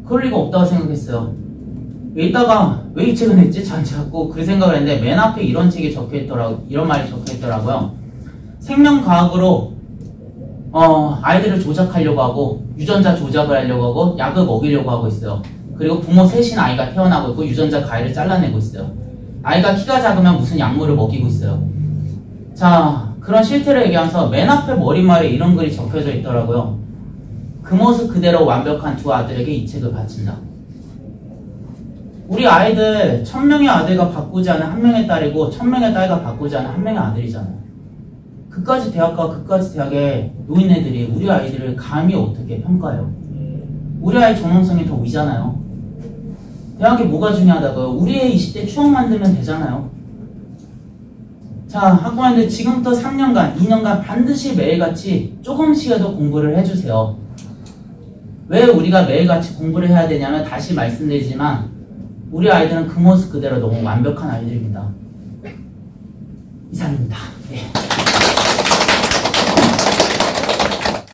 그럴 리가 없다고 생각했어요. 이따가 왜 이 책을 냈지? 전 자꾸 그 생각을 했는데 맨 앞에 이런 책이 적혀있더라고. 이런 말이 적혀있더라고요. 생명과학으로 아이들을 조작하려고 하고 유전자 조작을 하려고 하고 약을 먹이려고 하고 있어요. 그리고 부모 셋인 아이가 태어나고 있고 유전자 가위를 잘라내고 있어요. 아이가 키가 작으면 무슨 약물을 먹이고 있어요. 자, 그런 실태를 얘기하면서 맨 앞에 머리말에 이런 글이 적혀져 있더라고요. 그 모습 그대로 완벽한 두 아들에게 이 책을 바친다. 우리 아이들 1000명의 아들과 바꾸지 않은 한 명의 딸이고 1000명의 딸과 바꾸지 않은 한 명의 아들이잖아요. 그까지 대학과 그까지 대학의 노인네들이 우리 아이들을 감히 어떻게 평가해요? 우리 아이 존엄성이 더 위잖아요. 대학이 뭐가 중요하다고요? 우리의 20대 추억 만들면 되잖아요. 자, 학부모님들 지금부터 3년간, 2년간 반드시 매일같이 조금씩이라도 공부를 해주세요. 왜 우리가 매일같이 공부를 해야 되냐면 다시 말씀드리지만 우리 아이들은 그 모습 그대로 너무 완벽한 아이들입니다. 이상입니다. 네.